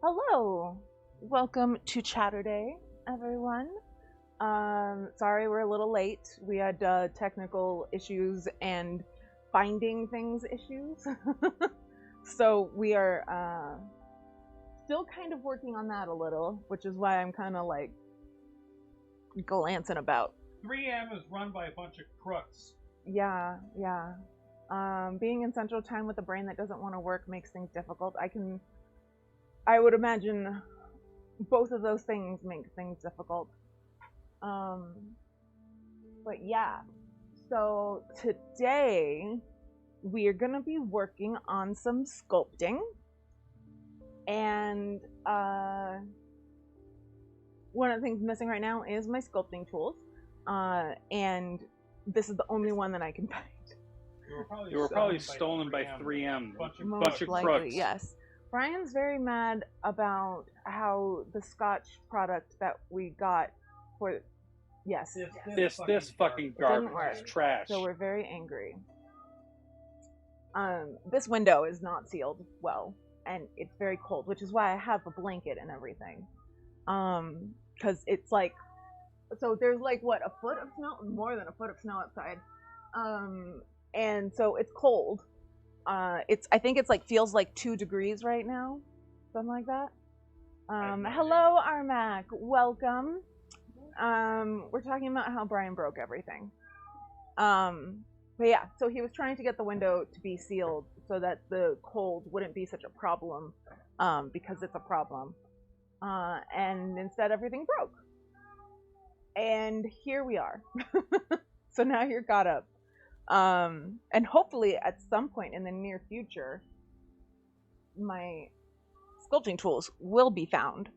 Hello, welcome to Chaturday, everyone. Sorry we're a little late. We had technical issues and finding things issues. So we are still kind of working on that a little, which is why I'm kind of like glancing about. 3M is run by a bunch of crooks. Yeah. Being in Central Time with a brain that doesn't want to work makes things difficult. I would imagine both of those things make things difficult. But yeah, so today we are going to be working on some sculpting, and one of the things missing right now is my sculpting tools, and this is the only one that I can find. You were probably stolen by 3M. Bunch of crooks. Yes. Brian's very mad about how the Scotch product that we got for This fucking garbage is trash. So we're very angry. This window is not sealed well, and it's very cold, which is why I have a blanket and everything. Because it's like, so there's like what, a foot of snow, more than a foot of snow outside, and so it's cold. I think it's like feels like 2 degrees right now, something like that. Hello, Armac, welcome. We're talking about how Brian broke everything. But yeah, so he was trying to get the window to be sealed so that the cold wouldn't be such a problem, because it's a problem. And instead everything broke. And here we are. So now you're caught up. And hopefully at some point in the near future, my sculpting tools will be found.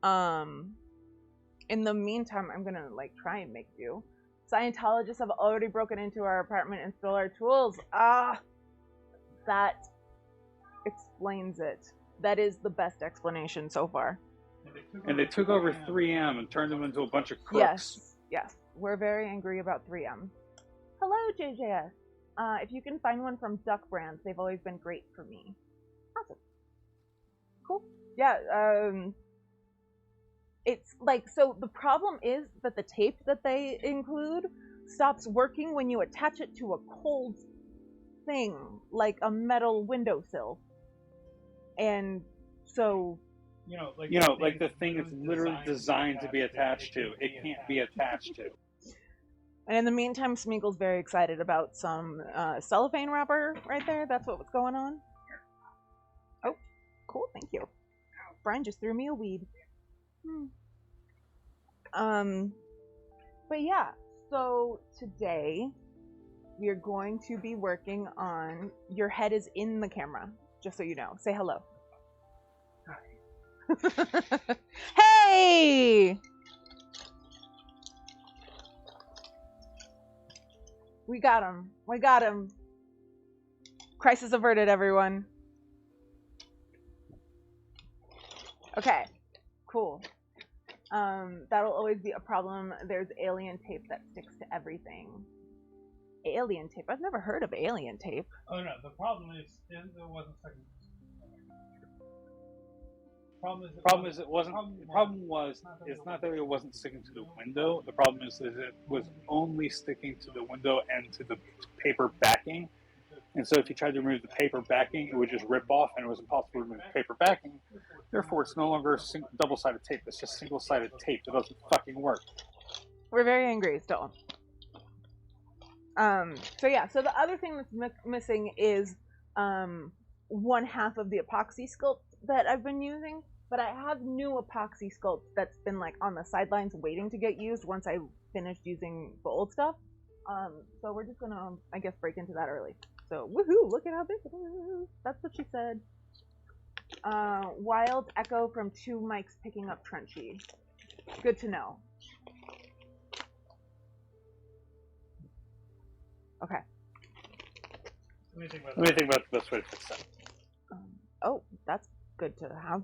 In the meantime, I'm gonna like try and make do. Scientologists have already broken into our apartment and stole our tools. That explains it. That is the best explanation so far. And they took over 3M and turned them into a bunch of crooks. Yes. We're very angry about 3M. Hello, JJS. If you can find one from Duck Brands, they've always been great for me. Awesome. Cool. Yeah, it's like, so the problem is that the tape that they include stops working when you attach it to a cold thing, like a metal windowsill. And so... like the thing is literally designed to be attached to. It can't be attached to. And in the meantime, Smeagol's very excited about some cellophane wrapper right there. That's what was going on. Oh, cool, thank you. Brian just threw me a weed. But yeah, so today we are going to be working on... Your head is in the camera, just so you know. Say hello. Hi. Hey! We got him. Crisis averted, everyone. Okay, cool. That'll always be a problem. There's alien tape that sticks to everything. Alien tape? I've never heard of alien tape. Oh no, the problem is it wasn't sticking. The problem was it's not that it wasn't sticking to the window. The problem is that it was only sticking to the window and to the paper backing. And so if you tried to remove the paper backing, it would just rip off, and it was impossible to remove the paper backing. Therefore, it's no longer double-sided tape. It's just single-sided tape. It doesn't fucking work. We're very angry still. So yeah, so the other thing that's missing is 1/2 of the epoxy sculpt that I've been using. But I have new epoxy sculpt that's been like on the sidelines waiting to get used once I finished using the old stuff. So we're just gonna, I guess, break into that early. So woohoo! Look at how big it is. That's what she said. Wild echo from 2 mics picking up Trenchy. Good to know. Okay. Let me think about the best way to fix that. Oh, that's good to have.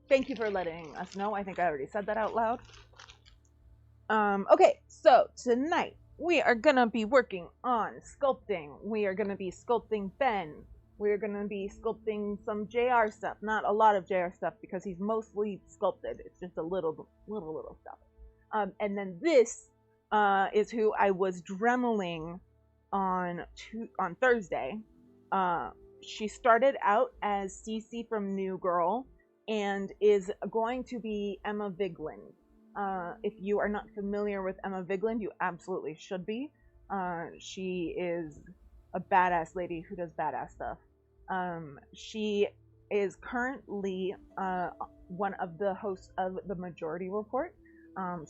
Thank you for letting us know. I think I already said that out loud. Okay, so tonight we are gonna be working on sculpting. We are gonna be sculpting Ben we're gonna be sculpting some JR stuff. Not a lot of JR stuff because he's mostly sculpted. It's just a little stuff. And then this is who I was dremeling on Thursday. She started out as Cece from New Girl and is going to be Emma Vigeland. If you are not familiar with Emma Vigeland, you absolutely should be. She is a badass lady who does badass stuff. She is currently one of the hosts of The Majority Report.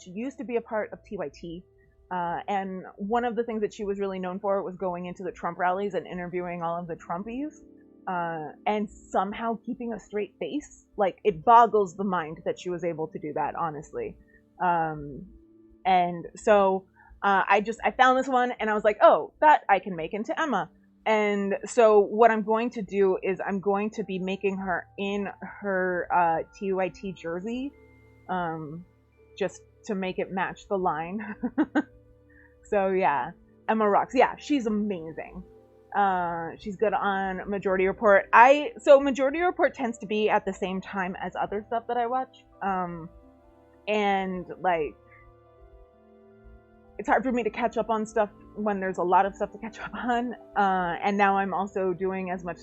She used to be a part of TYT. And one of the things that she was really known for was going into the Trump rallies and interviewing all of the Trumpies. And somehow keeping a straight face. Like, it boggles the mind that she was able to do that, honestly. And so I found this one and I was like, oh, that I can make into Emma. And so what I'm going to do is I'm going to be making her in her TYT jersey, just to make it match the line. So yeah, Emma rocks. Yeah, she's amazing. She's good on Majority Report. So Majority Report tends to be at the same time as other stuff that I watch. And like, it's hard for me to catch up on stuff when there's a lot of stuff to catch up on. And now I'm also doing as much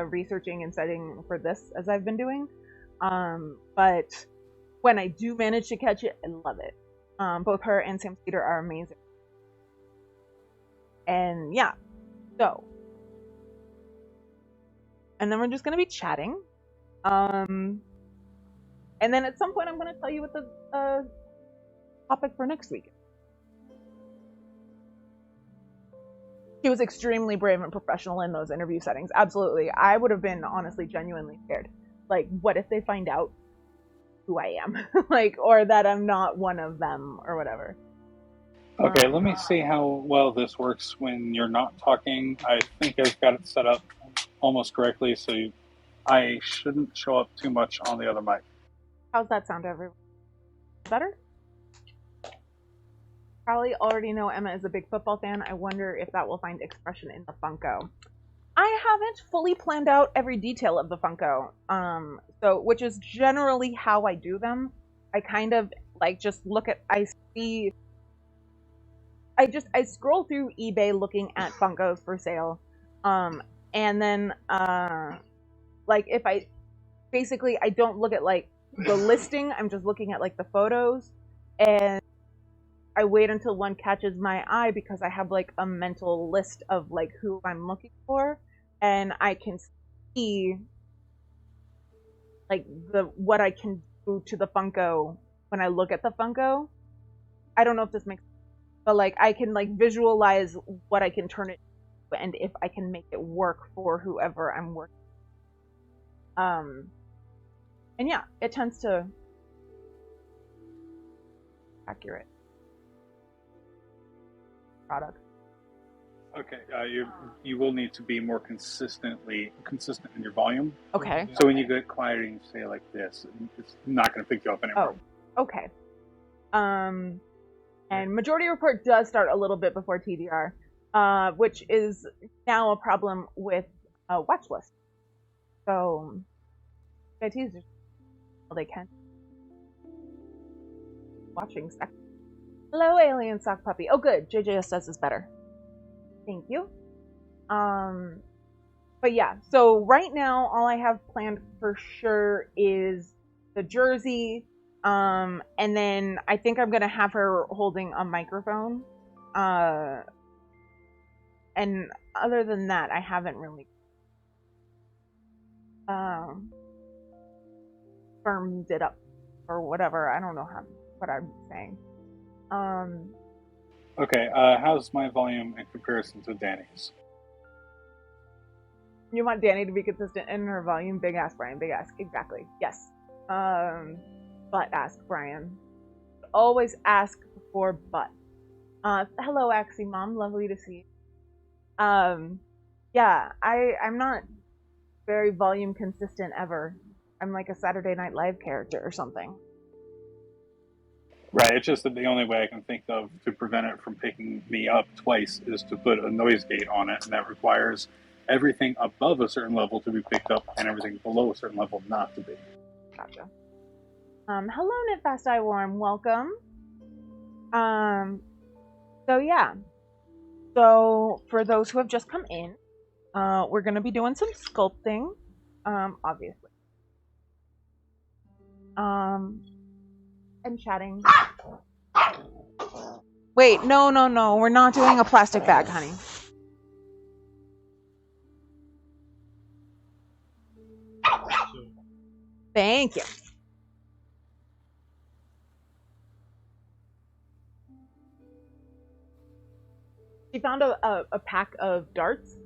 researching and studying for this as I've been doing. But when I do manage to catch it, I love it. Both her and Sam Cedar are amazing. And yeah, so. And then we're just going to be chatting. And then at some point I'm going to tell you what the topic for next week. She was extremely brave and professional in those interview settings. Absolutely. I would have been honestly genuinely scared. Like, what if they find out who I am? Like, or that I'm not one of them or whatever. Okay, let me see how well this works when you're not talking. I think I've got it set up almost correctly, so I shouldn't show up too much on the other mic. How's that sound to everyone? Better? Probably already know Emma is a big football fan. I wonder if that will find expression in the Funko. I haven't fully planned out every detail of the Funko, which is generally how I do them. I kind of like just look at, I scroll through eBay looking at Funkos for sale, and then like if I don't look at like the listing, I'm just looking at like the photos, and I wait until one catches my eye because I have like a mental list of like who I'm looking for, and I can see like what I can do to the Funko when I look at the Funko. I don't know if this makes sense, but like I can like visualize what I can turn it into and if I can make it work for whoever I'm working. And yeah, it tends to accurate product. Okay, you will need to be more consistent in your volume. Okay. So when you get quiet and you say like this, it's not going to pick you up anymore. Oh, okay. And Majority Report does start a little bit before TDR, which is now a problem with watch lists. So ITs just all they can. Watching sex. Hello, Alien Sock Puppy. Oh, good. JJS says is better. Thank you. But yeah, so right now all I have planned for sure is the jersey, and then I think I'm gonna have her holding a microphone. And other than that, I haven't really firmed it up or whatever. I don't know what I'm saying. Okay, how's my volume in comparison to Danny's? You want Danny to be consistent in her volume? Big ass Brian, big ass. Exactly. Yes. But ask Brian. Always ask before but. Hello, Axie Mom. Lovely to see you. Yeah, I'm not very volume consistent ever. I'm like a Saturday Night Live character or something. Right, it's just that the only way I can think of to prevent it from picking me up twice is to put a noise gate on it, and that requires everything above a certain level to be picked up and everything below a certain level not to be. Gotcha. Hello, Knitfast Eye Warm. Welcome. So yeah. So for those who have just come in, we're gonna be doing some sculpting, obviously. And chatting. Wait, no, we're not doing a plastic bag, honey. Thank you. She found a pack of darts,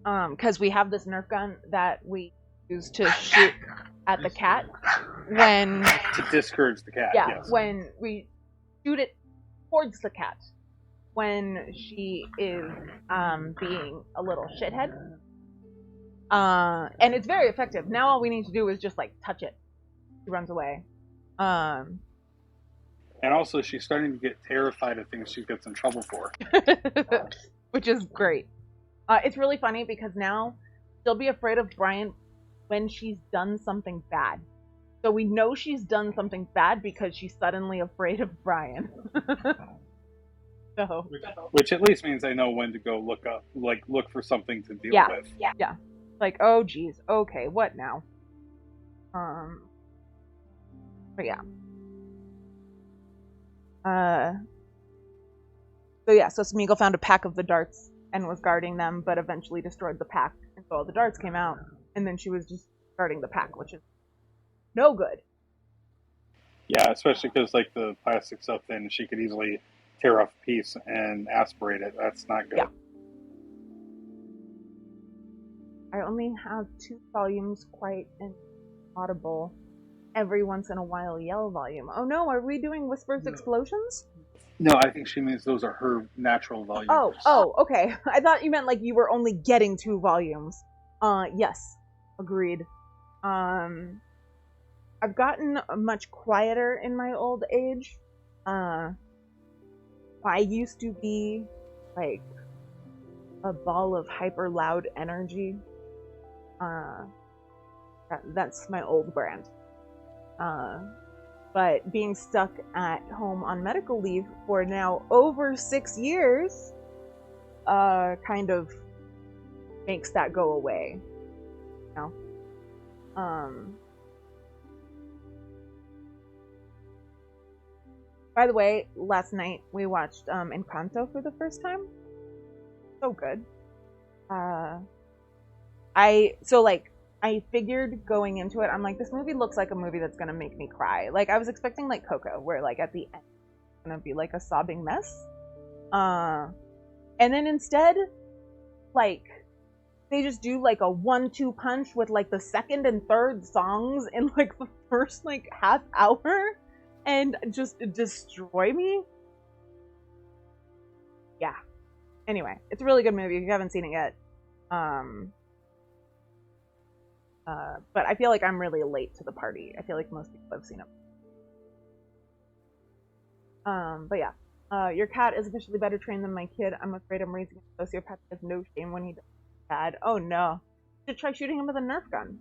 because we have this Nerf gun that we use to shoot at the cat when... To discourage the cat, yeah, yes. When we shoot it towards the cat when she is being a little shithead. And it's very effective. Now all we need to do is just like touch it. She runs away. And also she's starting to get terrified of things she gets in trouble for. Which is great. It's really funny because now she'll be afraid of Brian when she's done something bad. So we know she's done something bad because she's suddenly afraid of Brian. So, which at least means I know when to go look for something to deal with. Yeah. Like, oh geez, okay, what now? But yeah. So Smeagol found a pack of the darts and was guarding them, but eventually destroyed the pack, and so all the darts came out, and then she was just guarding the pack, which is no good. Yeah, especially because like the plastic stuff, then she could easily tear off a piece and aspirate it. That's not good. Yeah. I only have 2 volumes quite audible. Every once in a while yell volume. Oh no, are we doing Whispers Explosions? No, I think she means those are her natural volumes. Oh, okay. I thought you meant like you were only getting 2 volumes. Yes. Agreed. I've gotten much quieter in my old age. I used to be like a ball of hyper loud energy. That's my old brand. But being stuck at home on medical leave for now over 6 years, kind of makes that go away. You know? By the way, last night we watched Encanto for the first time. So good. I figured going into it, I'm like, this movie looks like a movie that's gonna make me cry. Like, I was expecting like Coco, where like at the end it's gonna be like a sobbing mess. And then instead, like, they just do like a 1-2 punch with like the second and third songs in like the first like half hour and just destroy me. Yeah. Anyway, it's a really good movie if you haven't seen it yet. But I feel like I'm really late to the party. I feel like most people have seen it. But yeah. Your cat is officially better trained than my kid. I'm afraid I'm raising a sociopath who has no shame when he does bad. Oh no. You should try shooting him with a Nerf gun.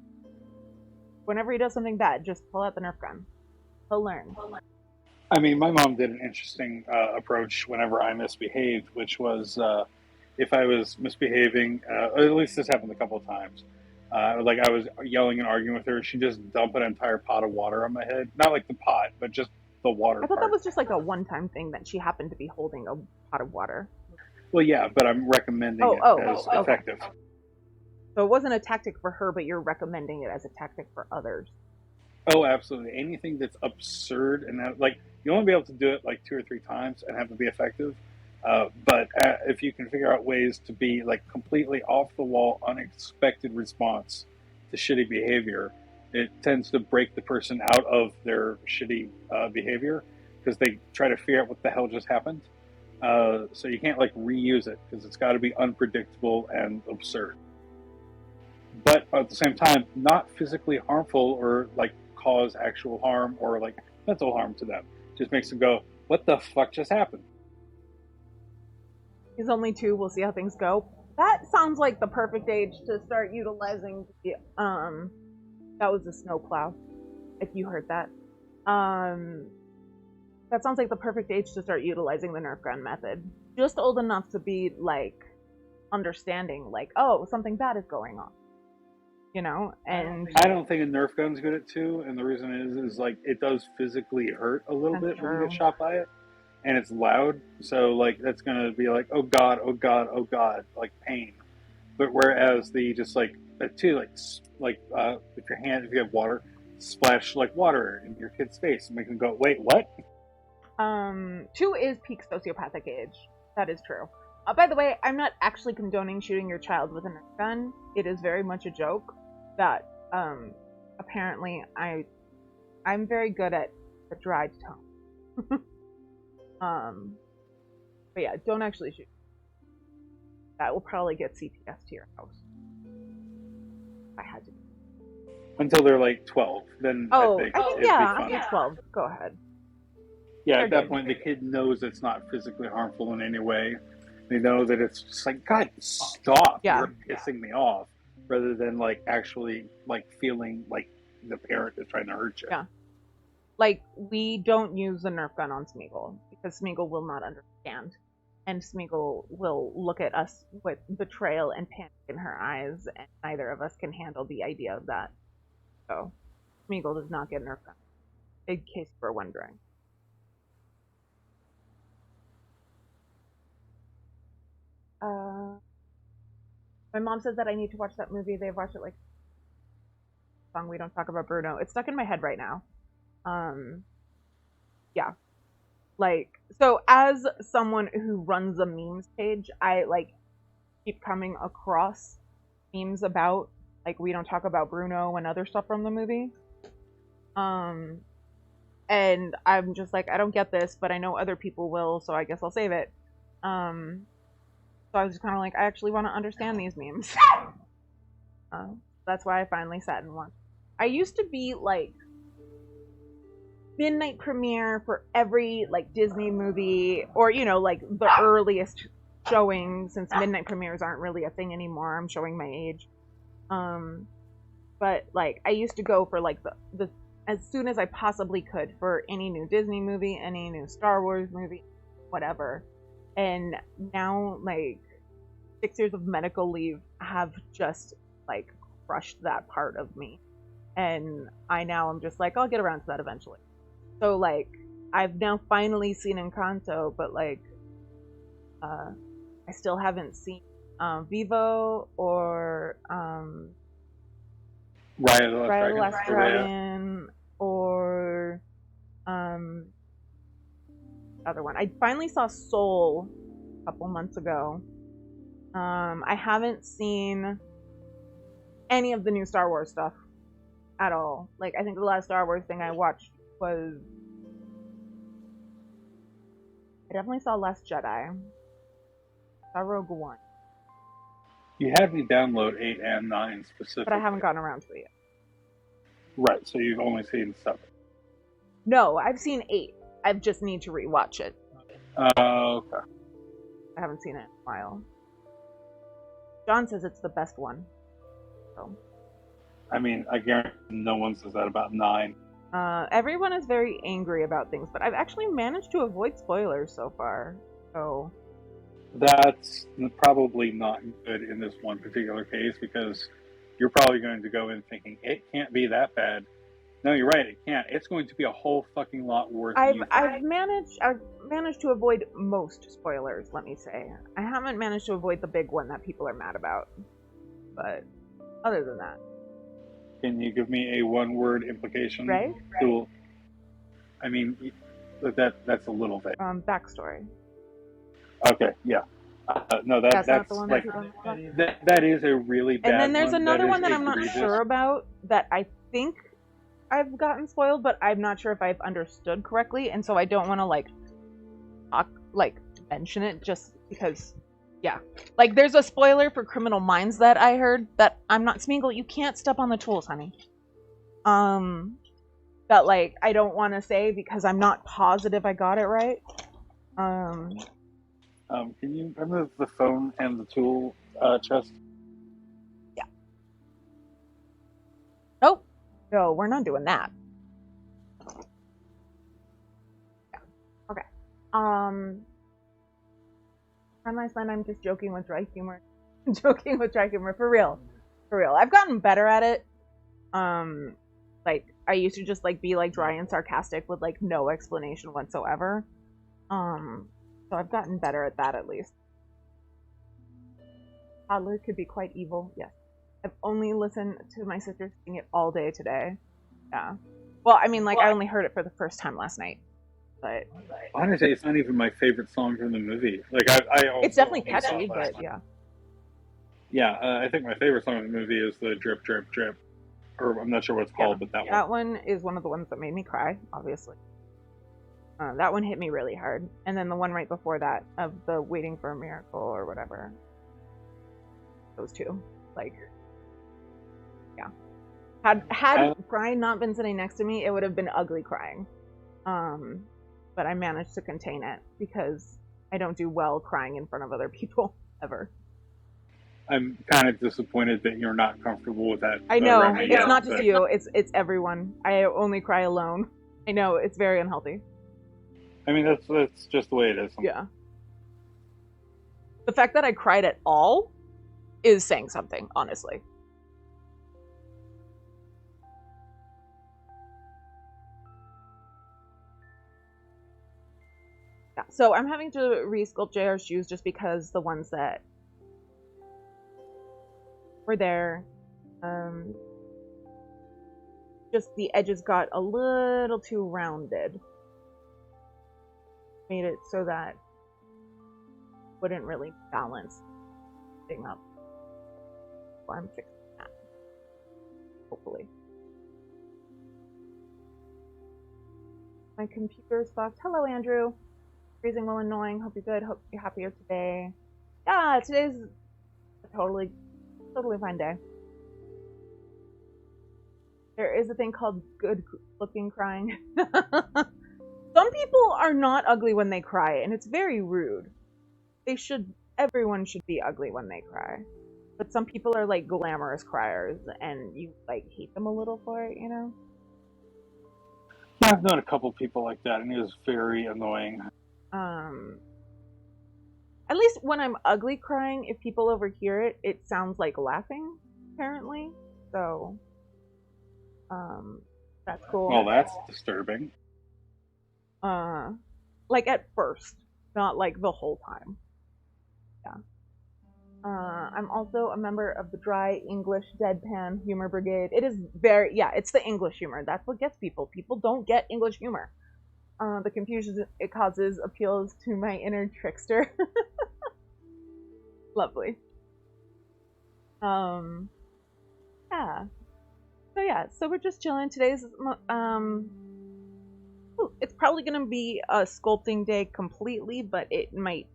Whenever he does something bad, just pull out the Nerf gun. He'll learn. I mean, my mom did an interesting approach whenever I misbehaved, which was if I was misbehaving, or at least this happened a couple of times. Like I was yelling and arguing with her, she'd just dump an entire pot of water on my head. Not like the pot, but just the water I thought part. that was just like a one-time thing that she happened to be holding a pot of water. Well, yeah, but I'm recommending it as effective. Okay. So it wasn't a tactic for her, but you're recommending it as a tactic for others. Oh, absolutely. Anything that's absurd and that, like, you want to be able to do it like 2 or 3 times and have it be effective. But if you can figure out ways to be like completely off the wall, unexpected response to shitty behavior, it tends to break the person out of their shitty behavior because they try to figure out what the hell just happened. So you can't like reuse it because it's got to be unpredictable and absurd. But at the same time, not physically harmful or like cause actual harm or like mental harm to them. Just makes them go, what the fuck just happened? He's only 2, we'll see how things go. That sounds like the perfect age to start utilizing the, that was a snowplow, if you heard that. That sounds like the perfect age to start utilizing the Nerf gun method. Just old enough to be, like, understanding, like, oh, something bad is going on. You know? And I don't think a Nerf gun's good at 2, and the reason is like, it does physically hurt a little bit when you get shot by it. And it's loud, so, like, that's gonna be like, oh god, oh god, oh god, like, pain. But whereas the just, like, a 2, if you have water, splash, like, water in your kid's face and make them go, wait, what? 2 is peak sociopathic age. That is true. By the way, I'm not actually condoning shooting your child with a Nerf gun. It is very much a joke that, apparently I'm very good at the dried tone. But yeah, don't actually shoot. That will probably get CPS to your house. I had to. Until they're like 12, then I think yeah, after 12, go ahead. Yeah, at that point, the kid knows it's not physically harmful in any way. They know that it's just like, God, stop! Yeah. You're pissing me off, rather than like actually like feeling like the parent is trying to hurt you. Yeah. Like, we don't use the Nerf gun on Smeagol because Smeagol will not understand, and Smeagol will look at us with betrayal and panic in her eyes, and neither of us can handle the idea of that. So, Smeagol does not get a Nerf gun, in case you were wondering. My mom says that I need to watch that movie. They've watched it like song We Don't Talk About Bruno. It's stuck in my head right now. Yeah. Like, so as someone who runs a memes page, I like keep coming across memes about like We Don't Talk About Bruno and other stuff from the movie. And I'm just like, I don't get this, but I know other people will, so I guess I'll save it. So I was just kind of like, I actually want to understand these memes. That's why I finally sat and watched. I used to be like midnight premiere for every like Disney movie, or you know, like the earliest showing, since midnight premieres aren't really a thing anymore. I'm showing my age. But like I used to go for like the as soon as I possibly could for any new Disney movie, any new Star Wars movie, whatever. And now, like, 6 years of medical leave have just, like, crushed that part of me. And I'm just like, I'll get around to that eventually. So, like, I've now finally seen Encanto, but, like, I still haven't seen Vivo or Raya the Last Dragon or other one. I finally saw Soul a couple months ago. I haven't seen any of the new Star Wars stuff at all. Like, I think the last Star Wars thing I watched was... I definitely saw Last Jedi. I saw Rogue One. You had me download 8 and 9 specifically. But I haven't gotten around to it yet. Right, so you've only seen 7. No, I've seen 8. I just need to rewatch it. Okay. I haven't seen it in a while. John says it's the best one. So. I mean, I guarantee no one says that about 9. Everyone is very angry about things, but I've actually managed to avoid spoilers so far. So. That's probably not good in this one particular case, because you're probably going to go in thinking, it can't be that bad. No, you're right, it can't. It's going to be a whole fucking lot worse. I've managed to avoid most spoilers, let me say. I haven't managed to avoid the big one that people are mad about. But other than that. Can you give me a one-word implication? Right? Cool. I mean, that's a little vague. Backstory. Okay, yeah. No, that's not the one like that is a really bad one. And then there's another one that I'm not sure about that I think I've gotten spoiled, but I'm not sure if I've understood correctly, and so I don't want to mention it just because, yeah. Like, there's a spoiler for Criminal Minds that I heard that I'm not... Smeagol, you can't step on the tools, honey. That, like, I don't want to say because I'm not positive I got it right. Can you remove the phone and the tool chest? Yeah. Oh, no, we're not doing that. Yeah. Okay. Friend last night, I'm just joking with dry humor. Joking with dry humor, for real. For real. I've gotten better at it. Like, I used to just, like, be, like, dry and sarcastic with, like, no explanation whatsoever. So I've gotten better at that, at least. Toddler could be quite evil, yes. I've only listened to my sister sing it all day today. Yeah. Well, I mean, like, I only heard it for the first time last night. But honestly, it's not even my favorite song from the movie. Like, I also it's definitely catchy, but yeah. Yeah, I think my favorite song in the movie is the Drip, Drip, Drip. Or I'm not sure what it's called, but that one is one of the ones that made me cry, obviously. That one hit me really hard. And then the one right before that, of the Waiting for a Miracle or whatever. Those two. Like, yeah. Had Brian not been sitting next to me, it would have been ugly crying. But I managed to contain it because I don't do well crying in front of other people, ever. I'm kind of disappointed that you're not comfortable with that. I know. It's not just you. It's everyone. I only cry alone. I know. It's very unhealthy. I mean, that's just the way it is. Yeah. The fact that I cried at all is saying something, honestly. Yeah. So I'm having to re-sculpt JR's shoes just because the ones that were there, just the edges got a little too rounded. Made it so that wouldn't really balance thing up. So I'm fixing that. Hopefully. My computer's fucked. Hello, Andrew. Freezing while annoying. Hope you're good. Hope you're happier today. Yeah, today's a totally fine day. There is a thing called good looking crying. Some people are not ugly when they cry, and it's very rude. Everyone should be ugly when they cry. But some people are like glamorous criers, and you like hate them a little for it, you know? Yeah, I've known a couple people like that, and it was very annoying. At least when I'm ugly crying, if people overhear it, it sounds like laughing, apparently. So, that's cool. Well, that's disturbing. Like at first, not like the whole time. Yeah. I'm also a member of the Dry English Deadpan Humor Brigade. It is it's the English humor. That's what gets people. People don't get English humor. The confusion it causes appeals to my inner trickster. Lovely. Yeah. So we're just chilling. Today's it's probably gonna be a sculpting day completely, but it might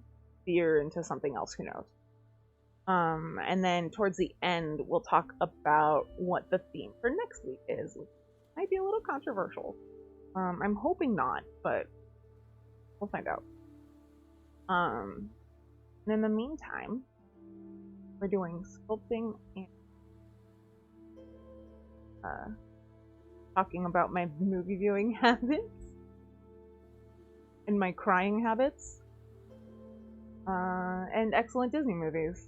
veer into something else, who knows. And then towards the end we'll talk about what the theme for next week is, which might be a little controversial. I'm hoping not, but we'll find out. And in the meantime, we're doing sculpting and talking about my movie viewing habits and my crying habits, and excellent Disney movies.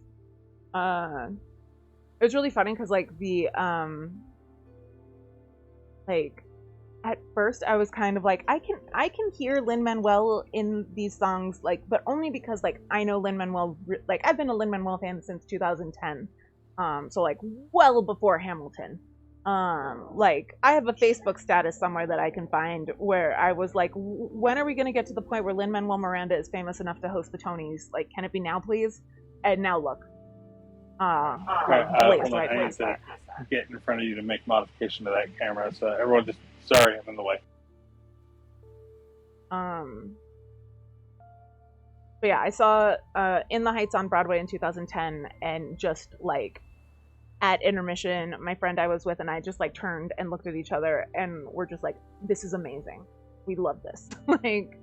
It was really funny because like like at first I was kind of like I can hear Lin-Manuel in these songs, like, but only because like I know Lin-Manuel, like I've been a Lin-Manuel fan since 2010, so like well before Hamilton. Like I have a Facebook status somewhere that I can find where I was like, when are we gonna get to the point where Lin-Manuel Miranda is famous enough to host the Tonys? Like, can it be now, please? And now look. Hold on, I need to get in front of you to make modification to that camera. So everyone, just sorry, I'm in the way. But yeah, I saw In the Heights on Broadway in 2010, and just like at intermission, my friend I was with and I just like turned and looked at each other, and we're just like, "This is amazing. We love this." Like,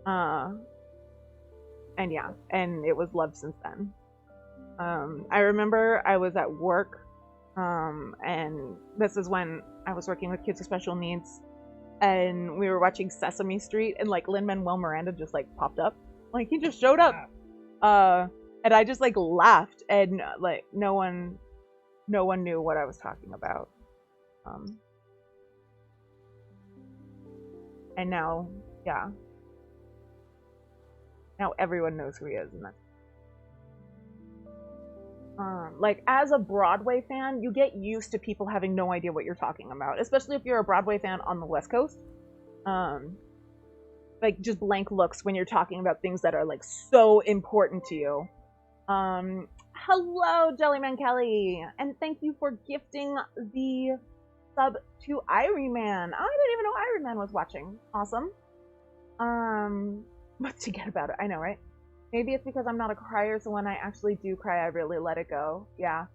and And yeah, and it was love since then. I remember I was at work, and this is when I was working with kids with special needs, and we were watching Sesame Street, and like Lin-Manuel Miranda just like popped up, like he just showed up, and I just like laughed, and like no one knew what I was talking about, and now, yeah, now everyone knows who he is, and that's like as a Broadway fan, you get used to people having no idea what you're talking about, especially if you're a Broadway fan on the West Coast. Like just blank looks when you're talking about things that are like so important to you. Hello, Jellyman Kelly, and thank you for gifting the sub to Irie Man. I didn't even know Irie Man was watching. Awesome. What to get about it? I know, right? Maybe it's because I'm not a crier, so when I actually do cry, I really let it go. Yeah.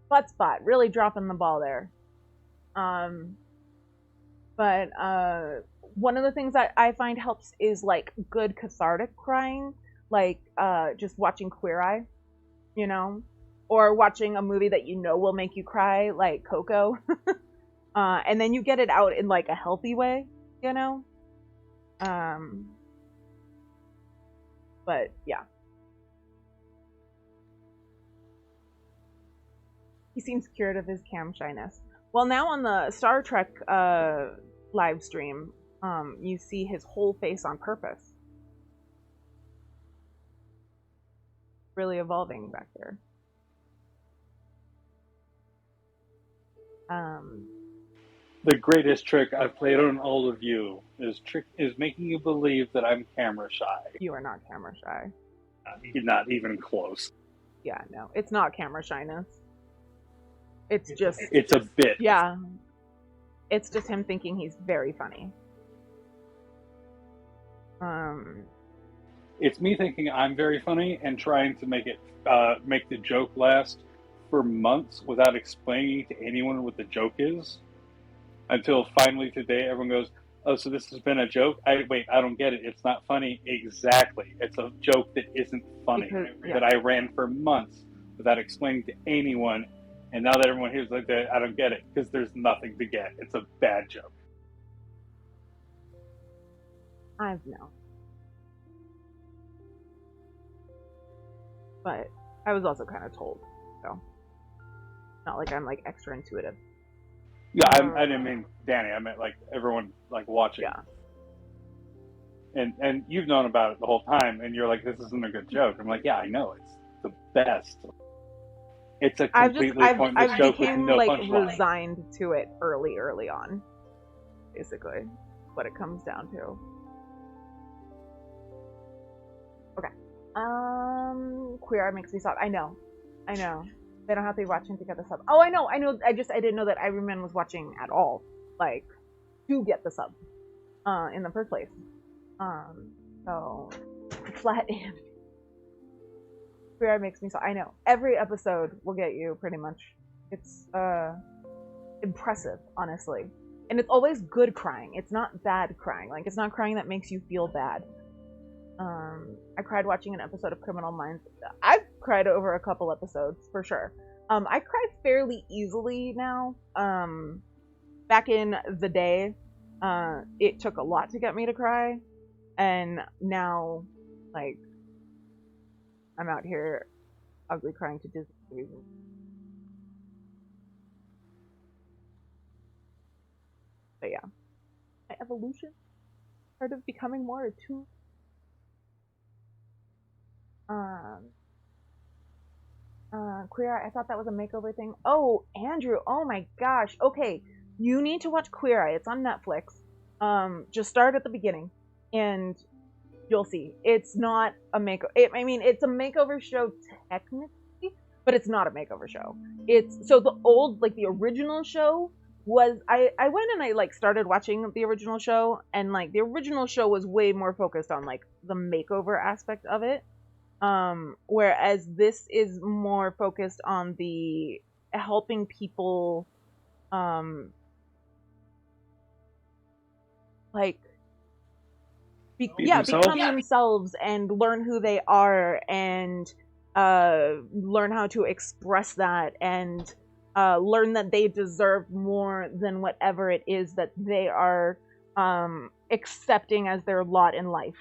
Butt spot, really dropping the ball there. But one of the things that I find helps is like good cathartic crying, like just watching Queer Eye, you know, or watching a movie that you know will make you cry, like Coco, and then you get it out in like a healthy way, you know. But yeah, he seems cured of his cam shyness. Well, now on the Star Trek live stream, you see his whole face on purpose. Really evolving back there. The greatest trick I've played on all of you is making you believe that I'm camera shy. You are not camera shy. Not even close. Yeah, no, it's not camera shyness. It's a bit. Yeah. It's just him thinking he's very funny. It's me thinking I'm very funny and trying to make the joke last for months without explaining to anyone what the joke is. Until finally today, everyone goes, "Oh, so this has been a joke?" I don't get it. It's not funny. Exactly. It's a joke that isn't funny. That I ran for months without explaining to anyone. And now that everyone hears like that, I don't get it because there's nothing to get. It's a bad joke. I've known. But I was also kind of told, so not like I'm like extra intuitive. Yeah, I didn't mean Danny. I meant like everyone like watching. Yeah. And you've known about it the whole time, and you're like, "This isn't a good joke." I'm like, "Yeah, I know. It's the best." It's a completely pointless joke with no punchline. I became resigned to it early on. Basically, what it comes down to. Okay. Queer Eye makes me sob. I know. They don't have to be watching to get the sub. Oh, I know. I didn't know that Irie Man was watching at all. Like, to get the sub. In the first place. So, flat in. Queer Eye makes me sob. I know. Every episode will get you, pretty much. It's, impressive, honestly. And it's always good crying. It's not bad crying. Like, it's not crying that makes you feel bad. I cried watching an episode of Criminal Minds. I've cried over a couple episodes, for sure. I cry fairly easily now. Back in the day, it took a lot to get me to cry. And now, like, I'm out here ugly crying to Disney movies. But yeah. My evolution? Part of becoming more attuned. Queer Eye, I thought that was a makeover thing. Oh, Andrew, oh my gosh. Okay, you need to watch Queer Eye. It's on Netflix. Just start at the beginning, and you'll see. It's not a makeover. I mean, it's a makeover show technically, but it's not a makeover show. It's so the old, like the original show was. I went and I like started watching the original show, and like the original show was way more focused on like the makeover aspect of it. Whereas this is more focused on the helping people, like become themselves and learn who they are and learn how to express that and learn that they deserve more than whatever it is that they are accepting as their lot in life.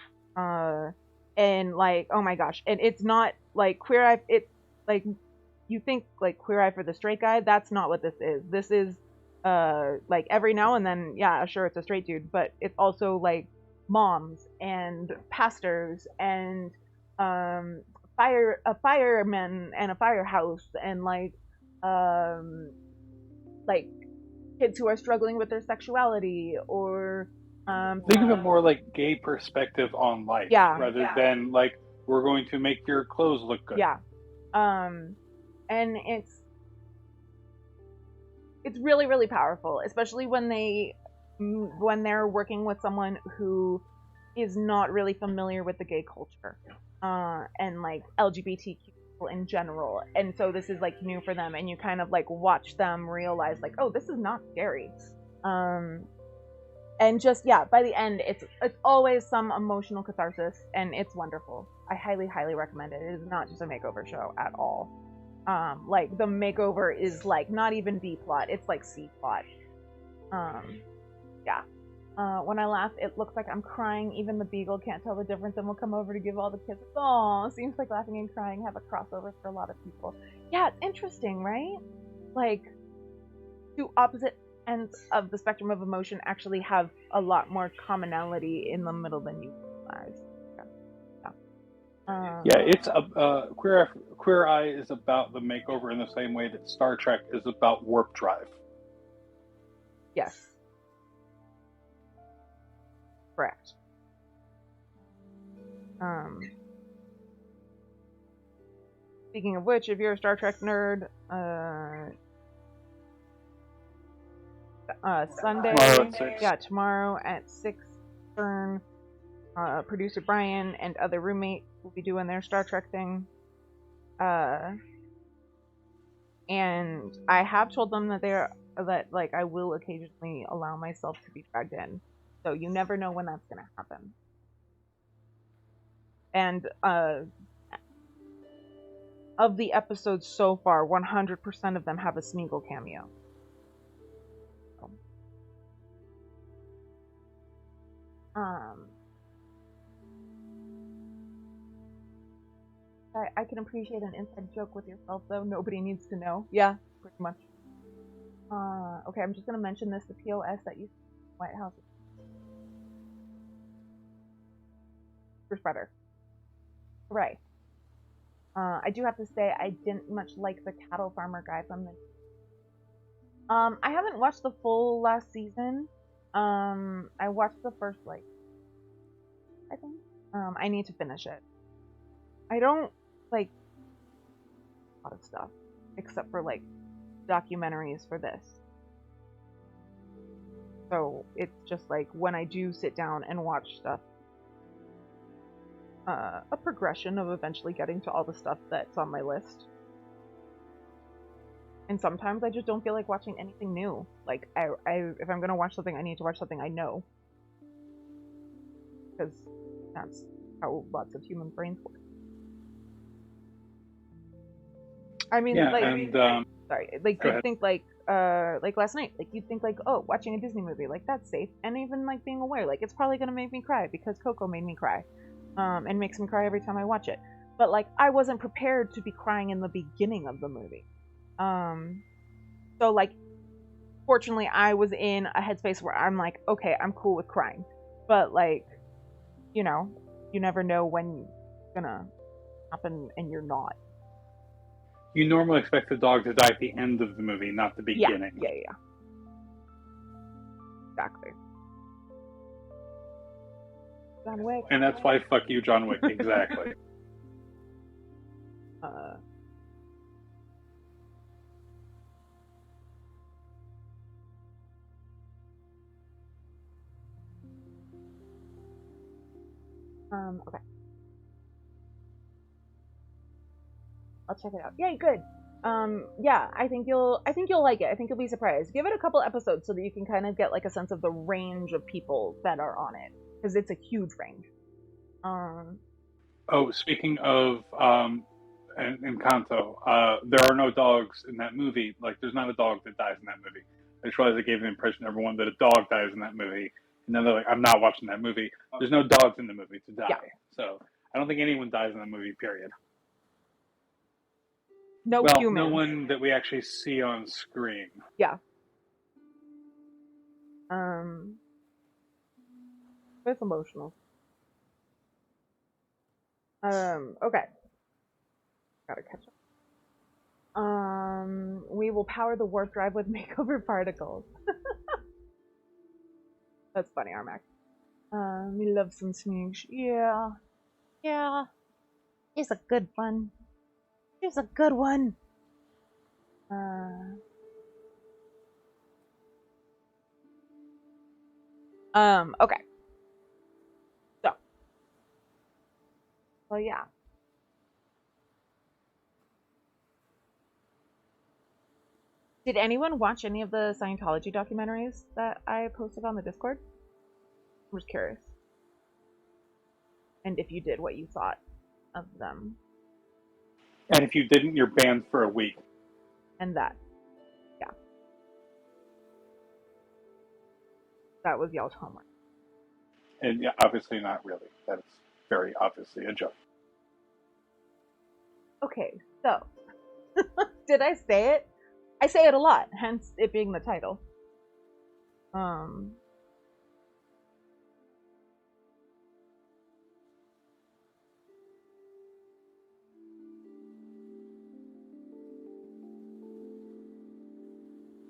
And like, oh my gosh, and it's not like Queer Eye. It's like you think like Queer Eye for the straight guy. That's not what this is. This is like every now and then, yeah, sure, it's a straight dude, but it's also like moms and pastors and firemen and a firehouse and like kids who are struggling with their sexuality or think of it more like gay perspective on life rather than like we're going to make your clothes look good. And it's really, really powerful, especially when they're working with someone who is not really familiar with the gay culture and like LGBTQ people in general. And so this is like new for them, and you kind of like watch them realize like, oh, this is not scary. And just by the end, it's always some emotional catharsis, and it's wonderful. I highly, highly recommend it. It is not just a makeover show at all. Like the makeover is like not even B plot, it's like C plot. When I laugh, it looks like I'm crying. Even the beagle can't tell the difference and will come over to give all the kisses. Aw, seems like laughing and crying have a crossover for a lot of people. Yeah, it's interesting, right? Like, two opposite ends of the spectrum of emotion actually have a lot more commonality in the middle than you realize. It's Queer Eye is about the makeover in the same way that Star Trek is about warp drive. Yes. Correct. Speaking of which, if you're a Star Trek nerd, Sunday, tomorrow at 6 Eastern, producer Brian and other roommate will be doing their Star Trek thing. And I have told them that like I will occasionally allow myself to be dragged in. So you never know when that's gonna happen. And of the episodes so far, 100% of them have a Smeagol cameo. I can appreciate an inside joke with yourself, though. Nobody needs to know. Yeah, pretty much. Okay, I'm just gonna mention this, the POS that you White House. For spreader. Right. I do have to say I didn't much like the cattle farmer guy from the. I haven't watched the full last season. I watched the first I think. I need to finish it. I don't like a lot of stuff except for like documentaries for this. So it's just like when I do sit down and watch stuff, a progression of eventually getting to all the stuff that's on my list. And sometimes I just don't feel like watching anything new. Like if I'm gonna watch something, I need to watch something I know, because that's how lots of human brains work. I mean, sorry, like you'd think like last night, like you'd think like, oh, watching a Disney movie, like that's safe, and even like being aware, like it's probably gonna make me cry because Coco made me cry, and makes me cry every time I watch it. But like I wasn't prepared to be crying in the beginning of the movie, so like fortunately I was in a headspace where I'm like, okay, I'm cool with crying, but like, you know, you never know when it's gonna happen and you're not. You normally expect the dog to die at the end of the movie, not the beginning. Yeah. Exactly. John Wick. And that's why fuck you, John Wick. Exactly. Okay. I'll check it out. Yay, good. Yeah, I think you'll like it. I think you'll be surprised. Give it a couple episodes so that you can kind of get like a sense of the range of people that are on it. because it's a huge range. Oh, speaking of Encanto, there are no dogs in that movie. Like, there's not a dog that dies in that movie. I just realized I gave the impression to everyone that a dog dies in that movie, and then they're like, "I'm not watching that movie." There's no dogs in the movie to die, Yeah. so I don't think anyone dies in that movie. Period. No humans. No one that we actually see on screen. Yeah. It's emotional. Okay. Gotta catch up. We will power the warp drive with makeover particles. That's funny, Armac. We love some Smoosh. Yeah. Yeah. He's a good one. He's a good one. Okay. So yeah. Did anyone watch any of the Scientology documentaries that I posted on the Discord? I'm just curious. And if you did, what you thought of them. And if you didn't, you're banned for a week. And that. Yeah. That was y'all's homework. And yeah, obviously not really. That's very obviously a joke. Okay, so. Did I say it? I say it a lot, hence it being the title.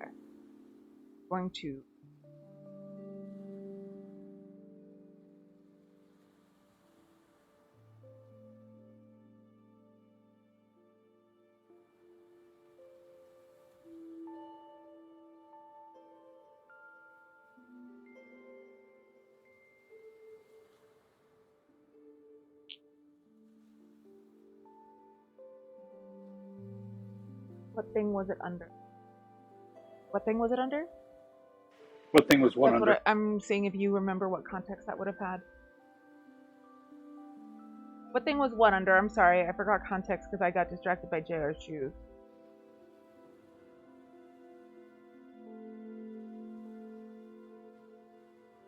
Okay. Going to what thing was it under? What thing was it under? What thing was what That's under? what I'm seeing if you remember what context that would have had. What thing was what under? I'm sorry, I forgot context because I got distracted by JR's shoes.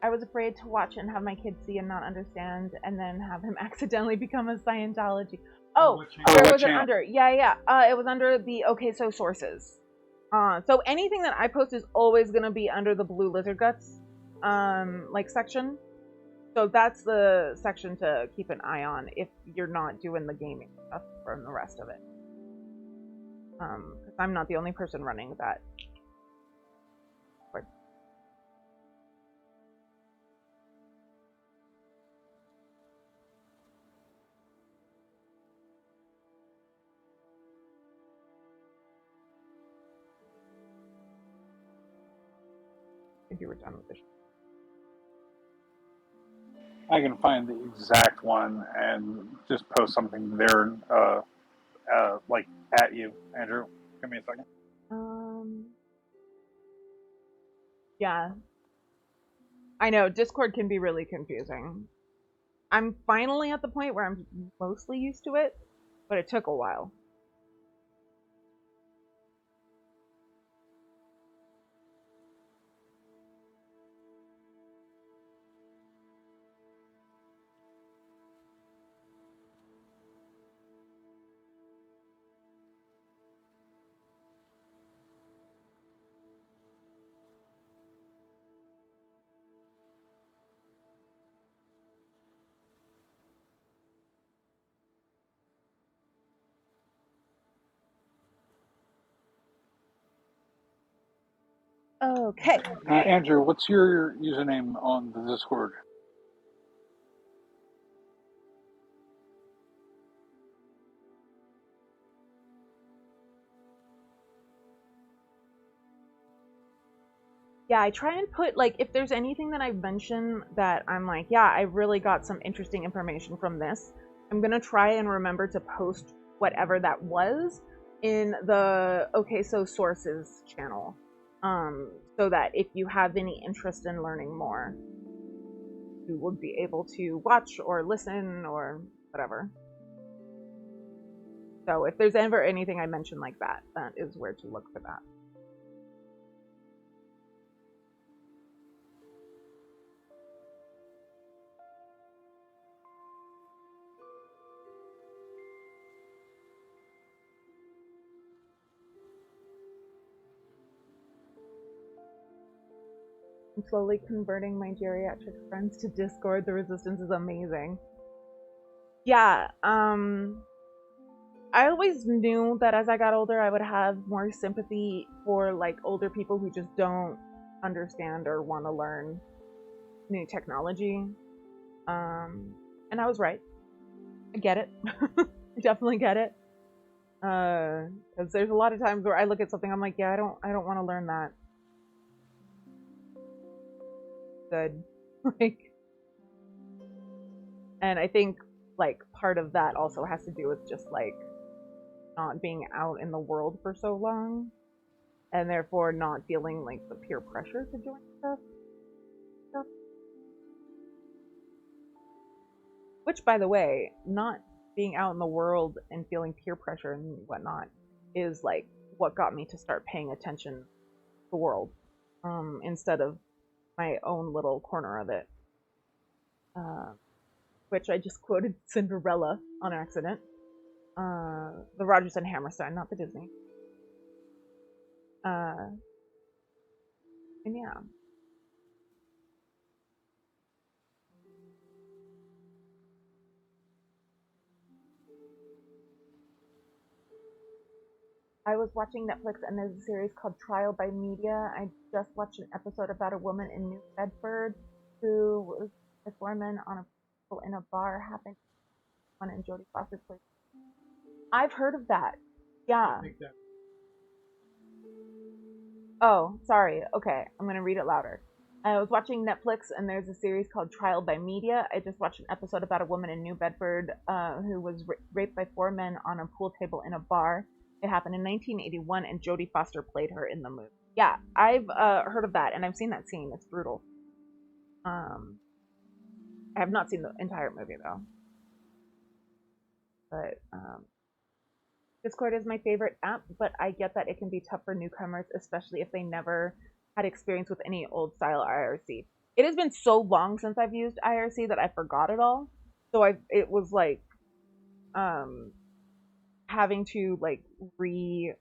I was afraid to watch it and have my kids see and not understand, and then have him accidentally become a Scientology. Oh, where was it under? Yeah. It was under the Okay So sources. So anything that I post is always gonna be under the Blue Lizard Guts, like section. So that's the section to keep an eye on if you're not doing the gaming stuff from the rest of it. Because I'm not the only person running that. If you were done with this. I can find the exact one and just post something there, like at you, Andrew. Give me a second. Yeah. I know, Discord can be really confusing. I'm finally at the point where I'm mostly used to it, but it took a while. Okay. Andrew, what's your username on the Discord? Yeah, I try and put, like, if there's anything that I mention that I'm like, yeah, I really got some interesting information from this, I'm gonna try and remember to post whatever that was in the Okay So Sources channel. So that if you have any interest in learning more, you would be able to watch or listen or whatever. So if there's ever anything I mention like that, that is where to look for that. I'm slowly converting my geriatric friends to Discord. The resistance is amazing. Yeah, I always knew that as I got older, I would have more sympathy for like older people who just don't understand or want to learn new technology. And I was right. I get it. I definitely get it. Because there's a lot of times where I look at something, I'm like, yeah, I don't want to learn that. Good. Like, and I think like part of that also has to do with just like not being out in the world for so long, and therefore not feeling like the peer pressure to join stuff. Which, by the way, not being out in the world and feeling peer pressure and whatnot is like what got me to start paying attention to the world, instead of my own little corner of it. Which I just quoted Cinderella on accident. The Rodgers and Hammerstein, not the Disney. And yeah. I was watching Netflix and there's a series called Trial by Media. I just watched an episode about a woman in New Bedford who was a foreman on a bar happened on in Jodie Foster's place. I've heard of that. Yeah. Oh, sorry. Okay, I'm gonna read it louder. I was watching Netflix and there's a series called Trial by Media. I just watched an episode about a woman in New Bedford who was raped by 4 men on a pool table in a bar. It happened in 1981 and Jodie Foster played her in the movie. Yeah, I've heard of that and I've seen that scene. It's brutal. I have not seen the entire movie though. But Discord is my favorite app, but I get that it can be tough for newcomers, especially if they never had experience with any old style IRC. It has been so long since I've used IRC that I forgot it all. So it was like having to like relearn.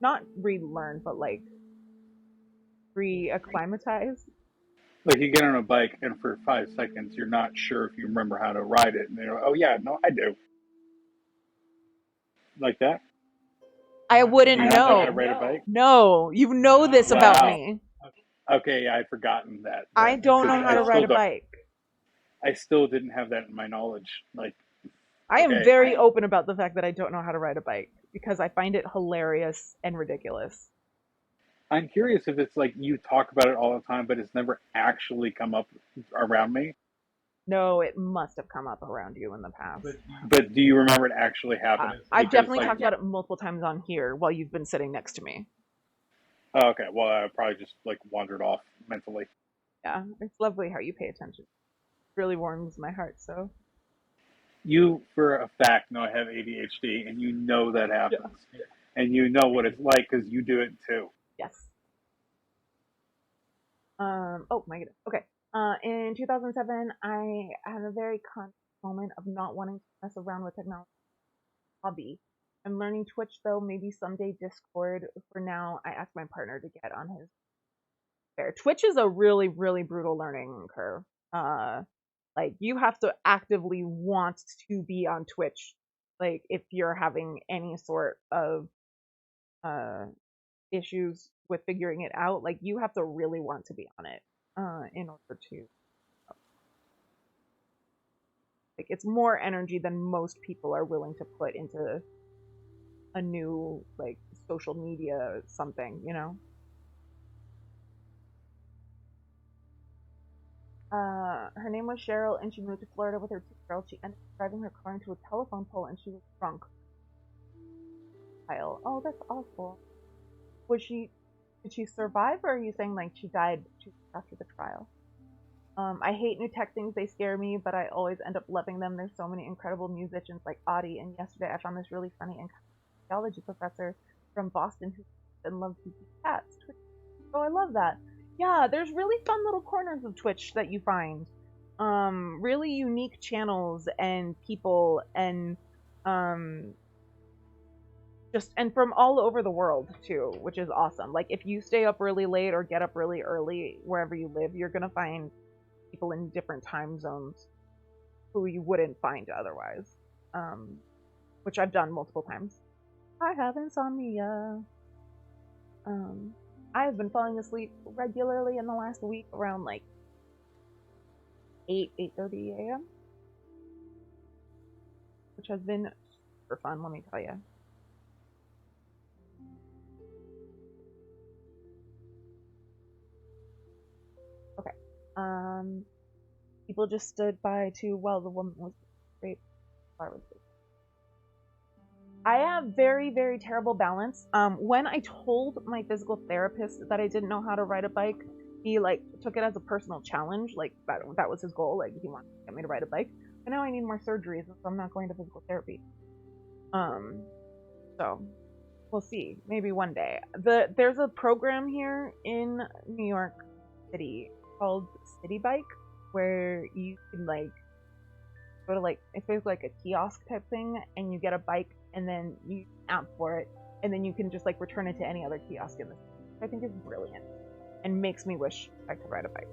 Not relearn, but like reacclimatize. Like you get on a bike and for 5 seconds you're not sure if you remember how to ride it, and you're like, oh yeah, no, I do. Like that? I wouldn't Do you not know how know. to ride a bike? No, you know this about Wow. me. Okay, yeah, I'd forgotten that. I don't know how to ride a bike. I still didn't have that in my knowledge. Like, I am very open about the fact that I don't know how to ride a bike because I find it hilarious and ridiculous. I'm curious if it's like you talk about it all the time, but it's never actually come up around me. No, it must have come up around you in the past. But do you remember it actually happening? I've definitely talked about it multiple times on here while you've been sitting next to me. Oh, okay, well, I probably just like wandered off mentally. Yeah, it's lovely how you pay attention. It really warms my heart, so. You, for a fact, know I have ADHD, and you know that happens. Yeah. And you know what it's like because you do it too. Yes. Oh my goodness. Okay. In 2007, I had a very conscious moment of not wanting to mess around with technology hobby. I'm learning Twitch though, maybe someday Discord. For now, I asked my partner to get on his fair. Twitch is a really, really brutal learning curve. Like you have to actively want to be on Twitch. Like if you're having any sort of issues with figuring it out, like you have to really want to be on it in order to like it's more energy than most people are willing to put into a new like social media something, you know. Her name was Cheryl and she moved to Florida with her 2 girls. She ended up driving her car into a telephone pole and she was drunk. Oh, that's awful. Did she survive, or are you saying like she died after the trial? I hate new tech things, they scare me, but I always end up loving them. There's so many incredible musicians like Audie, and yesterday I found this really funny and biology professor from Boston who loves cats. So I love that. Yeah, there's really fun little corners of Twitch that you find. Really unique channels and people and just and from all over the world too, which is awesome. Like if you stay up really late or get up really early wherever you live, you're gonna find people in different time zones who you wouldn't find otherwise. Which I've done multiple times. I have insomnia. I have been falling asleep regularly in the last week around like 8:30 a.m. which has been super fun, let me tell you. Okay. People just stood by too while the woman was raped. I have very, very terrible balance. When I told my physical therapist that I didn't know how to ride a bike, he like took it as a personal challenge. Like that was his goal. Like he wanted to get me to ride a bike. But now I need more surgeries, so I'm not going to physical therapy. So we'll see. Maybe one day. There's a program here in New York City called City Bike, where you can like go to like it's basically like a kiosk type thing, and you get a bike, and then you app for it, and then you can just like return it to any other kiosk in the city. I think it's brilliant, and makes me wish I could ride a bike.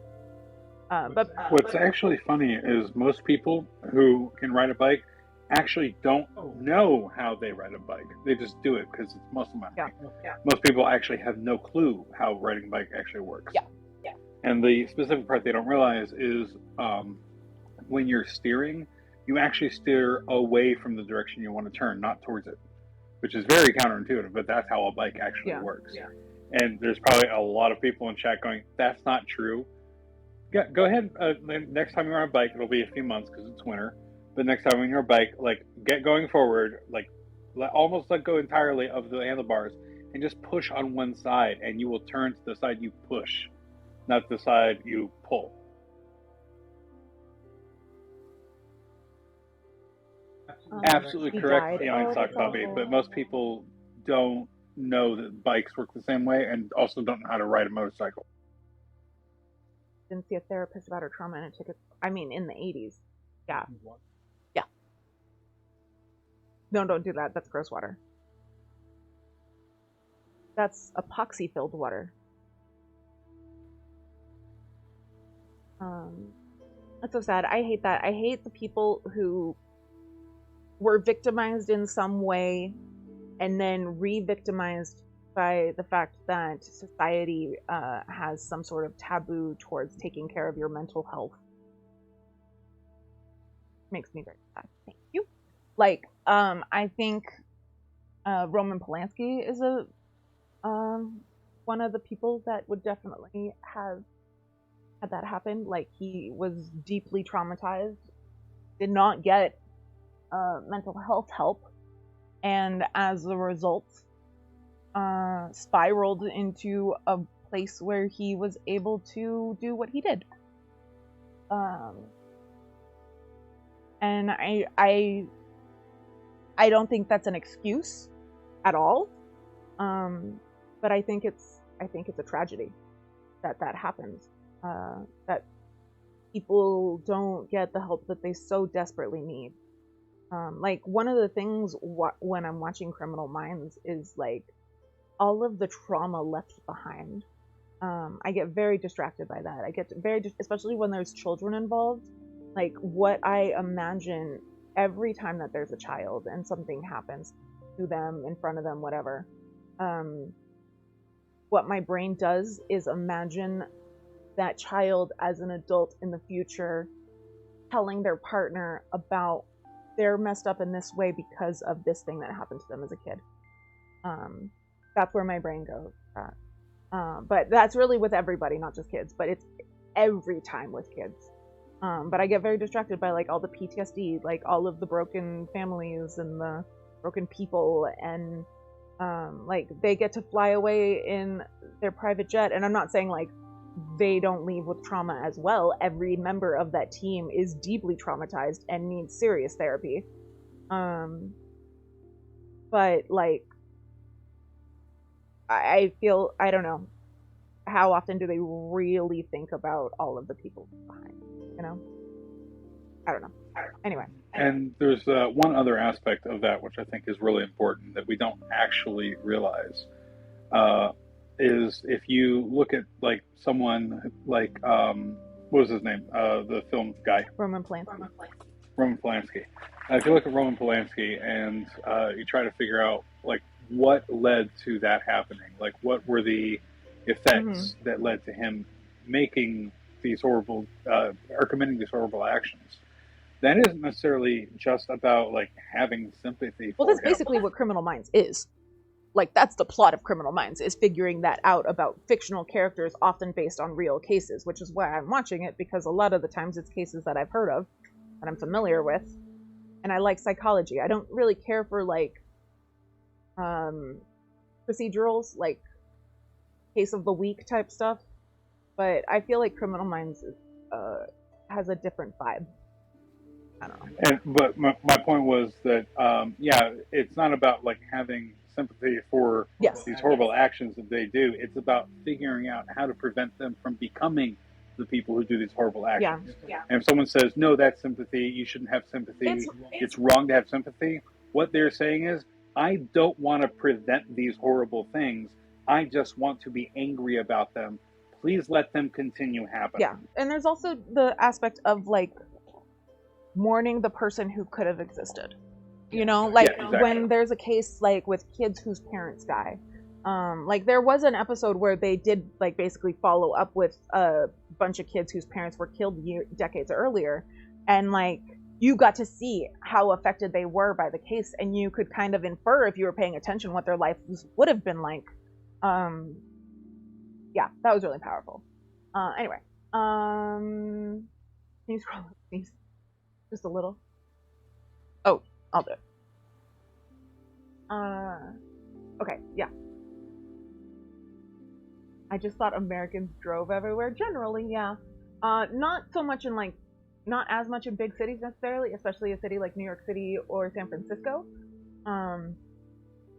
But what's actually funny is most people who can ride a bike actually don't know how they ride a bike. They just do it because it's muscle memory. Yeah. Most people actually have no clue how riding a bike actually works. Yeah. And the specific part they don't realize is when you're steering, you actually steer away from the direction you want to turn, not towards it, which is very counterintuitive, but that's how a bike actually works. Yeah. And there's probably a lot of people in chat going, that's not true. Go ahead. Next time you're on a bike, it'll be a few months because it's winter. But next time when you're on a bike, like get going forward, like almost let go entirely of the handlebars and just push on one side, and you will turn to the side you push, not the side you pull. Absolutely correct, Young Sock Puppy. But most people don't know that bikes work the same way, and also don't know how to ride a motorcycle. Didn't see a therapist about her trauma and it took it. I mean, in the 80s. Yeah. Yeah. No, don't do that. That's gross water. That's epoxy filled water. That's so sad. I hate that. I hate the people who were victimized in some way and then re-victimized by the fact that society has some sort of taboo towards taking care of your mental health. Makes me very sad. Thank you. Like, I think Roman Polanski is one of the people that would definitely have had that happen. Like, he was deeply traumatized, did not get mental health help, and as a result, spiraled into a place where he was able to do what he did. And I don't think that's an excuse at all. But I think it's a tragedy that happens. That people don't get the help that they so desperately need. Like one of the things when I'm watching Criminal Minds is like all of the trauma left behind. I get very distracted by that. I get especially when there's children involved. Like what I imagine every time that there's a child and something happens to them, in front of them, whatever. What my brain does is imagine that child as an adult in the future telling their partner about they're messed up in this way because of this thing that happened to them as a kid. That's where my brain goes. But that's really with everybody, not just kids, but it's every time with kids. But I get very distracted by like all the PTSD, like all of the broken families and the broken people, and like they get to fly away in their private jet. And I'm not saying like they don't leave with trauma as well. Every member of that team is deeply traumatized and needs serious therapy. But like, I feel, I don't know, how often do they really think about all of the people behind, you know? I don't know. Anyway. And there's one other aspect of that which I think is really important that we don't actually realize. Is if you look at like someone like what was his name? The film guy. Roman Polanski. Roman Polanski. If you look at Roman Polanski and you try to figure out like what led to that happening, like what were the effects that led to him making these horrible or committing these horrible actions, that isn't necessarily just about like having sympathy. Well, that's basically what Criminal Minds is. Like, that's the plot of Criminal Minds, is figuring that out about fictional characters often based on real cases, which is why I'm watching it, because a lot of the times it's cases that I've heard of, that I'm familiar with, and I like psychology. I don't really care for, like, procedurals, like case of the week type stuff, but I feel like Criminal Minds has a different vibe. I don't know. But my point was that, yeah, it's not about, like, having sympathy for these horrible actions that they do. It's about figuring out how to prevent them from becoming the people who do these horrible actions. Yeah. And if someone says, no, that's sympathy, you shouldn't have sympathy, it's wrong to have sympathy, what they're saying is, I don't want to prevent these horrible things. I just want to be angry about them. Please let them continue happening. Yeah, and there's also the aspect of, like, mourning the person who could have existed. You know, like, exactly. When there's a case, like, with kids whose parents die. Like, there was an episode where they did, like, basically follow up with a bunch of kids whose parents were killed decades earlier. And, like, you got to see how affected they were by the case, and you could kind of infer, if you were paying attention, what their lives would have been like. Yeah, that was really powerful. Anyway. Can you scroll up, please? Just a little. Oh, I'll do it. Okay, yeah. I just thought Americans drove everywhere. Generally, yeah. Not so much in, like, not as much in big cities necessarily, especially a city like New York City or San Francisco.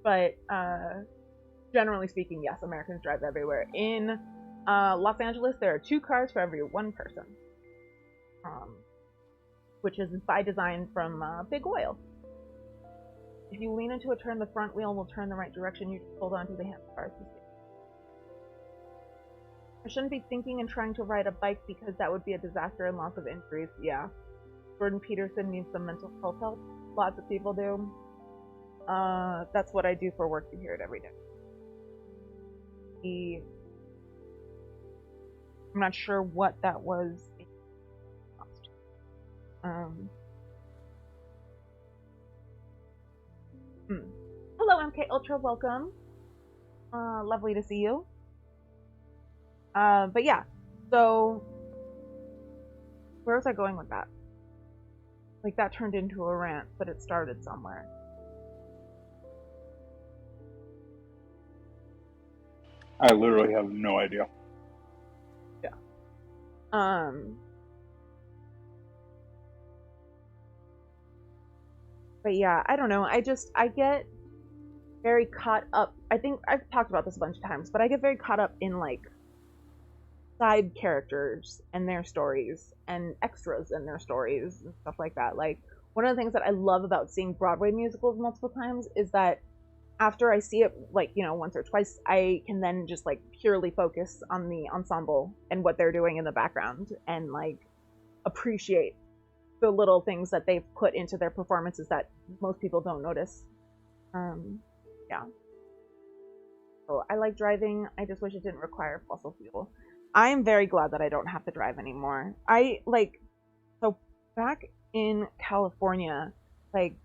But generally speaking, yes, Americans drive everywhere. In Los Angeles, there are 2 cars for every 1 person. Which is by design from Big Oil. If you lean into a turn, the front wheel will turn the right direction. You just hold onto the handlebars. I shouldn't be thinking and trying to ride a bike because that would be a disaster and lots of injuries. Yeah. Jordan Peterson needs some mental health help. Lots of people do. That's what I do for work. You hear it every day. I'm not sure what that was. Hello, MK Ultra, welcome. Lovely to see you. But yeah, so where was I going with that? Like, that turned into a rant, but it started somewhere. I literally have no idea. Yeah. But yeah, I don't know. I get very caught up. I think I've talked about this a bunch of times, but I get very caught up in, like, side characters and their stories and extras and their stories and stuff like that. Like, one of the things that I love about seeing Broadway musicals multiple times is that after I see it, like, you know, once or twice, I can then just, like, purely focus on the ensemble and what they're doing in the background and, like, appreciate the little things that they've put into their performances that most people don't notice. Yeah. So I like driving. I just wish it didn't require fossil fuel. I am very glad that I don't have to drive anymore. So back in California, like,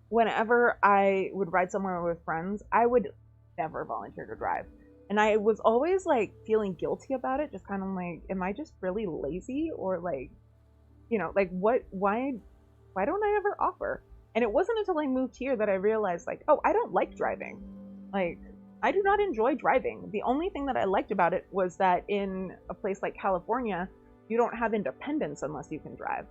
whenever I would ride somewhere with friends, I would never volunteer to drive. And I was always, like, feeling guilty about it, just kind of like, am I just really lazy? Or, like, you know, like, why don't I ever offer? And it wasn't until I moved here that I realized, like, oh, I don't like driving. Like, I do not enjoy driving. The only thing that I liked about it was that in a place like California, you don't have independence unless you can drive.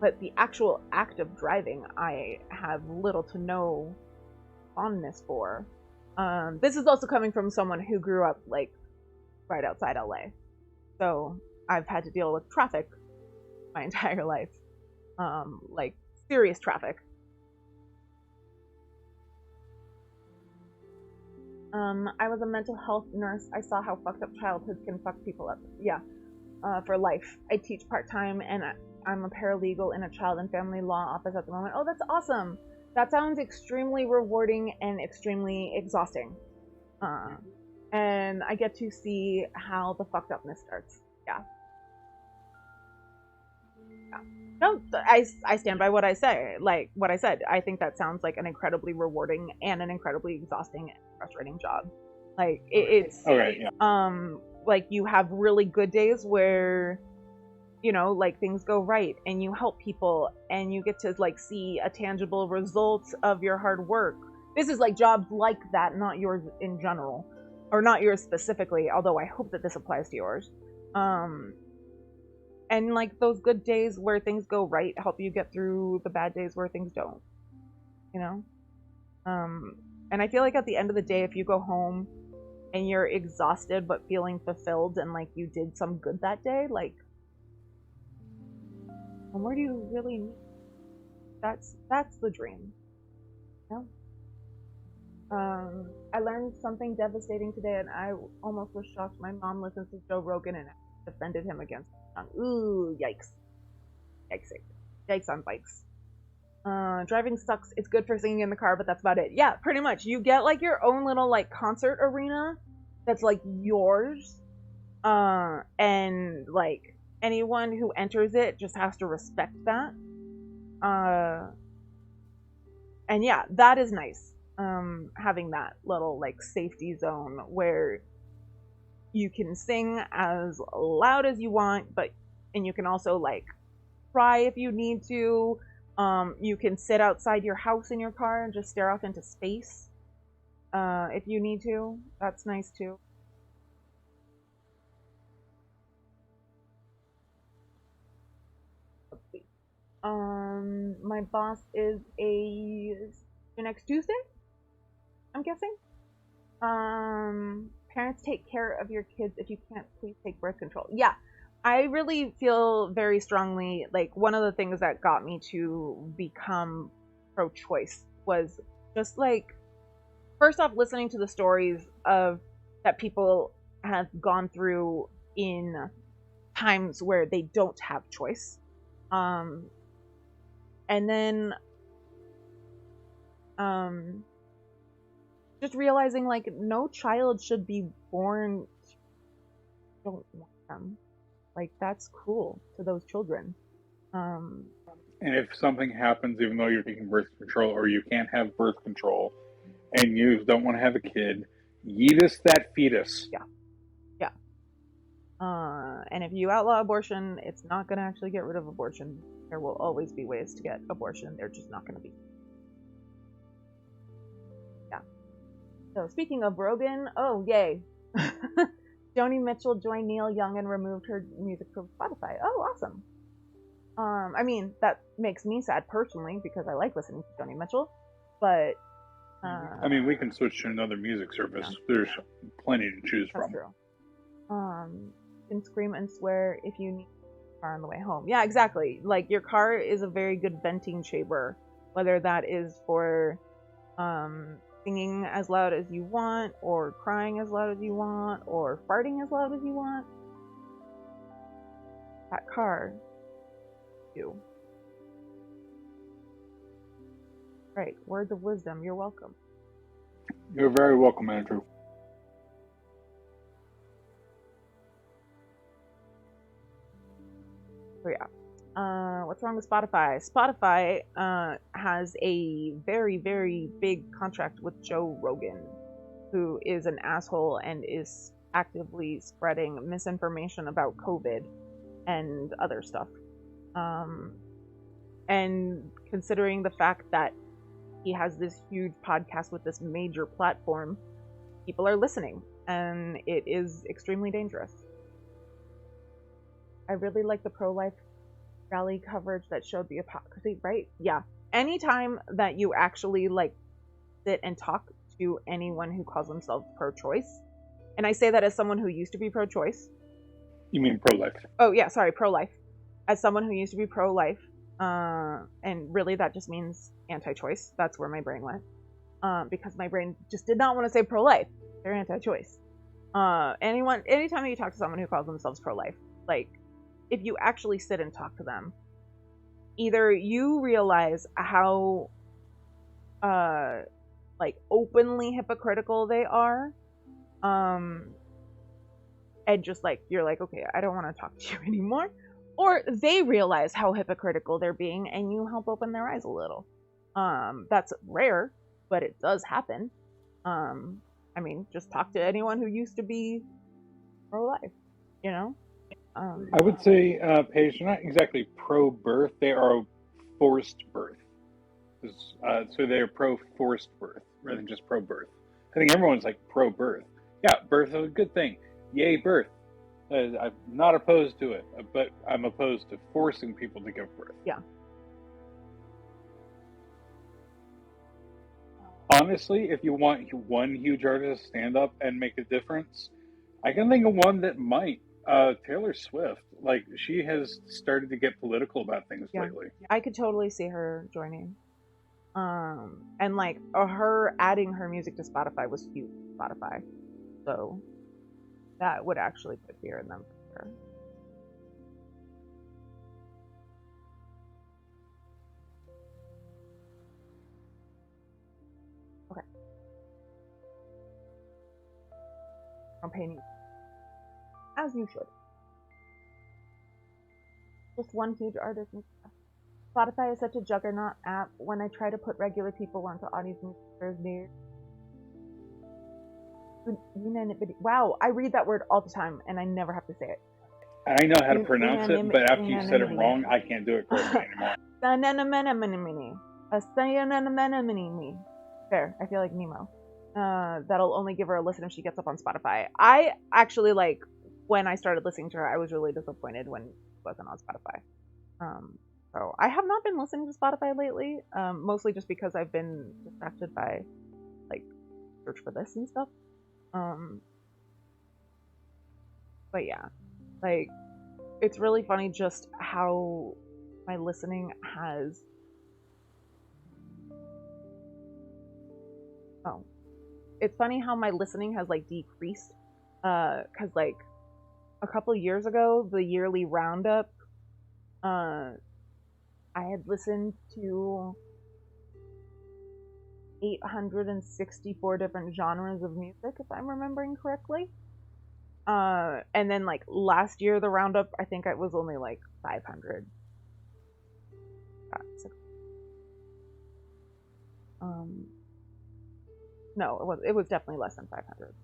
But the actual act of driving, I have little to no fondness for. This is also coming from someone who grew up like right outside LA. So I've had to deal with traffic my entire life. Like serious traffic. I was a mental health nurse. I saw how fucked up childhood can fuck people up. Yeah, for life. I teach part-time and I'm a paralegal in a child and family law office at the moment. Oh, that's awesome. That sounds extremely rewarding and extremely exhausting. And I get to see how the fucked upness starts. Yeah. No, I stand by what I say. Like what I said, I think that sounds like an incredibly rewarding and an incredibly exhausting and frustrating job. Like it's okay, yeah. Like you have really good days where, you know, like things go right and you help people and you get to like see a tangible result of your hard work. This is like jobs like that, not yours in general, or not yours specifically. Although I hope that this applies to yours. And like those good days where things go right help you get through the bad days where things don't, you know? And I feel like at the end of the day, if you go home and you're exhausted but feeling fulfilled and like you did some good that day, like, and where do you really need? That's the dream. You know? I learned something devastating today and I almost was shocked. My mom listens to Joe Rogan and defended him against ooh, yikes. Yikes on bikes. Driving sucks. It's good for singing in the car, but that's about it. Yeah, pretty much. You get like your own little like concert arena that's like yours. And like anyone who enters it just has to respect that. And yeah, that is nice. Having that little like safety zone where you can sing as loud as you want, and you can also like cry if you need to. You can sit outside your house in your car and just stare off into space if you need to. That's nice too. Let's see. My boss is next Tuesday, I'm guessing. Parents, take care of your kids. If you can't, please take birth control. Yeah, I really feel very strongly, like one of the things that got me to become pro-choice was just like, first off, listening to the stories of that people have gone through in times where they don't have choice. And then just realizing like no child should be born don't want them. Like that's cruel to those children. And if something happens, even though you're taking birth control or you can't have birth control and you don't want to have a kid, yeetus that fetus. Yeah. And if you outlaw abortion, it's not going to actually get rid of abortion. There will always be ways to get abortion. They're just not going to be. Yeah. So speaking of Rogan, oh yay. Joni Mitchell joined Neil Young and removed her music from Spotify. Oh, awesome. I mean, that makes me sad personally because I like listening to Joni Mitchell, but I mean, we can switch to another music service. Yeah. There's plenty to choose from. That's true. You can scream and swear if you need a car on the way home. Yeah, exactly. Like your car is a very good venting chamber, whether that is for singing as loud as you want, or crying as loud as you want, or farting as loud as you want. That car, you. Right, words of wisdom. You're welcome. You're very welcome, Andrew. So yeah. What's wrong with Spotify? Spotify has a very, very big contract with Joe Rogan, who is an asshole and is actively spreading misinformation about COVID and other stuff. And considering the fact that he has this huge podcast with this major platform, people are listening, and it is extremely dangerous. I really like the pro-life rally coverage that showed the hypocrisy, right? Yeah. Anytime that you actually like sit and talk to anyone who calls themselves pro-choice, and I say that as someone who used to be pro-choice. You mean pro-life? Oh yeah, sorry, pro-life. As someone who used to be pro-life, and really that just means anti-choice. That's where my brain went, because my brain just did not want to say pro-life. They're anti-choice. Anytime you talk to someone who calls themselves pro-life, like, if you actually sit and talk to them, either you realize how like openly hypocritical they are, and just like you're like, okay, I don't want to talk to you anymore, or they realize how hypocritical they're being and you help open their eyes a little. That's rare, but it does happen. I mean, just talk to anyone who used to be pro-life, you know. I would say, Paige, they're not exactly pro-birth. They are forced birth. So they're pro-forced birth rather than just pro-birth. I think everyone's like pro-birth. Yeah, birth is a good thing. Yay, birth. I'm not opposed to it, but I'm opposed to forcing people to give birth. Yeah. Honestly, if you want one huge artist to stand up and make a difference, I can think of one that might. Taylor Swift. Like, she has started to get political about things lately. I could totally see her joining. And like her adding her music to Spotify was huge. Spotify, so that would actually put fear in them for sure. Okay. Campaigning. As you should. Just one huge artist. Spotify is such a juggernaut app. When I try to put regular people onto audience there's near unanimity. Wow, I read that word all the time and I never have to say it. I know how to pronounce it, but after you said it wrong, I can't do it correctly anymore. Fair. I feel like Nemo. That'll only give her a listen if she gets up on Spotify. I actually, like, when I started listening to her, I was really disappointed when she wasn't on Spotify. So I have not been listening to Spotify lately, mostly just because I've been distracted by, like, search for this and stuff. But yeah, like, it's really funny just how my listening has... Oh. It's funny how my listening has, like, decreased, because, like, a couple years ago, the yearly roundup, I had listened to 864 different genres of music, if I'm remembering correctly. And then, like, last year, the roundup, I think it was only, like, 500. No, it was definitely less than 500.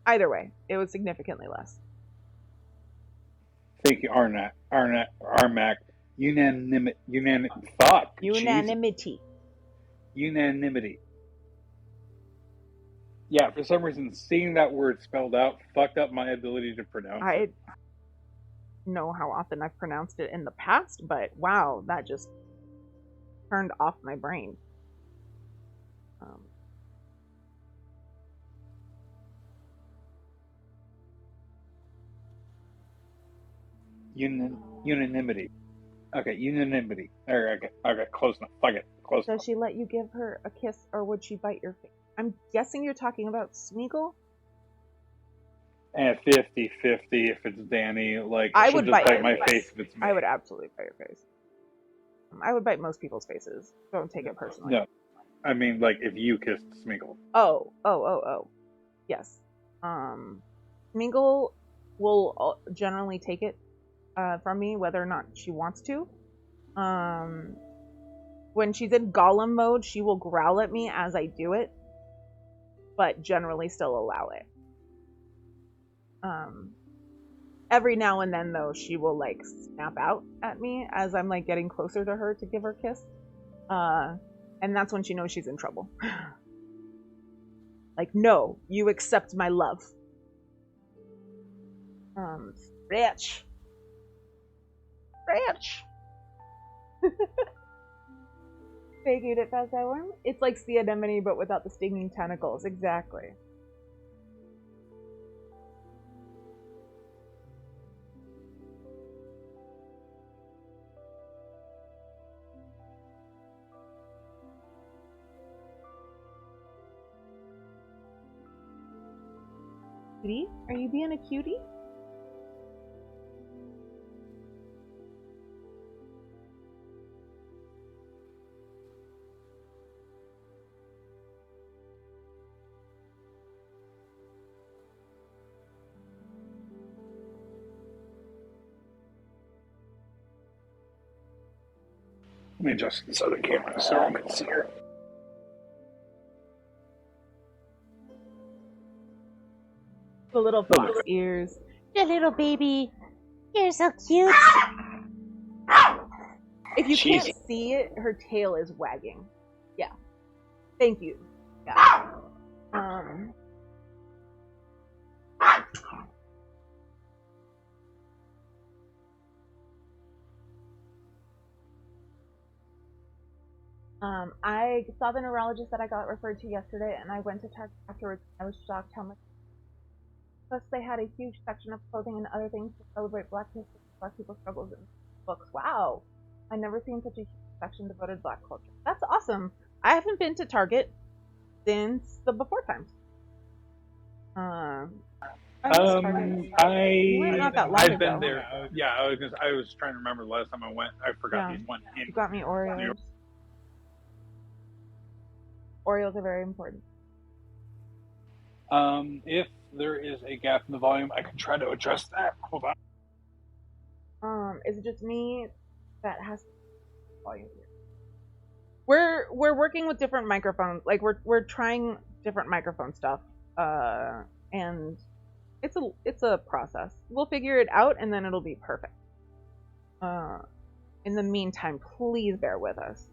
Either way, it was significantly less. Thank you, Armac. Unanimity. Unanimity. Yeah, for some reason, seeing that word spelled out fucked up my ability to pronounce it. I know how often I've pronounced it in the past, but wow, that just turned off my brain. Unanimity. Okay, unanimity. Okay, close enough. Fuck it. Close enough. Does she let you give her a kiss, or would she bite your face? I'm guessing you're talking about Smeagol? And 50-50 if it's Danny. Like, I she'll would just bite my my face if it's me. I would absolutely bite your face. I would bite most people's faces. Don't take it personally. No. I mean, like, if you kissed Smeagol. Oh. Yes. Smeagol will generally take it from me, whether or not she wants to. When she's in Gollum mode, she will growl at me as I do it, but generally still allow it. Every now and then, though, she will, like, snap out at me as I'm, like, getting closer to her to give her a kiss. And that's when she knows she's in trouble. Like, no, you accept my love. Rich. Fake eat it fast eye worm? It's like sea anemone, but without the stinging tentacles. Exactly. Cutie? Are you being a cutie? Let me adjust this other camera so I can see her. The little fox ears. The little baby. You're so cute. If you can't see it, her tail is wagging. Yeah. Thank you. Yeah. I saw the neurologist that I got referred to yesterday, and I went to Target afterwards. I was shocked how much. Plus, they had a huge section of clothing and other things to celebrate Black history, Black people's struggles, and books. Wow, I never seen such a huge section devoted to Black culture. That's awesome. I haven't been to Target since the before times. I've been ago. there. Yeah, I was trying to remember the last time I went. I forgot these one. You got me Oreos. Oreos are very important. If there is a gap in the volume, I can try to address that. Hold on. Is it just me that has volume here? We're working with different microphones. Like we're trying different microphone stuff. And it's a process. We'll figure it out and then it'll be perfect. In the meantime, please bear with us.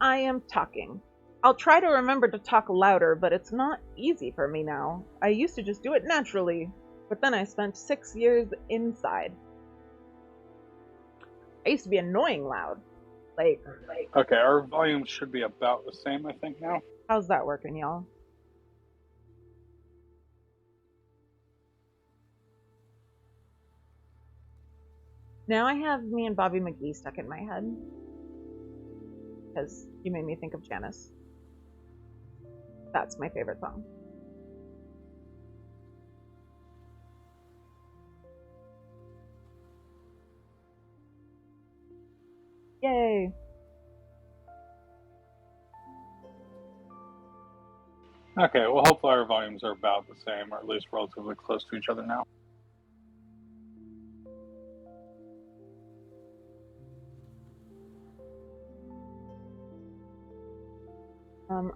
I am talking. I'll try to remember to talk louder, but it's not easy for me now. I used to just do it naturally, but then I spent 6 years inside. I used to be annoying loud. Like Okay, our volume should be about the same, I think, now. How's that working, y'all? Now I have me and Bobby McGee stuck in my head. Because you made me think of Janice. That's my favorite song. Yay! Okay, well, hopefully our volumes are about the same, or at least relatively close to each other now.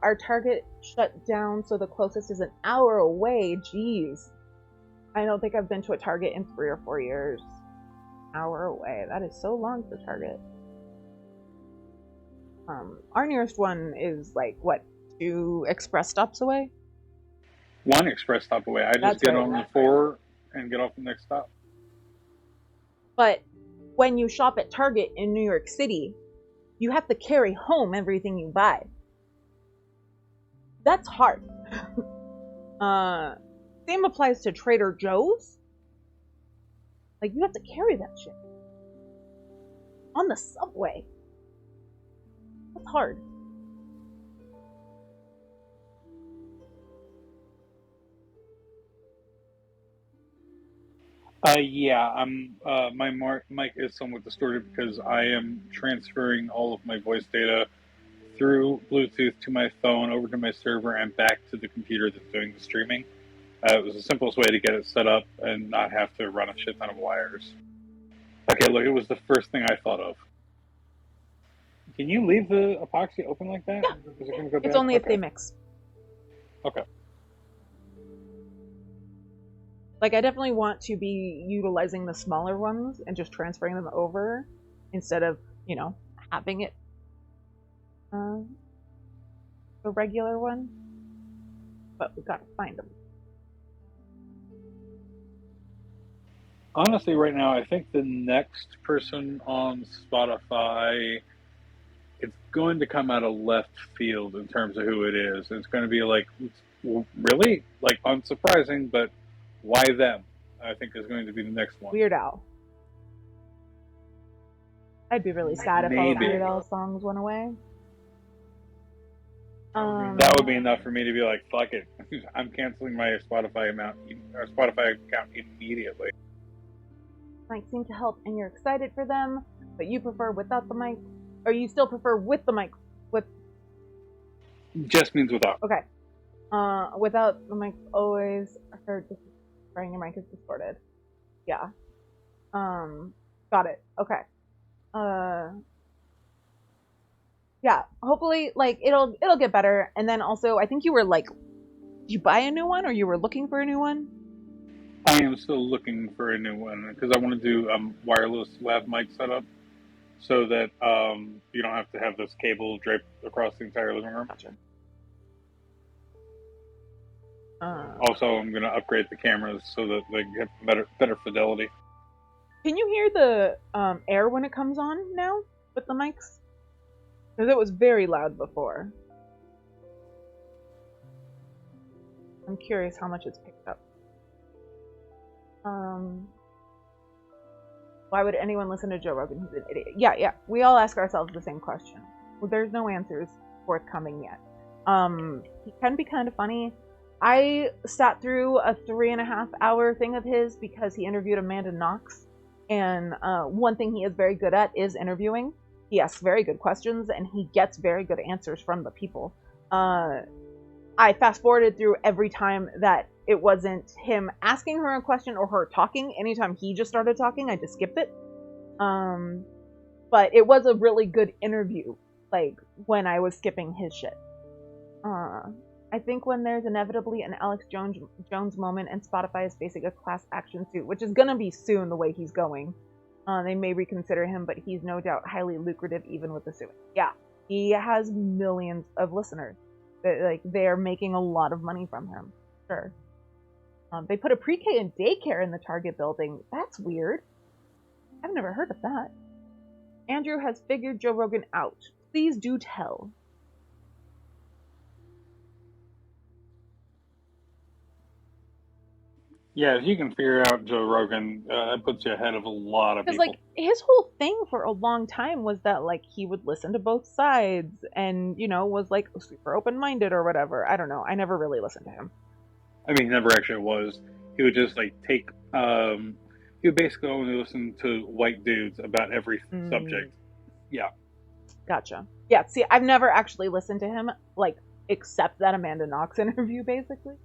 Our Target shut down, so the closest is an hour away. Jeez. I don't think I've been to a Target in 3 or 4 years. Hour away. That is so long for Target. Our nearest one is like, what, 2 express stops away? 1 express stop away. I just get on the 4 and get off the next stop. But when you shop at Target in New York City, you have to carry home everything you buy. That's hard. Same applies to Trader Joe's. Like, you have to carry that shit. On the subway. That's hard. Yeah, my mic is somewhat distorted because I am transferring all of my voice data through Bluetooth to my phone, over to my server, and back to the computer that's doing the streaming. It was the simplest way to get it set up and not have to run a shit ton of wires. Okay, look, it was the first thing I thought of. Can you leave the epoxy open like that? Yeah. Is it gonna go bad? It's only if they mix. Okay. Like, I definitely want to be utilizing the smaller ones and just transferring them over instead of, having it the regular one, but we gotta find them. Honestly, right now, I think the next person on Spotify, it's going to come out of left field in terms of who it is. It's going to be like, really? Like, unsurprising, but why them? I think is going to be the next one. Weird Al. I'd be really sad if all Maybe. Weird Al songs went away. That would be enough for me to be like, fuck it. I'm canceling my Spotify account immediately. Mic seem to help and you're excited for them, but you prefer without the mic? Or you still prefer with the mic? With Just means without. Okay. Without the mic always heard this your mic is distorted. Yeah. Got it. Okay. Yeah, hopefully like it'll get better. And then also I think you were like, did you buy a new one or you were looking for a new one? I am still looking for a new one because I want to do wireless lav mic setup so that you don't have to have this cable draped across the entire living room. Gotcha. Also, I'm going to upgrade the cameras so that they get better fidelity. Can you hear the air when it comes on now with the mics? Because it was very loud before. I'm curious how much it's picked up. Why would anyone listen to Joe Rogan? He's an idiot. Yeah. We all ask ourselves the same question. Well, there's no answers forthcoming yet. He can be kind of funny. I sat through a 3.5 hour thing of his because he interviewed Amanda Knox. And one thing he is very good at is interviewing. He asks very good questions and he gets very good answers from the people. I fast forwarded through every time that it wasn't him asking her a question or her talking. Anytime he just started talking, I just skipped it. But it was a really good interview, like when I was skipping his shit. I think when there's inevitably an Alex Jones moment and Spotify is facing a class action suit, which is gonna be soon the way he's going, they may reconsider him, but he's no doubt highly lucrative even with the suing. Yeah, he has millions of listeners. They're making a lot of money from him. Sure. They put a pre-K and daycare in the Target building. That's weird. I've never heard of that. Andrew has figured Joe Rogan out. Please do tell. Yeah, if you can figure out Joe Rogan, that puts you ahead of a lot of people. Because, like, his whole thing for a long time was that, like, he would listen to both sides and, you know, was, like, super open-minded or whatever. I don't know. I never really listened to him. I mean, he never actually was. He would just, like, take... he would basically only listen to white dudes about every subject. Yeah. Gotcha. Yeah, see, I've never actually listened to him, like, except that Amanda Knox interview, basically.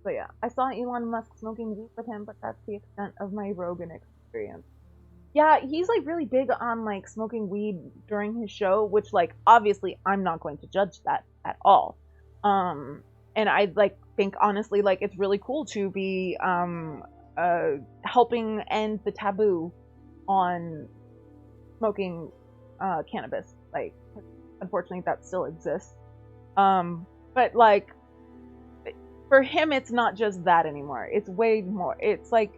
So yeah, I saw Elon Musk smoking weed with him, but that's the extent of my Rogan experience. Yeah, he's like really big on like smoking weed during his show, which like obviously I'm not going to judge that at all. And I like think honestly like it's really cool to be helping end the taboo on smoking cannabis. Like unfortunately that still exists. But like for him, it's not just that anymore. It's way more. It's like,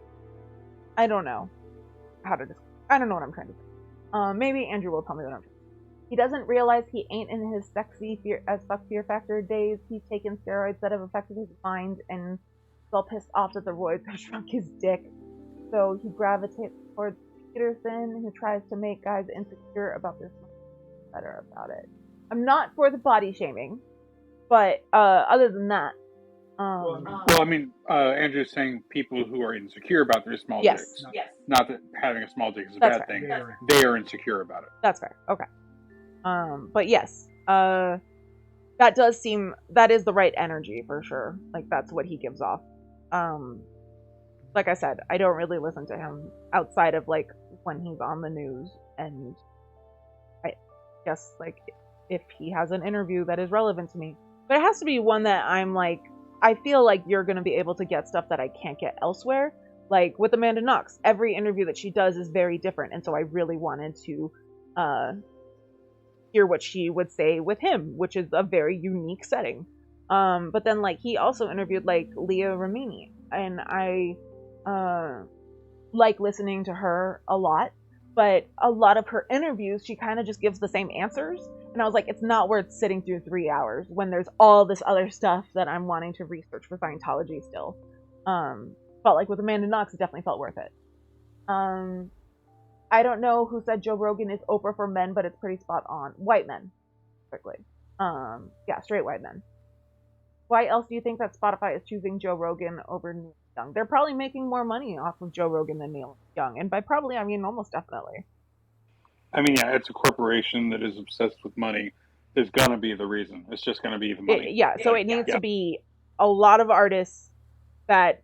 I don't know how to describe. I don't know what I'm trying to say. Maybe Andrew will tell me what I'm trying to say. He doesn't realize he ain't in his sexy fear as fuck fear factor days. He's taken steroids that have affected his mind and he's all pissed off that the roids have shrunk his dick. So he gravitates towards Peterson, who tries to make guys insecure about this better about it. I'm not for the body shaming, but other than that, well, I mean, Andrew's saying people who are insecure about their small dicks. Yes. Not that having a small dick is a bad thing. They are insecure about it. That's fair. Okay. But yes, that does seem, that is the right energy for sure. Like that's what he gives off. Like I said, I don't really listen to him outside of like when he's on the news, and I guess like if he has an interview that is relevant to me, but it has to be one that I'm like, I feel like you're going to be able to get stuff that I can't get elsewhere. Like with Amanda Knox, every interview that she does is very different, and so I really wanted to hear what she would say with him, which is a very unique setting. But then like he also interviewed like Leah Remini, and I like listening to her a lot, but a lot of her interviews she kind of just gives the same answers, and I was like, it's not worth sitting through 3 hours when there's all this other stuff that I'm wanting to research for Scientology still. But like with Amanda Knox, it definitely felt worth it. I don't know who said Joe Rogan is Oprah for men, but it's pretty spot on. White men, quickly. Yeah, straight white men. Why else do you think that Spotify is choosing Joe Rogan over Neil Young? They're probably making more money off of Joe Rogan than Neil Young, and by probably I mean almost definitely. I mean, yeah, it's a corporation that is obsessed with money. Is gonna be the reason. It's just gonna be the money. So it needs to be a lot of artists that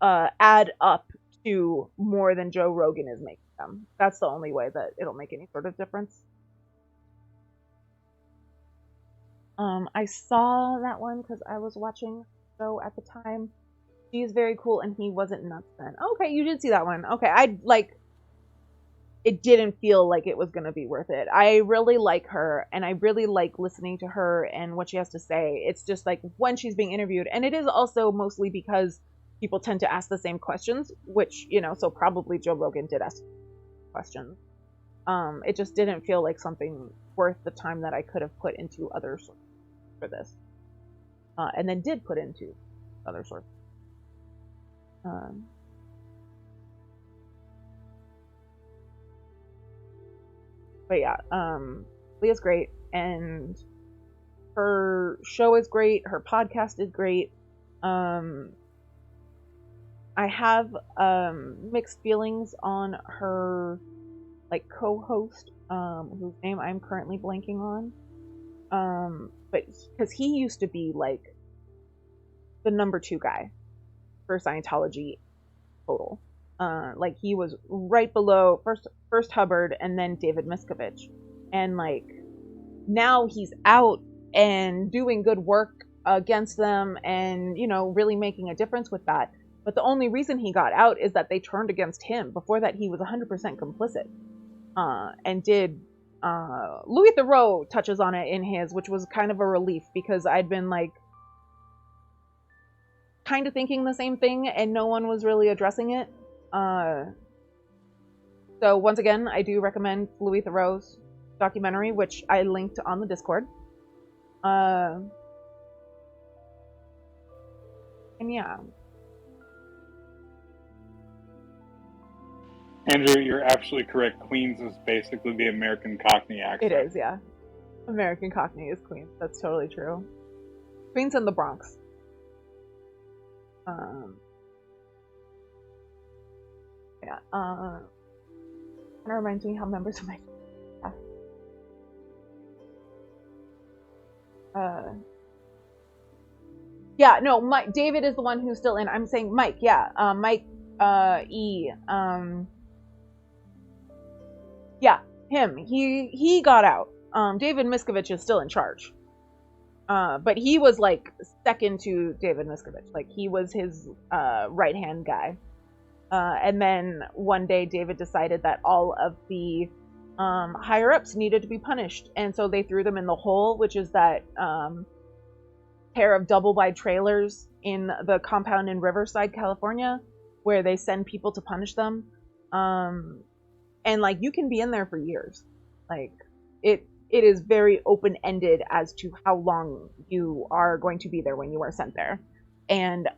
add up to more than Joe Rogan is making them. That's the only way that it'll make any sort of difference. I saw that one because I was watching the show at the time. She's very cool, and he wasn't nuts then. Okay, you did see that one. Okay, it didn't feel like it was going to be worth it. I really like her, and I really like listening to her and what she has to say. It's just like when she's being interviewed, and it is also mostly because people tend to ask the same questions, which, so probably Joe Rogan did ask questions. It just didn't feel like something worth the time that I could have put into other sources for this. And then did put into other sources. But yeah, Leah's great, and her show is great, her podcast is great. I have mixed feelings on her like co-host, whose name I'm currently blanking on. But because he used to be like the number 2 guy for Scientology total. Like he was right below first Hubbard and then David Miscavige, and like now he's out and doing good work against them, and really making a difference with that. But the only reason he got out is that they turned against him. Before that, he was 100% complicit. And did Louis Theroux touches on it in his, which was kind of a relief because I'd been like kind of thinking the same thing and no one was really addressing it. So once again, I do recommend Louis Theroux's documentary, which I linked on the Discord. And yeah. Andrew, you're absolutely correct. Queens is basically the American Cockney accent. It is, yeah. American Cockney is Queens. That's totally true. Queens and the Bronx. Yeah. Kind of reminds me how members of my yeah, no, Mike. David is the one who's still in. I'm saying Mike. Yeah, Mike. E. Yeah, him. He got out. David Miscavige is still in charge. But he was like second to David Miscavige. Like he was his right hand guy. And then one day David decided that all of the higher ups needed to be punished, and so they threw them in the hole, which is that pair of double wide trailers in the compound in Riverside, California, where they send people to punish them. And like you can be in there for years. Like it is very open-ended as to how long you are going to be there when you are sent there. And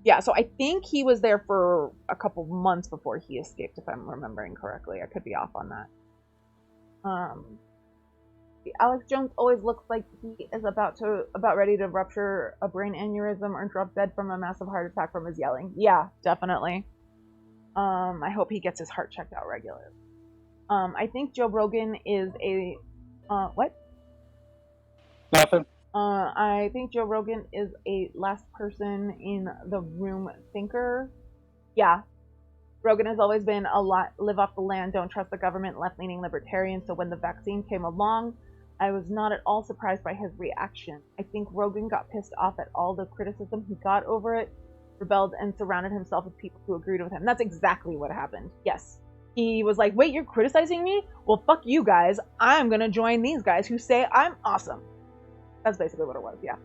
yeah, so I think he was there for a couple months before he escaped, if I'm remembering correctly. I could be off on that. Alex Jones always looks like he is about ready to rupture a brain aneurysm or drop dead from a massive heart attack from his yelling. Yeah, definitely. I hope he gets his heart checked out regularly. I think Joe Rogan is a what? Nothing. I think Joe Rogan is a last person in the room thinker. Yeah. Rogan has always been a lot live off the land, don't trust the government, left-leaning libertarian. So when the vaccine came along, I was not at all surprised by his reaction. I think Rogan got pissed off at all the criticism he got over it, rebelled, and surrounded himself with people who agreed with him. That's exactly what happened. Yes. He was like, wait, you're criticizing me? Well, fuck you guys. I'm gonna join these guys who say I'm awesome. That's basically what it was, yeah.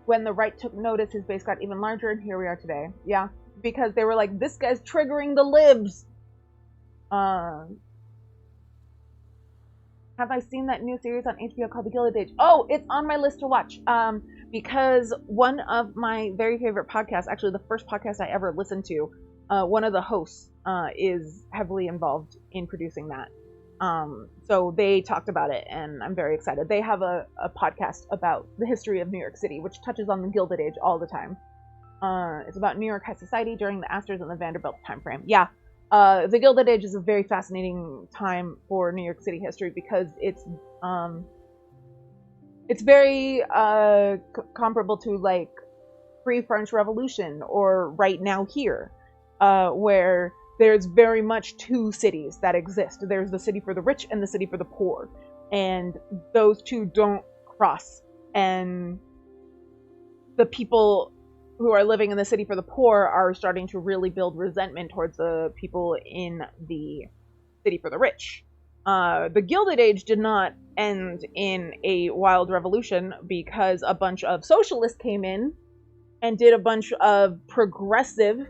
When the right took notice, his base got even larger, and here we are today. Yeah, because they were like, this guy's triggering the libs. Have I seen that new series on HBO called The Gilded Age? Oh, it's on my list to watch. Because one of my very favorite podcasts, actually the first podcast I ever listened to, one of the hosts is heavily involved in producing that. So they talked about it, and I'm very excited. They have a podcast about the history of New York City, which touches on the Gilded Age all the time. It's about New York high society during the Astors and the Vanderbilt time frame. Yeah, the Gilded Age is a very fascinating time for New York City history because it's very comparable to like pre-French Revolution or right now here, where there's very much two cities that exist. There's the city for the rich and the city for the poor, and those two don't cross. And the people who are living in the city for the poor are starting to really build resentment towards the people in the city for the rich. The Gilded Age did not end in a wild revolution because a bunch of socialists came in and did a bunch of progressive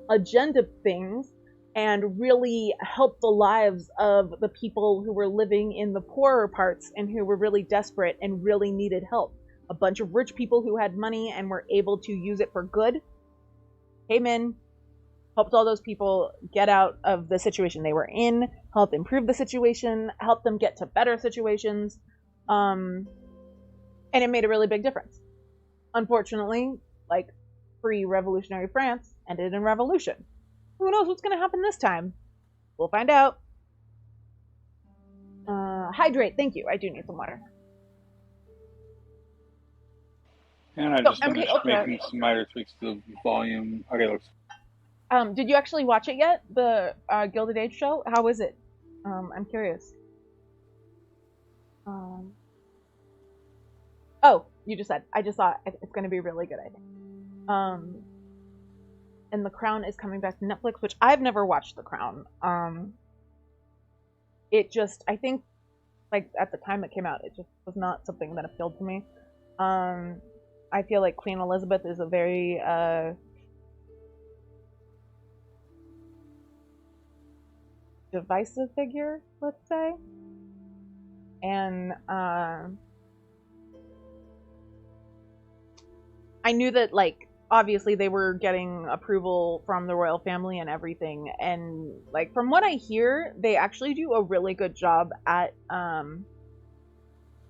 agenda things and really helped the lives of the people who were living in the poorer parts and who were really desperate and really needed help. A bunch of rich people who had money and were able to use it for good came in, helped all those people get out of the situation they were in, helped improve the situation, helped them get to better situations, and it made a really big difference. Unfortunately, like pre-revolutionary France ended in revolution. Who knows what's going to happen this time? We'll find out. Hydrate, thank you. I do need some water. And I just finished making some minor tweaks to the volume. Okay, looks. Did you actually watch it yet? The Gilded Age show? How is it? I'm curious. Oh, you just said. I just saw it. It's going to be really good, I think. And The Crown is coming back to Netflix, which I've never watched The Crown. It just, I think, like, at the time it came out, it just was not something that appealed to me. I feel like Queen Elizabeth is a very, divisive figure, let's say. And, I knew that, like, obviously they were getting approval from the royal family and everything, and like from what I hear, they actually do a really good job at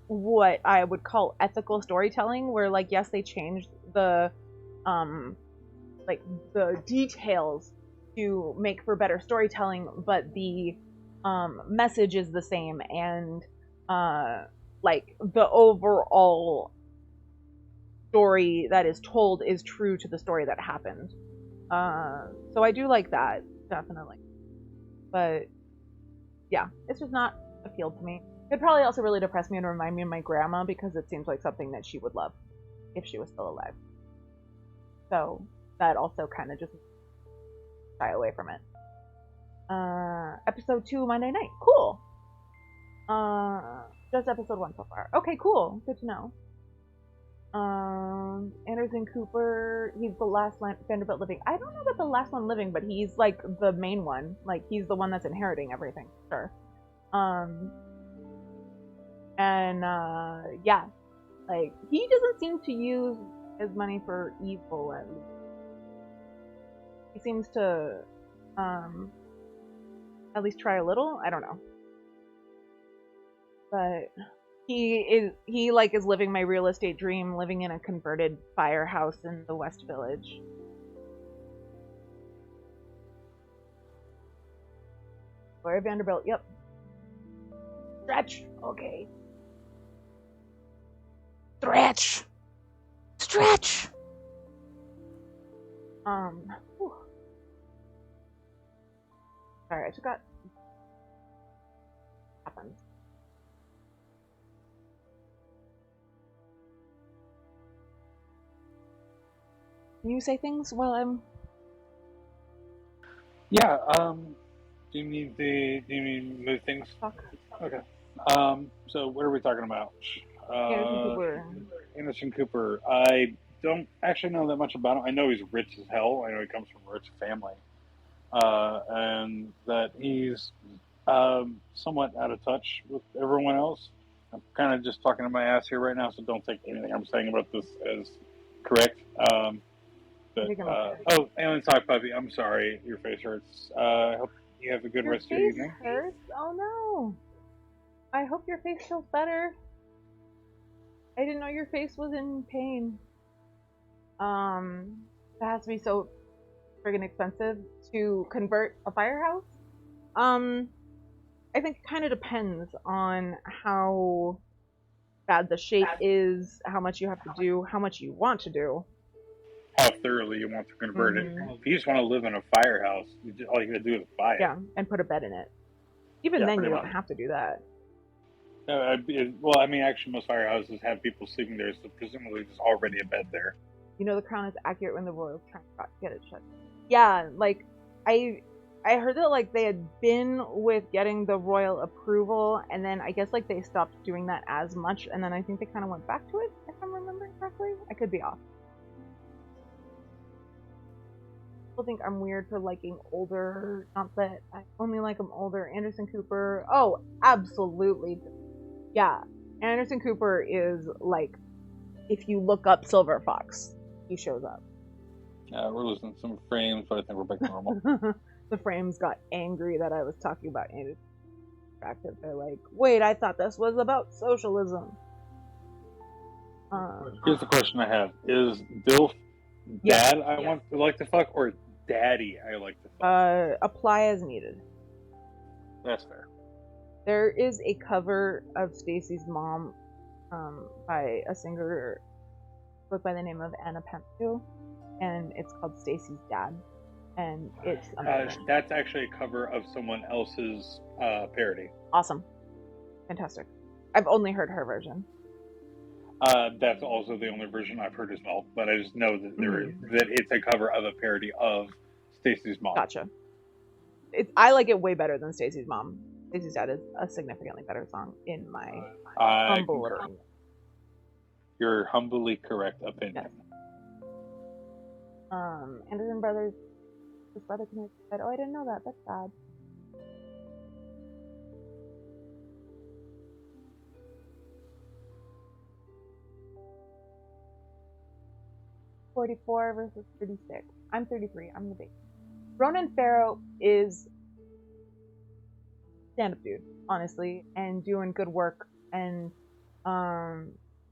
what I would call ethical storytelling, where like yes, they changed the like the details to make for better storytelling, but the message is the same, and like the overall story that is told is true to the story that happened. So I do like that, definitely. But yeah, it's just not appealed to me. It'd probably also really depress me and remind me of my grandma because it seems like something that she would love if she was still alive. So that also kind of just shy away from it. Episode 2 Monday night. Cool. Just episode 1 so far. Okay, cool. Good to know. Anderson Cooper, he's the last Vanderbilt living. I don't know about the last one living, but he's like the main one. Like he's the one that's inheriting everything, sure. Yeah, like he doesn't seem to use his money for evil. At least he seems to, at least try a little. I don't know, but. He is living my real estate dream, living in a converted firehouse in the West Village. Gloria Vanderbilt, yep. Stretch, okay. Stretch! Stretch! Whew. Sorry, I just got... happened. Can you say things while I'm... Yeah, do you need move things? Talk. Okay. So what are we talking about? Anderson Cooper. Anderson Cooper. I don't actually know that much about him. I know he's rich as hell. I know he comes from a rich family. And that he's somewhat out of touch with everyone else. I'm kind of just talking to my ass here right now, so don't take anything I'm saying about this as correct. Oh, Alien Sock Puppy, I'm sorry, your face hurts. I hope you have a good rest of your evening. Your face hurts? Oh no. I hope your face feels better. I didn't know your face was in pain. That has to be so friggin' expensive to convert a firehouse. I think it kind of depends on how bad the shape is, how much you have to do, how much you want to do. How thoroughly you want to convert it. If you just want to live in a firehouse, all you gotta do is buy it. Yeah, and put a bed in it. Even then, you don't have to do that. Well, I mean, actually, most firehouses have people sleeping there, so presumably there's already a bed there. You know, the crown is accurate when the royals try to get it shut. Yeah, like, I heard that, like, they had been with getting the royal approval, and then I guess, like, they stopped doing that as much, and then I think they kind of went back to it, if I'm remembering correctly. I could be off. People think I'm weird for liking older, not that I only like them older. Anderson Cooper, oh, absolutely. Yeah, Anderson Cooper is, like, if you look up Silver Fox, he shows up. We're losing some frames, but I think we're back to normal. The frames got angry that I was talking about Anderson. They're like, wait, I thought this was about socialism. Here's the question I have: is DILF dad I want to like to fuck, or daddy I like to fuck? Apply as needed. That's fair. There is a cover of Stacy's Mom by a singer by the name of Anna Pemphill, and it's called Stacy's Dad, and it's amazing. That's actually a cover of someone else's parody. Awesome. Fantastic. I've only heard her version. That's also the only version I've heard as well, but I just know that that it's a cover of a parody of Stacy's Mom. Gotcha. I like it way better than Stacy's Mom. Stacy's Dad is a significantly better song in my humble opinion. Your humbly correct opinion. Yes. Anderson Brothers, his brother committed suicide. Oh, I didn't know that. That's sad. $44 versus 36. I'm 33. I'm the baby. Ronan Farrow is stand-up dude, honestly, and doing good work, and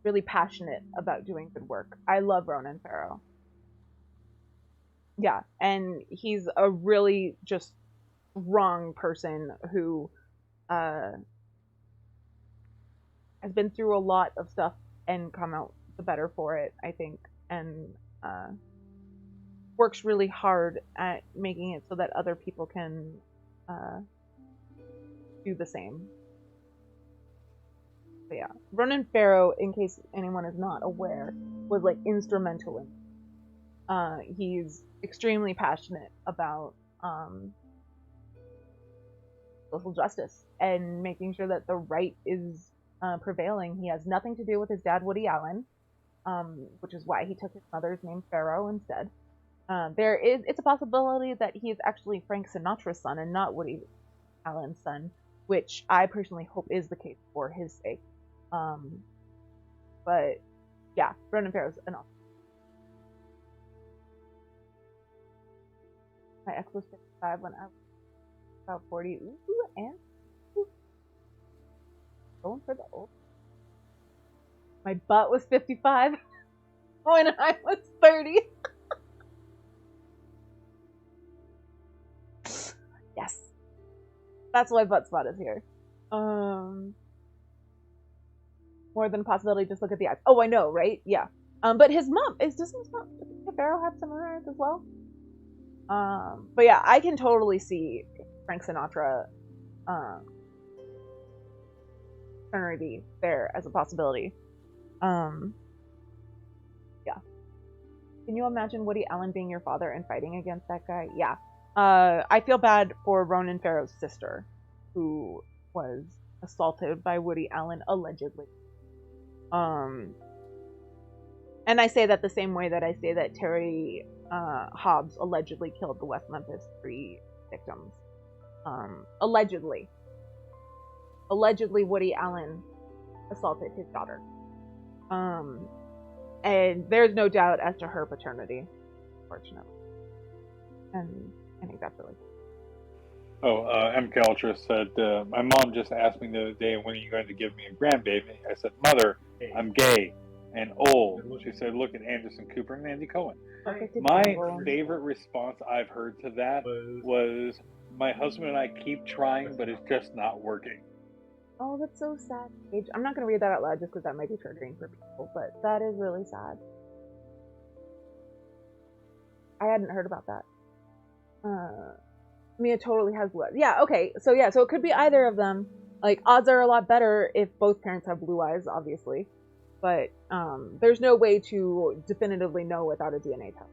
really passionate about doing good work. I love Ronan Farrow. Yeah, and he's a really just wrong person who has been through a lot of stuff and come out the better for it, I think, and works really hard at making it so that other people can do the same. But yeah, Ronan Farrow, in case anyone is not aware, was like instrumental in. He's extremely passionate about social justice and making sure that the right is prevailing. He has nothing to do with his dad, Woody Allen, which is why he took his mother's name Farrow instead. It's a possibility that he is actually Frank Sinatra's son and not Woody Allen's son, which I personally hope is the case for his sake. But yeah, Ronan Farrow's an awesome. My ex was 55 when I was about 40. Ooh, and going for the old. My butt was 55 when I was 30. Yes. That's why butt spot is here. More than a possibility, just look at the eyes. Oh, I know, right? Yeah. But his mom, doesn't his mom, Farrow have similar eyes as well? But yeah, I can totally see Frank Sinatra paternity there as a possibility. Yeah. Can you imagine Woody Allen being your father and fighting against that guy? Yeah. I feel bad for Ronan Farrow's sister, who was assaulted by Woody Allen allegedly. And I say that the same way that I say that Terry Hobbs allegedly killed the West Memphis 3 victims. Allegedly, Woody Allen assaulted his daughter. And there's no doubt as to her paternity, unfortunately. And I think that's really cool. MK Ultra said, my mom just asked me the other day, when are you going to give me a grandbaby? I said, Mother, I'm gay and old. She said, look at Anderson Cooper and Andy Cohen. My favorite response I've heard to that was, my husband and I keep trying, but it's just not working. Oh, that's so sad. I'm not going to read that out loud just because that might be triggering for people, but that is really sad. I hadn't heard about that. Mia totally has blue eyes. Yeah, okay. So it could be either of them. Like, odds are a lot better if both parents have blue eyes, obviously. But there's no way to definitively know without a DNA test.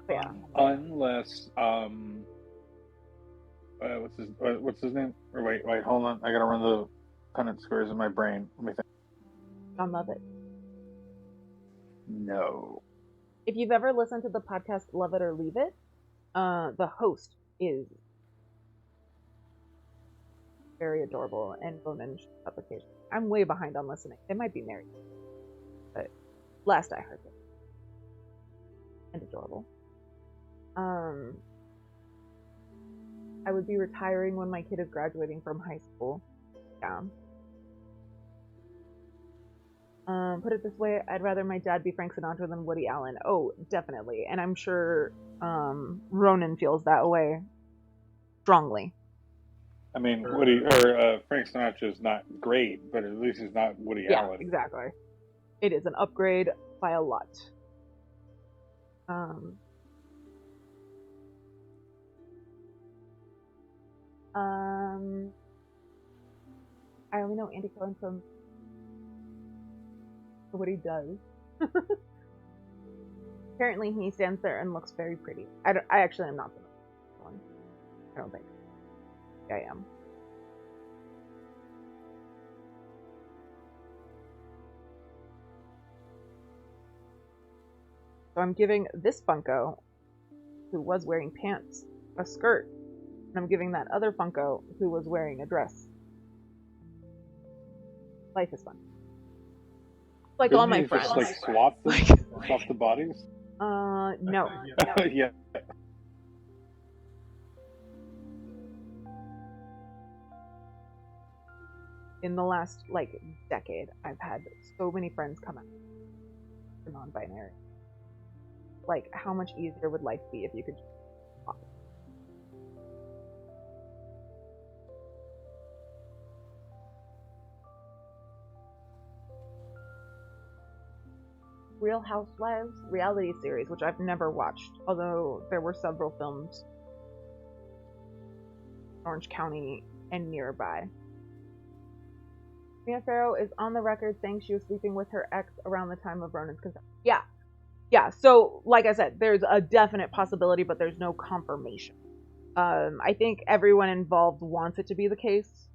Yeah. Unless what's his name? Or wait, hold on. I gotta run the Punnett squares in my brain. Let me think. John Lovett. No. If you've ever listened to the podcast Love It or Leave It, the host is very adorable and Ronan application. I'm way behind on listening. They might be married, but last I heard it. And adorable. I would be retiring when my kid is graduating from high school. Yeah. Put it this way, I'd rather my dad be Frank Sinatra than Woody Allen. Oh, definitely. And I'm sure Ronan feels that way strongly. I mean, Frank Sinatra is not great, but at least he's not Woody Allen. Yeah, exactly. It is an upgrade by a lot. I only know Andy Cohen from what he does. Apparently he stands there and looks very pretty. I actually am not the one. I don't think I am. So I'm giving this Funko, who was wearing pants, a skirt. And I'm giving that other Funko, who was wearing a dress. Life is fun. Like all my friends. Just like swap the bodies? No. Yeah. In the last decade, I've had so many friends come out for non-binary. Like, how much easier would life be if you could just swap? Real Housewives reality series, which I've never watched, although there were several films in Orange County and nearby. Mia Farrow is on the record saying she was sleeping with her ex around the time of Ronan's conception. Yeah, so like I said, there's a definite possibility, but there's no confirmation. I think everyone involved wants it to be the case.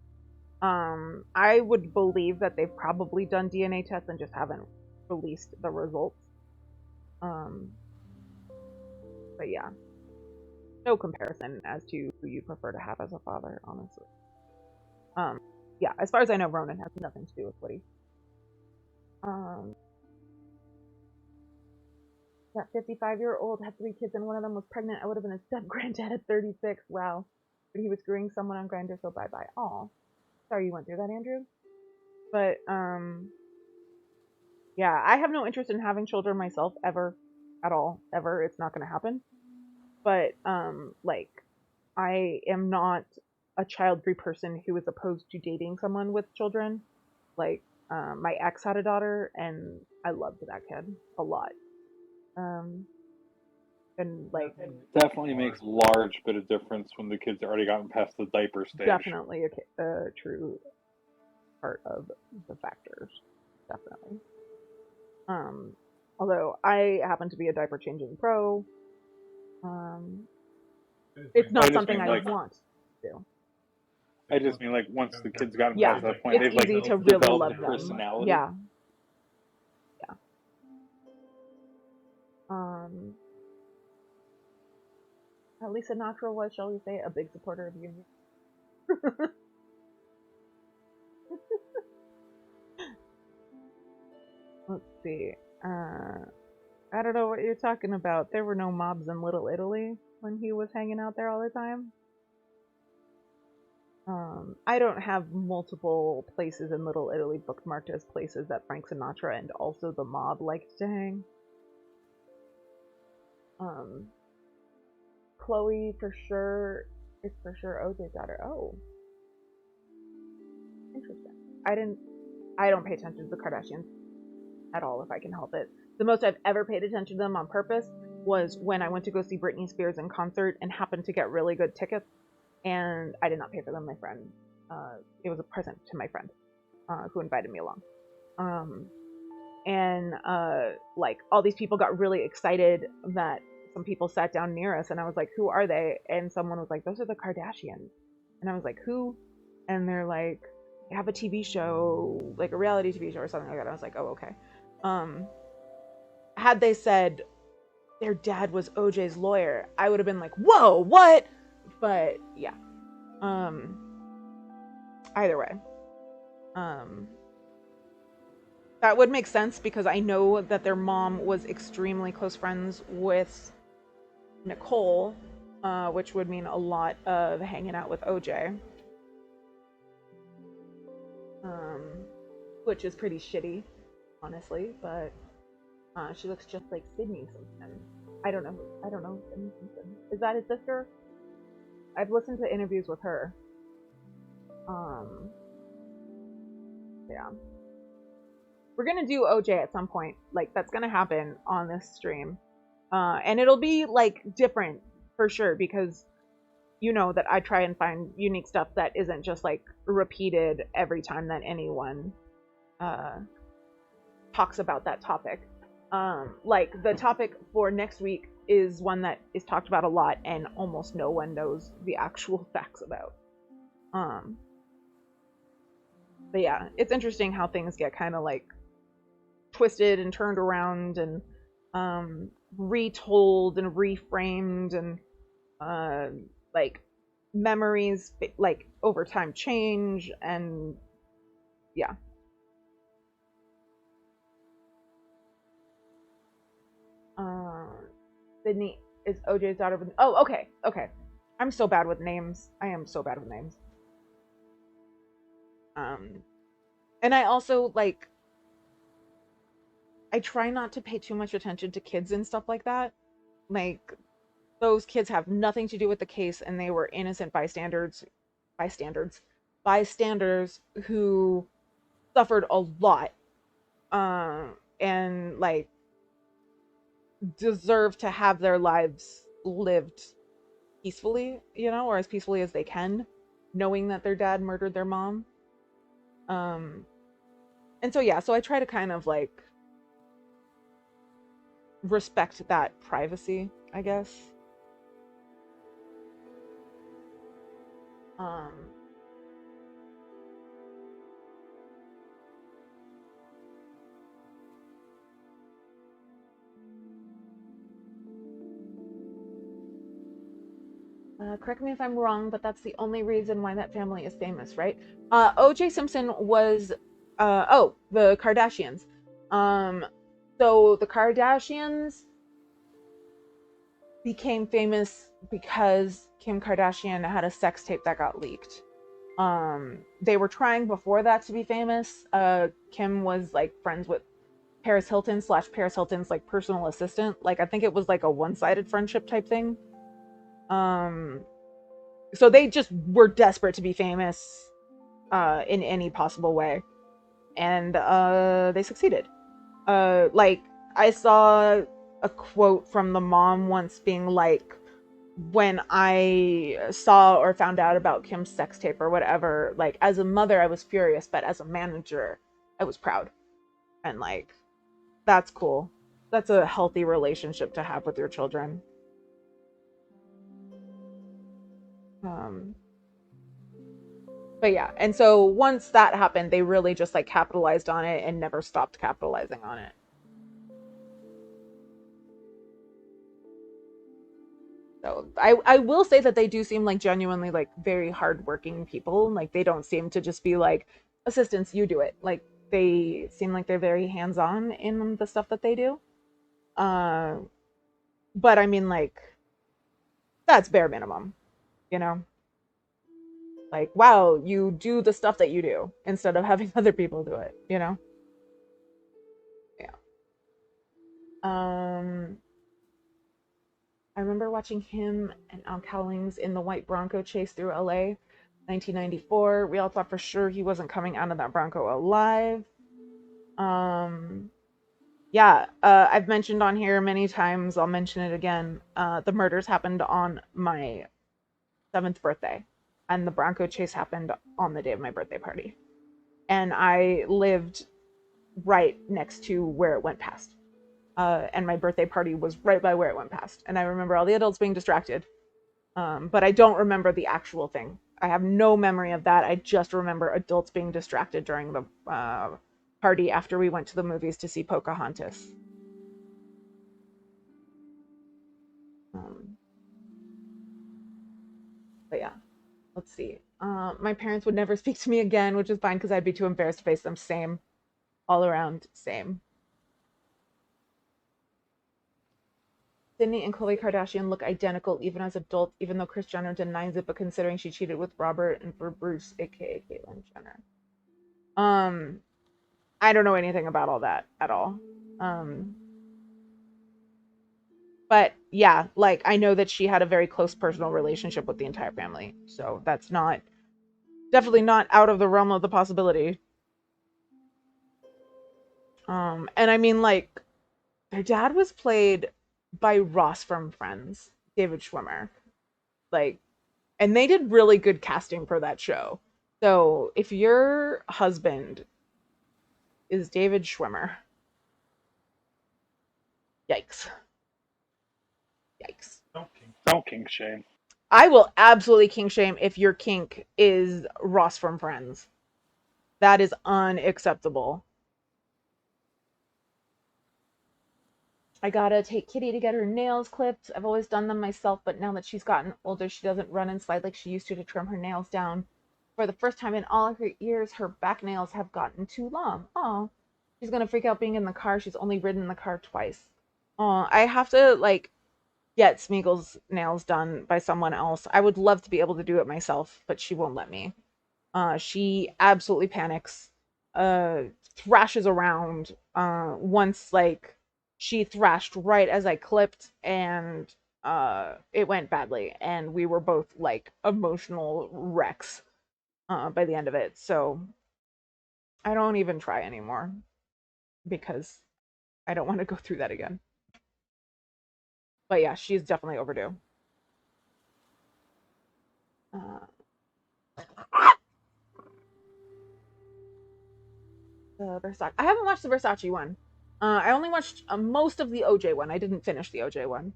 I would believe that they've probably done DNA tests and just haven't released the results. But yeah, no comparison as to who you prefer to have as a father, honestly. Yeah, as far as I know, Ronan has nothing to do with Woody. That 55-year-old had 3 kids and one of them was pregnant. I would have been a step-granddad at 36. Wow. But he was screwing someone on Grindr, so bye-bye. Aw. Sorry you went through that, Andrew. But, yeah, I have no interest in having children myself, ever. At all. Ever. It's not going to happen. But, I am not a child-free person who is opposed to dating someone with children. My ex had a daughter, and I loved that kid a lot. Definitely makes large bit of difference when the kids have already gotten past the diaper stage. Definitely a true part of the factors. Definitely. Although I happen to be a diaper changing pro, it's not something I want to do. I just mean like once the kids gotten Yeah, past that point, it's they've easy like to really developed love a them. personality. Yeah. At least Sinatra was, shall we say, a big supporter of union. Let's see. I don't know what you're talking about. There were no mobs in Little Italy when he was hanging out there all the time. I don't have multiple places in Little Italy bookmarked as places that Frank Sinatra and also the mob liked to hang. Chloe for sure is for sure OJ's daughter. Oh, interesting. I don't pay attention to the Kardashians at all if I can help it. The most I've ever paid attention to them on purpose was when I went to go see Britney Spears in concert and happened to get really good tickets, and I did not pay for them. My friend, it was a present to my friend who invited me along. Like all these people got really excited that some people sat down near us, and I was like, "Who are they?" And someone was like, "Those are the Kardashians," and I was like, "Who?" And they're like, "They have a TV show, like a reality TV show or something like that." I was like, "Oh, okay." Had they said their dad was OJ's lawyer, I would have been like, "Whoa, what?" But yeah. Either way. That would make sense because I know that their mom was extremely close friends with Nicole, which would mean a lot of hanging out with OJ. Which is pretty shitty, honestly, but she looks just like Sydney Simpson. I don't know Sydney Simpson. Is that his sister? I've listened to interviews with her. Yeah. We're gonna do OJ at some point. Like, that's gonna happen on this stream. And it'll be, like, different, for sure, because you know that I try and find unique stuff that isn't just, like, repeated every time that anyone talks about that topic. Like, the topic for next week is one that is talked about a lot and almost no one knows the actual facts about. But yeah, it's interesting how things get kind of, like, twisted and turned around and retold and reframed, and like memories like over time change, and yeah. Sydney is OJ's daughter. Oh, okay. I'm so bad with names. I am so bad with names. And I also, like, I try not to pay too much attention to kids and stuff like that. Like, those kids have nothing to do with the case, and they were innocent bystanders who suffered a lot, and, like, deserve to have their lives lived peacefully, you know, or as peacefully as they can, knowing that their dad murdered their mom. And so yeah, so I try to kind of, like, respect that privacy, I guess. Correct me if I'm wrong, but that's the only reason why that family is famous, right? O.J. Simpson was, the Kardashians. So the Kardashians became famous because Kim Kardashian had a sex tape that got leaked. They were trying before that to be famous. Kim was, like, friends with Paris Hilton / Paris Hilton's, like, personal assistant. Like, I think it was like a one-sided friendship type thing. So they just were desperate to be famous in any possible way, and they succeeded. Like, I saw a quote from the mom once being like, when I saw or found out about Kim's sex tape or whatever, like, as a mother I was furious, but as a manager I was proud. And, like, That's cool. That's a healthy relationship to have with your children. Um, but yeah, and so once that happened, they really just like capitalized on it and never stopped capitalizing on it. So I will say that they do seem like genuinely like very hardworking people. Like they don't seem to just be like assistants, you do it. Like they seem like they're very hands on in the stuff that they do. Uh, but I mean, like that's bare minimum, you know. Like wow, you do the stuff that you do instead of having other people do it, you know. Yeah. Um, I remember watching him and Al Cowlings in the white Bronco chase through LA, 1994. We all thought for sure he wasn't coming out of that Bronco alive. Um, yeah, I've mentioned on here many times. I'll mention it again. The murders happened on my 7th birthday, and the Bronco chase happened on the day of my birthday party. And I lived right next to where it went past. And my birthday party was right by where it went past. And I remember all the adults being distracted. But I don't remember the actual thing. I have no memory of that. I just remember adults being distracted during the party after we went to the movies to see Pocahontas. Um, but yeah, let's see. My parents would never speak to me again, which is fine because I'd be too embarrassed to face them. Same, all around, same. Sydney and Khloe Kardashian look identical even as adults, even though Kris Jenner denies it, but considering she cheated with Robert and for Bruce, aka Caitlyn Jenner. Um, I don't know anything about all that at all. Um, but yeah, like I know that she had a very close personal relationship with the entire family. So that's not definitely not out of the realm of the possibility. And I mean like their dad was played by Ross from Friends, David Schwimmer. Like and they did really good casting for that show. So if your husband is David Schwimmer, yikes. Yikes. Don't kink shame. I will absolutely kink shame if your kink is Ross from Friends. That is unacceptable. I gotta take Kitty to get her nails clipped. I've always done them myself, but now that she's gotten older, she doesn't run and slide like she used to trim her nails down. For the first time in all of her years, her back nails have gotten too long. Oh, she's gonna freak out being in the car. She's only ridden in the car twice. Oh, I have to like get Smeagol's nails done by someone else. I would love to be able to do it myself, but she won't let me. She absolutely panics, uh, thrashes around. Once like she thrashed right as I clipped, and it went badly, and we were both like emotional wrecks by the end of it. So I don't even try anymore because I don't want to go through that again. But yeah, she's definitely overdue. Uh, the Versace. I haven't watched the Versace one. I only watched most of the OJ one. I didn't finish the OJ one.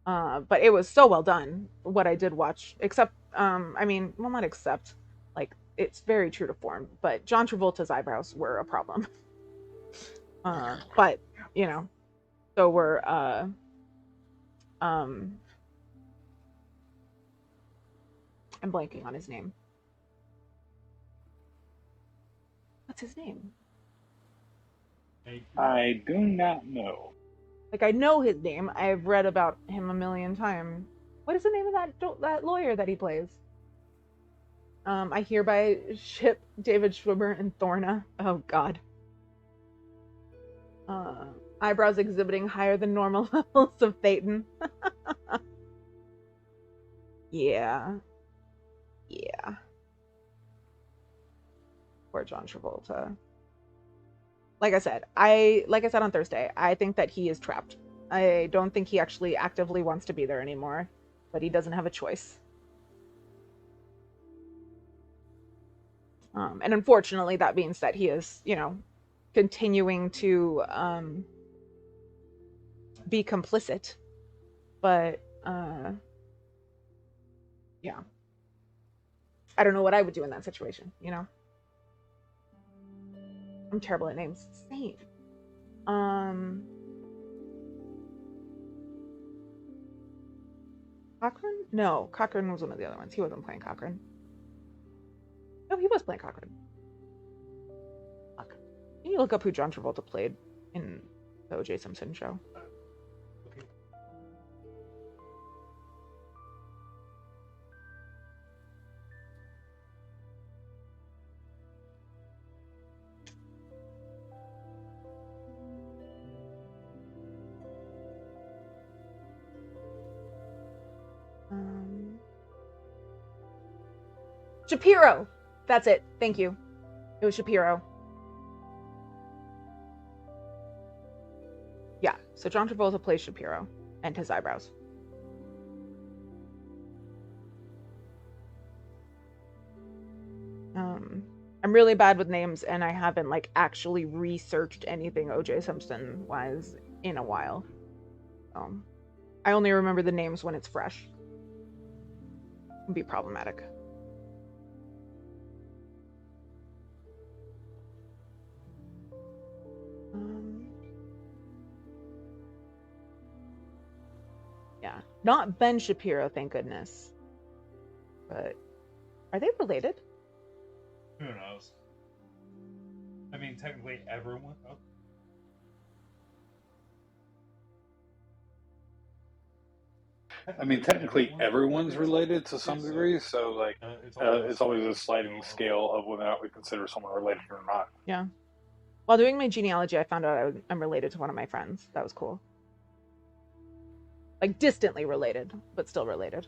But it was so well done. What I did watch, except, I mean, well, not except, like it's very true to form. But John Travolta's eyebrows were a problem. But you know, so were um, I'm blanking on his name. What's his name? I do not know. Like I know his name. I've read about him a million times. What is the name of that lawyer that he plays? I hereby ship David Schwimmer and Thorna. Oh God. Uh, Eyebrows exhibiting higher than normal levels of Thetan. Yeah. Yeah. Poor John Travolta. Like I said on Thursday, I think that he is trapped. I don't think he actually actively wants to be there anymore, but he doesn't have a choice. And unfortunately, that means that he is, continuing to be complicit, but yeah, I don't know what I would do in that situation. You know, I'm terrible at names. Same. Cochrane? No, Cochrane was one of the other ones. He wasn't playing Cochrane. No, he was playing Cochrane. Fuck. Can you look up who John Travolta played in the O.J. Simpson show? Shapiro! That's it. Thank you. It was Shapiro. Yeah, so John Travolta plays Shapiro and his eyebrows. I'm really bad with names, and I haven't like actually researched anything O.J. Simpson wise in a while. I only remember the names when it's fresh. It can be problematic. Yeah, not Ben Shapiro, thank goodness. But are they related? Who knows? I mean, technically everyone. Oh. I mean, technically everyone's related to some degree, so like it's always a sliding scale of whether or not we consider someone related or not. Yeah. While doing my genealogy, I found out I'm related to one of my friends. That was cool. Like distantly related, but still related.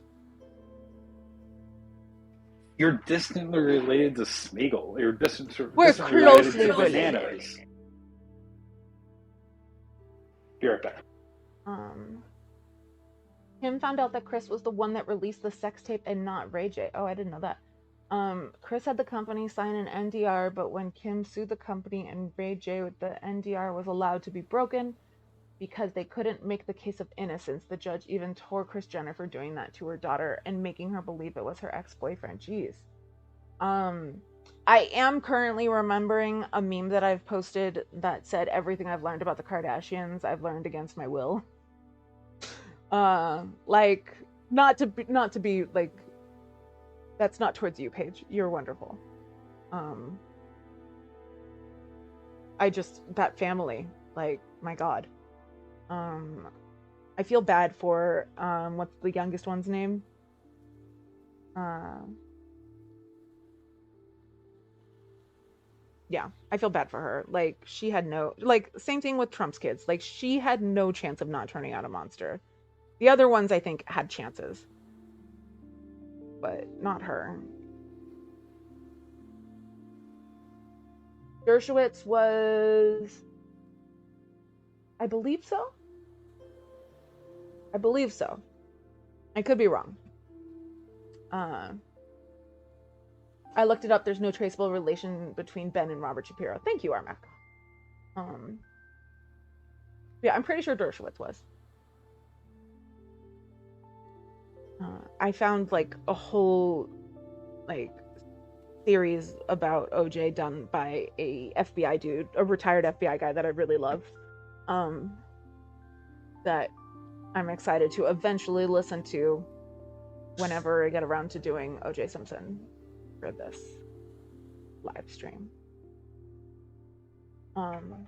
You're distantly related to Smeagol. You're We're distantly closely related to related. bananas. Be right back. Kim found out that Chris was the one that released the sex tape and not Ray J. Oh, I didn't know that. Chris had the company sign an NDR, but when Kim sued the company and Ray J, the NDR was allowed to be broken because they couldn't make the case of innocence. The judge even tore Kris Jenner for doing that to her daughter and making her believe it was her ex-boyfriend. Jeez. I am currently remembering a meme that I've posted that said everything I've learned about the Kardashians I've learned against my will. Like not to be like, that's not towards you, Paige. You're wonderful. That family, like, my God. I feel bad for what's the youngest one's name? Yeah, I feel bad for her. Like, she had no, like, same thing with Trump's kids. Like, she had no chance of not turning out a monster. The other ones, I think, had chances, but not her. Dershowitz was, I believe so. I could be wrong. I looked it up. There's no traceable relation between Ben and Robert Shapiro. Thank you, Armac. Yeah, I'm pretty sure Dershowitz was. I found like a whole like series about OJ done by a FBI dude, a retired FBI guy that I really love. That I'm excited to eventually listen to whenever I get around to doing OJ Simpson for this live stream. Alan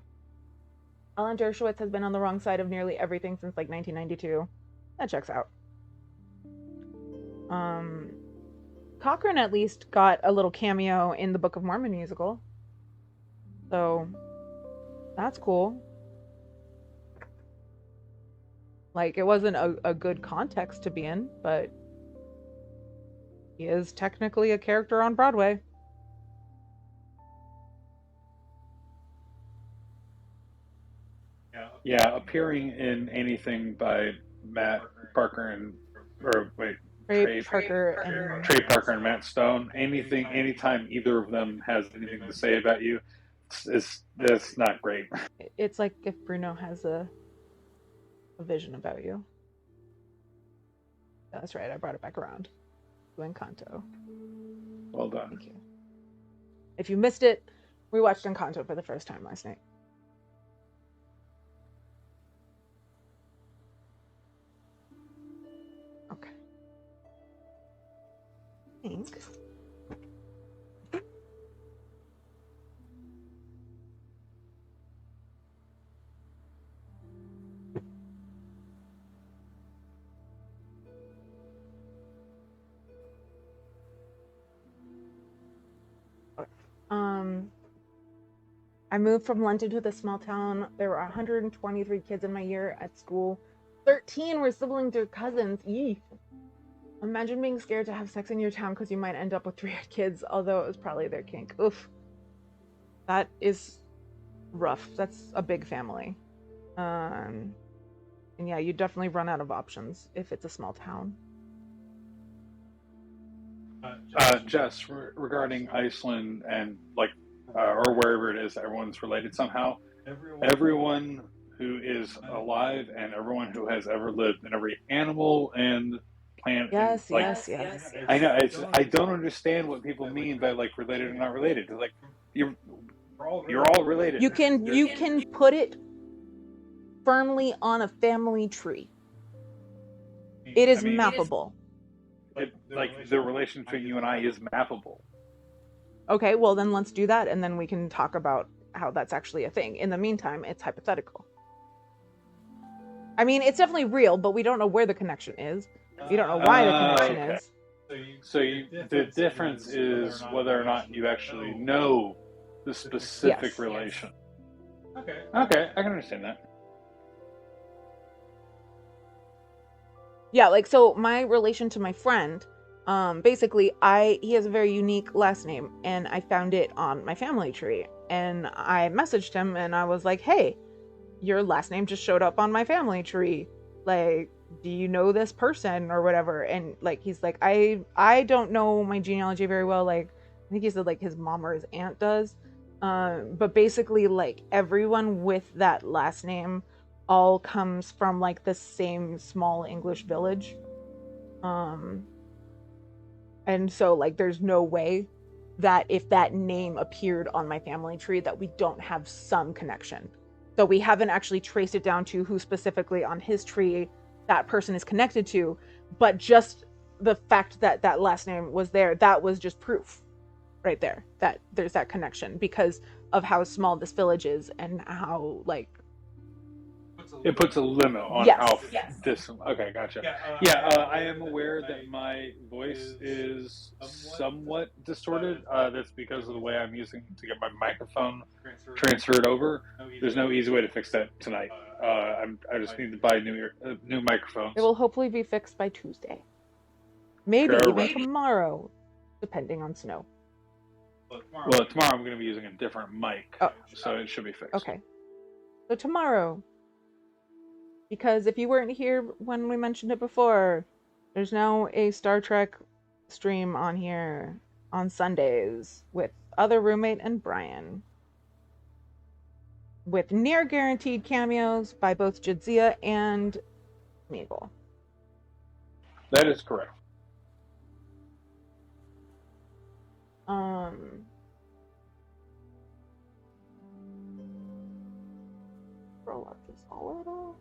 Dershowitz has been on the wrong side of nearly everything since like 1992. That checks out. Cochran at least got a little cameo in the Book of Mormon musical, so that's cool. Like, it wasn't a good context to be in, but he is technically a character on Broadway. Yeah, appearing in anything by Matt Parker and, or wait, Trey Parker and Matt Stone, anytime either of them has anything to say about you, it's not great. It's like if Bruno has a a vision about you. That's right, I brought it back around. To Encanto. Well done. Thank you. If you missed it, we watched Encanto for the first time last night. Okay. I think. I moved from London to the small town. There were 123 kids in my year at school. 13 were siblings or cousins. Yee. Imagine being scared to have sex in your town because you might end up with 3 kids, although it was probably their kink. Oof. That is rough. That's a big family. And yeah, you definitely run out of options if it's a small town. Jess, regarding Iceland and or wherever it is, everyone's related somehow. Everyone who is alive and everyone who has ever lived, and every animal and plant. Yes, and, yes. I know. I don't understand what people mean by related or not related. You're all related. You can put it firmly on a family tree. It is mappable. The relation between you and I is mappable. Okay, well then let's do that, and then we can talk about how that's actually a thing. In the meantime, it's hypothetical. I mean, it's definitely real, but we don't know where the connection is. We don't know why the connection is. So the difference is whether or not you actually know the specific relation. Okay, I can understand that. Yeah, so my relation to my friend, basically he has a very unique last name, and I found it on my family tree, and I messaged him and I was like, hey, your last name just showed up on my family tree, do you know this person or whatever? And he's like, I don't know my genealogy very well. I think he said his mom or his aunt does, but basically everyone with that last name all comes from the same small English village, and so there's no way that if that name appeared on my family tree that we don't have some connection. So we haven't actually traced it down to who specifically on his tree that person is connected to, but just the fact that that last name was there, that was just proof right there that there's that connection because of how small this village is and how it puts a limit on how this. Okay, gotcha. I am aware that my voice is somewhat distorted. That's because of the way I'm using to get my microphone transferred over. There's no easy way to fix that tonight. I just need to buy new microphones. It will hopefully be fixed by Tuesday, maybe even tomorrow, depending on snow. Well, tomorrow I'm going to be using a different mic, so it should be fixed. Okay, so tomorrow. Because if you weren't here when we mentioned it before, there's now a Star Trek stream on here on Sundays with other roommate and Brian. With near guaranteed cameos by both Jadzia and Meagle. That is correct. Roll up just a little.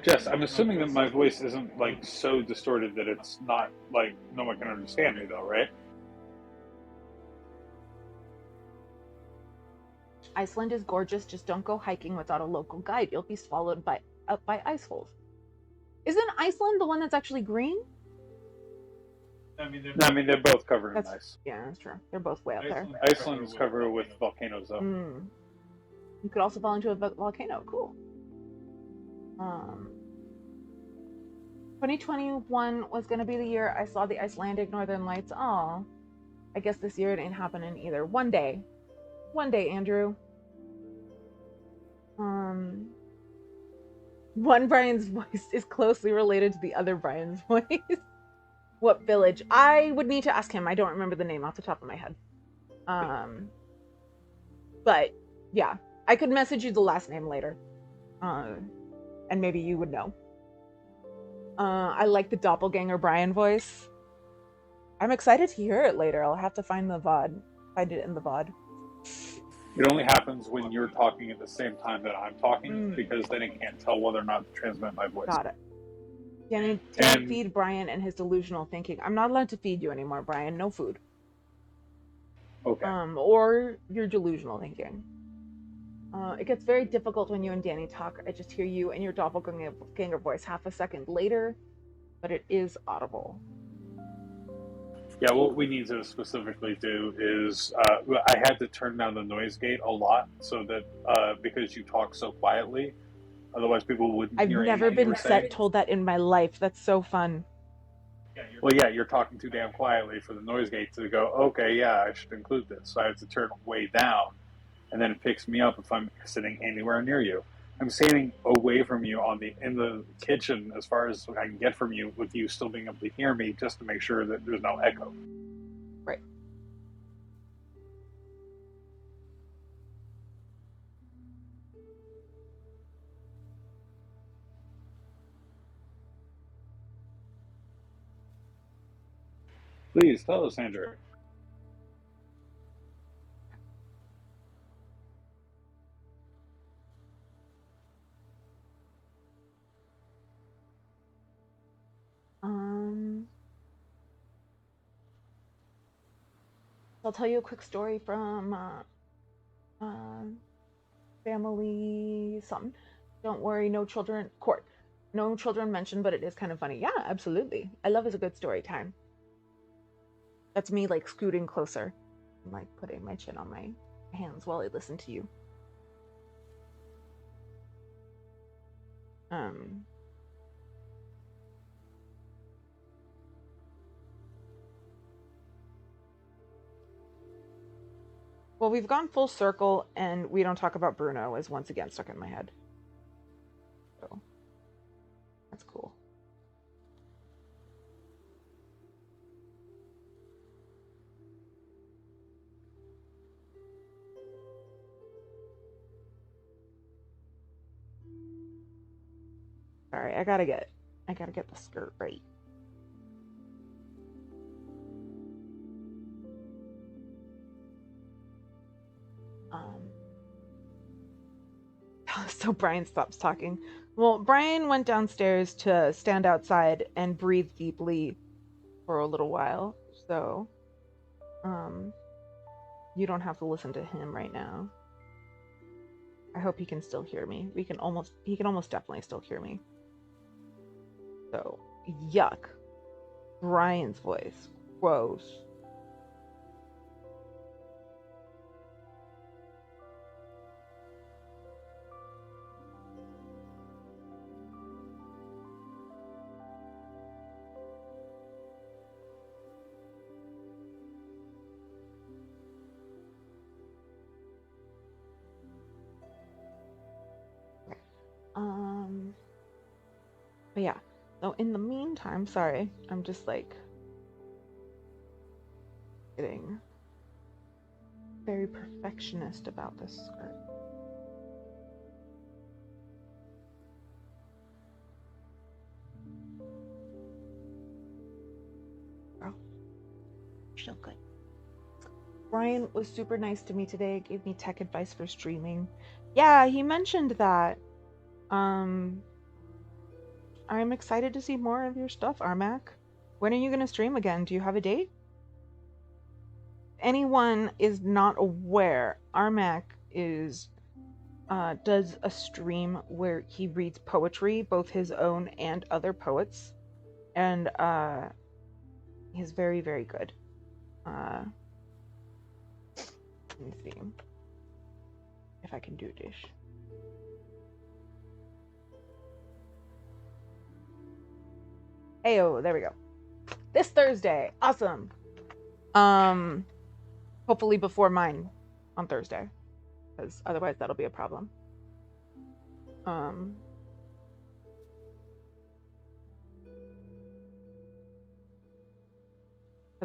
Jess, I'm assuming that my voice isn't so distorted that it's not no one can understand me though, right? Iceland is gorgeous, just don't go hiking without a local guide. You'll be swallowed up by ice holes. Isn't Iceland the one that's actually green? I mean they're both covered in ice. Yeah, that's true. They're both way up there. Iceland is covered with volcanoes though. You could also fall into a volcano. Cool. 2021 was going to be the year I saw the Icelandic Northern Lights. Aw. I guess this year it ain't happening either. One day, Andrew. One Brian's voice is closely related to the other Brian's voice. What village? I would need to ask him. I don't remember the name off the top of my head. But yeah, I could message you the last name later. And maybe you would know. I like the doppelganger Brian voice. I'm excited to hear it later. I'll have to find the VOD. Find it in the VOD. It only happens when you're talking at the same time that I'm talking, because then it can't tell whether or not to transmit my voice. Got it. Danny, don't feed Brian and his delusional thinking. I'm not allowed to feed you anymore, Brian. No food. Okay. Or your delusional thinking. It gets very difficult when you and Danny talk. I just hear you and your doppelganger voice half a second later, but it is audible. Yeah, what we need to specifically do is I had to turn down the noise gate a lot so that because you talk so quietly, otherwise people wouldn't hear anything. I've never been told that in my life. That's so fun. Well, yeah, you're talking too damn quietly for the noise gate to go, okay, yeah, I should include this. So I have to turn it way down, and then it picks me up if I'm sitting anywhere near you. I'm standing away from you in the kitchen as far as I can get from you, with you still being able to hear me, just to make sure that there's no echo. Right. Please tell us, Andrew. I'll tell you a quick story from family something. Don't worry, no children. Court. No children mentioned, but it is kind of funny. Yeah, absolutely. I love a good story time. That's me like scooting closer, and, like putting my chin on my hands while I listen to you. Well, we've gone full circle, and we don't talk about Bruno is once again stuck in my head. So, that's cool. Sorry, I gotta get the skirt right. So Brian stops talking. Well, Brian went downstairs to stand outside and breathe deeply for a little while. So, you don't have to listen to him right now. I hope he can still hear me. He can almost definitely still hear me. So, yuck. Brian's voice. Gross. But yeah. So in the meantime, sorry, I'm just like getting very perfectionist about this skirt. Oh, so good. Brian was super nice to me today, gave me tech advice for streaming. Yeah, he mentioned that. I'm excited to see more of your stuff, Armac. When are you going to stream again? Do you have a date? Anyone is not aware, Armac does a stream where he reads poetry, both his own and other poets, and he's very, very good. Let me see if I can do this. Heyo, there we go. This Thursday, awesome. Hopefully before mine on Thursday, because otherwise that'll be a problem. Because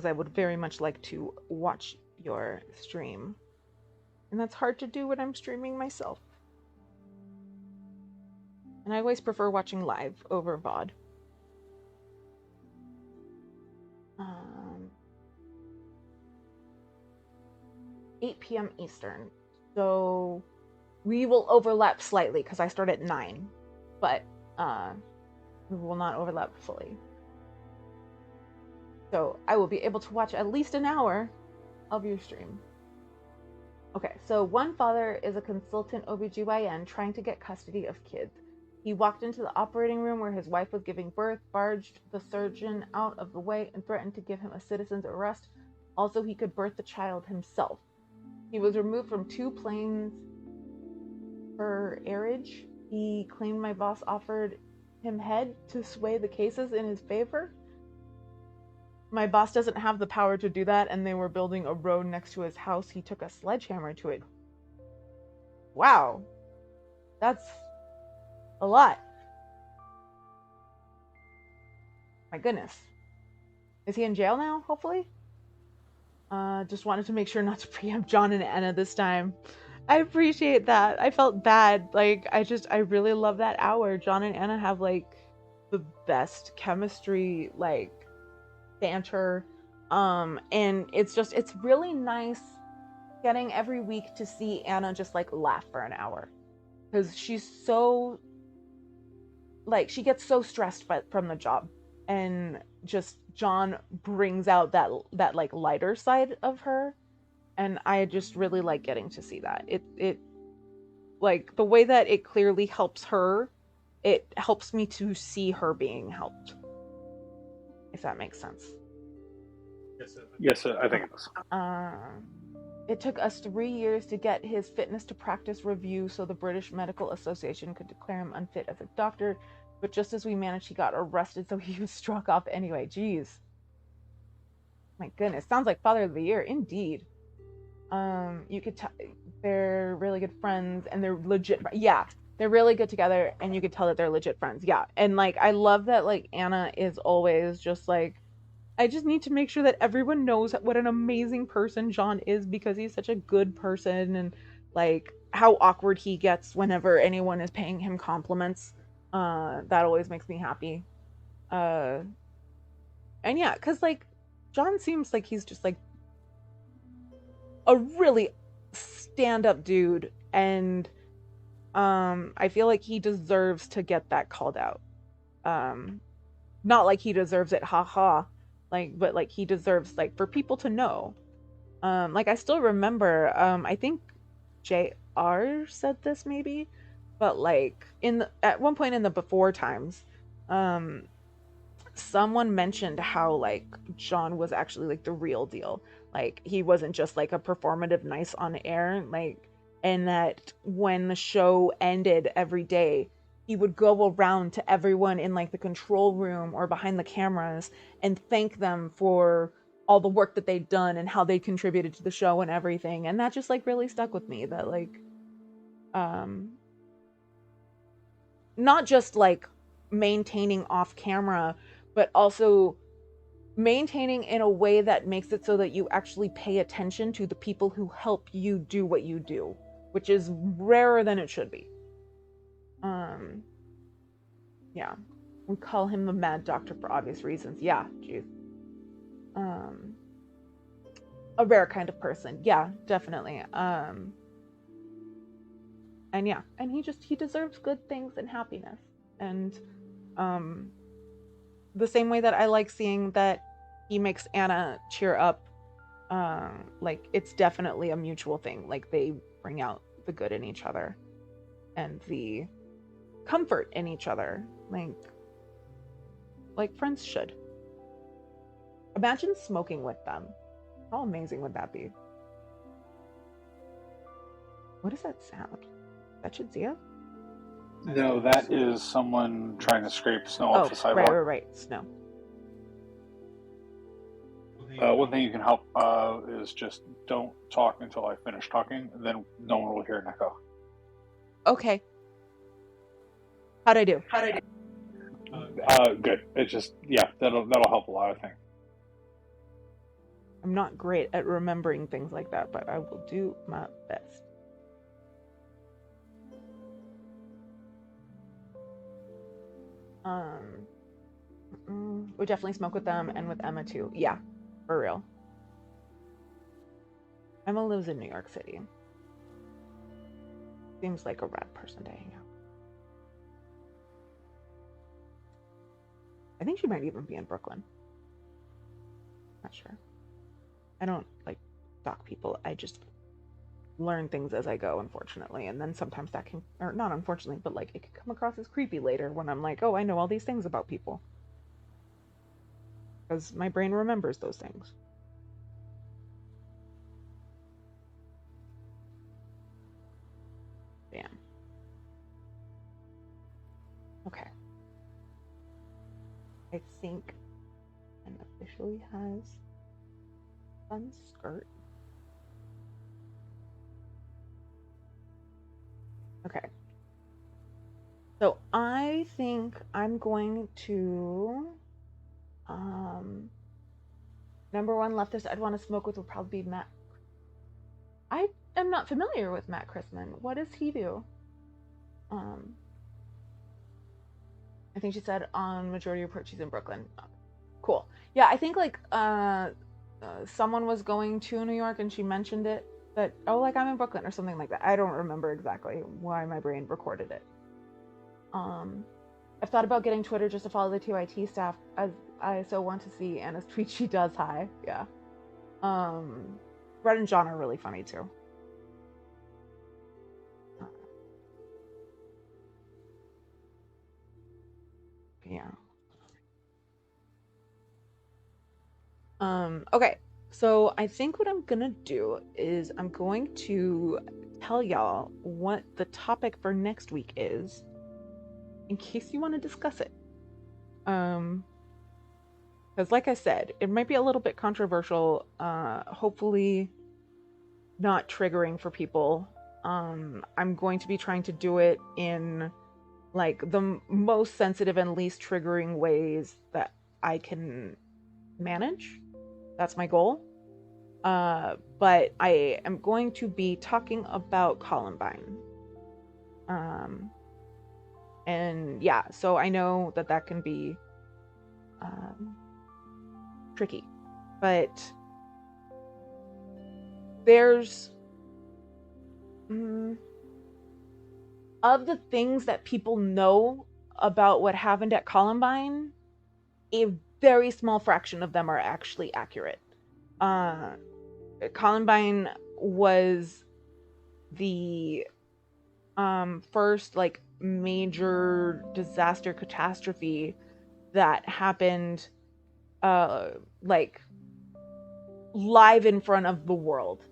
I would very much like to watch your stream. And that's hard to do when I'm streaming myself. And I always prefer watching live over VOD. 8 p.m. Eastern. So we will overlap slightly because I start at 9. But we will not overlap fully. So I will be able to watch at least an hour of your stream. Okay, so one father is a consultant OBGYN trying to get custody of kids. He walked into the operating room where his wife was giving birth, barged the surgeon out of the way, and threatened to give him a citizen's arrest. Also, he could birth the child himself. He was removed from 2 planes per airage. He claimed my boss offered him head to sway the cases in his favor. My boss doesn't have the power to do that, and they were building a road next to his house. He took a sledgehammer to it. Wow. That's a lot. My goodness. Is he in jail now, hopefully? Just wanted to make sure not to preempt John and Anna this time. I appreciate that. I felt bad. Like, I really love that hour. John and Anna have, like, the best chemistry, like, banter. And it's really nice getting every week to see Anna just, like, laugh for an hour. Because she's so, like, she gets so stressed from the job. And just John brings out that like lighter side of her, and I just really like getting to see that. It like the way that it clearly helps her, it helps me to see her being helped, if that makes sense. Yes, I think it does. It took us 3 years to get his fitness to practice review so the British Medical Association could declare him unfit as a doctor. But just as we managed, he got arrested, so he was struck off anyway. Jeez. My goodness. Sounds like Father of the Year, indeed. You could tell they're really good friends, and they're legit. Yeah, they're really good together, and you could tell that they're legit friends. Yeah, and, like, I love that, like, Anna is always just, like, I just need to make sure that everyone knows what an amazing person John is, because he's such a good person, and, like, how awkward he gets whenever anyone is paying him compliments. That always makes me happy. And yeah, because, like, John seems like he's just, like, a really stand-up dude, and I feel like he deserves to get that called out. Not like he deserves it, haha, like, but, like, he deserves, like, for people to know. Like, I still remember, I think JR said this maybe, but, like, at one point in the before times, someone mentioned how, like, John was actually, like, the real deal. Like, he wasn't just, like, a performative nice on air, like, and that when the show ended every day, he would go around to everyone in, like, the control room or behind the cameras and thank them for all the work that they'd done and how they contributed to the show and everything. And that just, like, really stuck with me, that, like, not just, like, maintaining off camera, but also maintaining in a way that makes it so that you actually pay attention to the people who help you do what you do, which is rarer than it should be. Yeah, we call him the Mad Doctor for obvious reasons. Yeah, geez. A rare kind of person. Yeah, definitely. And yeah, and he deserves good things and happiness. And the same way that I like seeing that he makes Anna cheer up, like, it's definitely a mutual thing. Like, they bring out the good in each other and the comfort in each other, like friends should. Imagine smoking with them. How amazing would that be? What is that sound? That Shadzia? No, that is someone trying to scrape snow off the sidewalk. Right. Snow. One thing you can help is just don't talk until I finish talking, and then no one will hear an echo. Okay. How'd I do? Good. It's just, yeah, that'll help a lot, I think. I'm not great at remembering things like that, but I will do my best. Would definitely smoke with them and with Emma too. Yeah, for real. Emma lives in New York City. Seems like a rad person to hang out. I think she might even be in Brooklyn. Not sure. I don't like stalk people. I just learn things as I go, unfortunately. And then sometimes that can, or not unfortunately, but like it can come across as creepy later when I'm like, oh, I know all these things about people. Because my brain remembers those things. Damn. Okay. I think and officially has fun skirt. Okay. So I think I'm going to number one leftist I'd want to smoke with would probably be Matt. I am not familiar with Matt Christman. What does he do? I think she said on Majority Report she's in Brooklyn. Cool. Yeah, I think like someone was going to New York and she mentioned it, that, oh, like I'm in Brooklyn or something like that. I don't remember exactly why my brain recorded it. I've thought about getting Twitter just to follow the TYT staff, as I so want to see Anna's tweet. She does. Hi. Yeah. Brett and John are really funny too. Yeah. Okay. So I think what I'm gonna do is I'm going to tell y'all what the topic for next week is, in case you want to discuss it. Because like I said, it might be a little bit controversial, hopefully not triggering for people. I'm going to be trying to do it in like the most sensitive and least triggering ways that I can manage. That's my goal. But I am going to be talking about Columbine. And yeah, so I know that that can be tricky, but there's of the things that people know about what happened at Columbine, a very small fraction of them are actually accurate. Columbine was the first like major disaster catastrophe that happened like live in front of the world,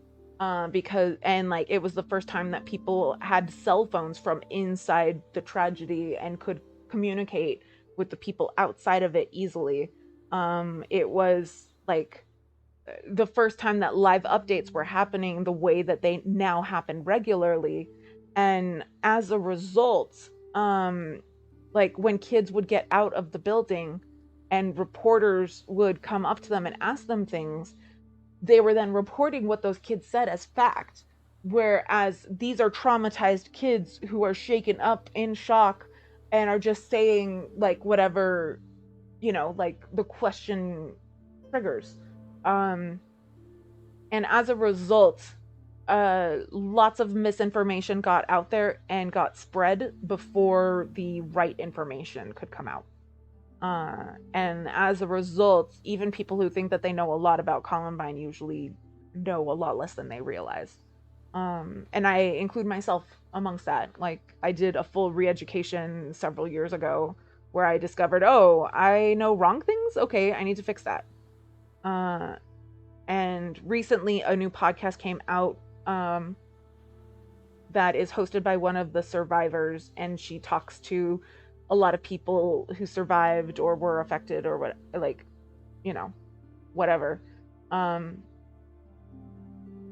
because and like it was the first time that people had cell phones from inside the tragedy and could communicate with the people outside of it easily. It was like the first time that live updates were happening the way that they now happen regularly. And as a result, like when kids would get out of the building and reporters would come up to them and ask them things, they were then reporting what those kids said as fact. Whereas these are traumatized kids who are shaken up in shock and are just saying like whatever, you know, like the question triggers. And as a result, lots of misinformation got out there and got spread before the right information could come out. And as a result, even people who think that they know a lot about Columbine usually know a lot less than they realize. And I include myself amongst that. Like, I did a full re-education several years ago where I discovered, oh, I know wrong things? Okay, I need to fix that. And recently a new podcast came out that is hosted by one of the survivors, and she talks to a lot of people who survived or were affected or what, like, you know, whatever. And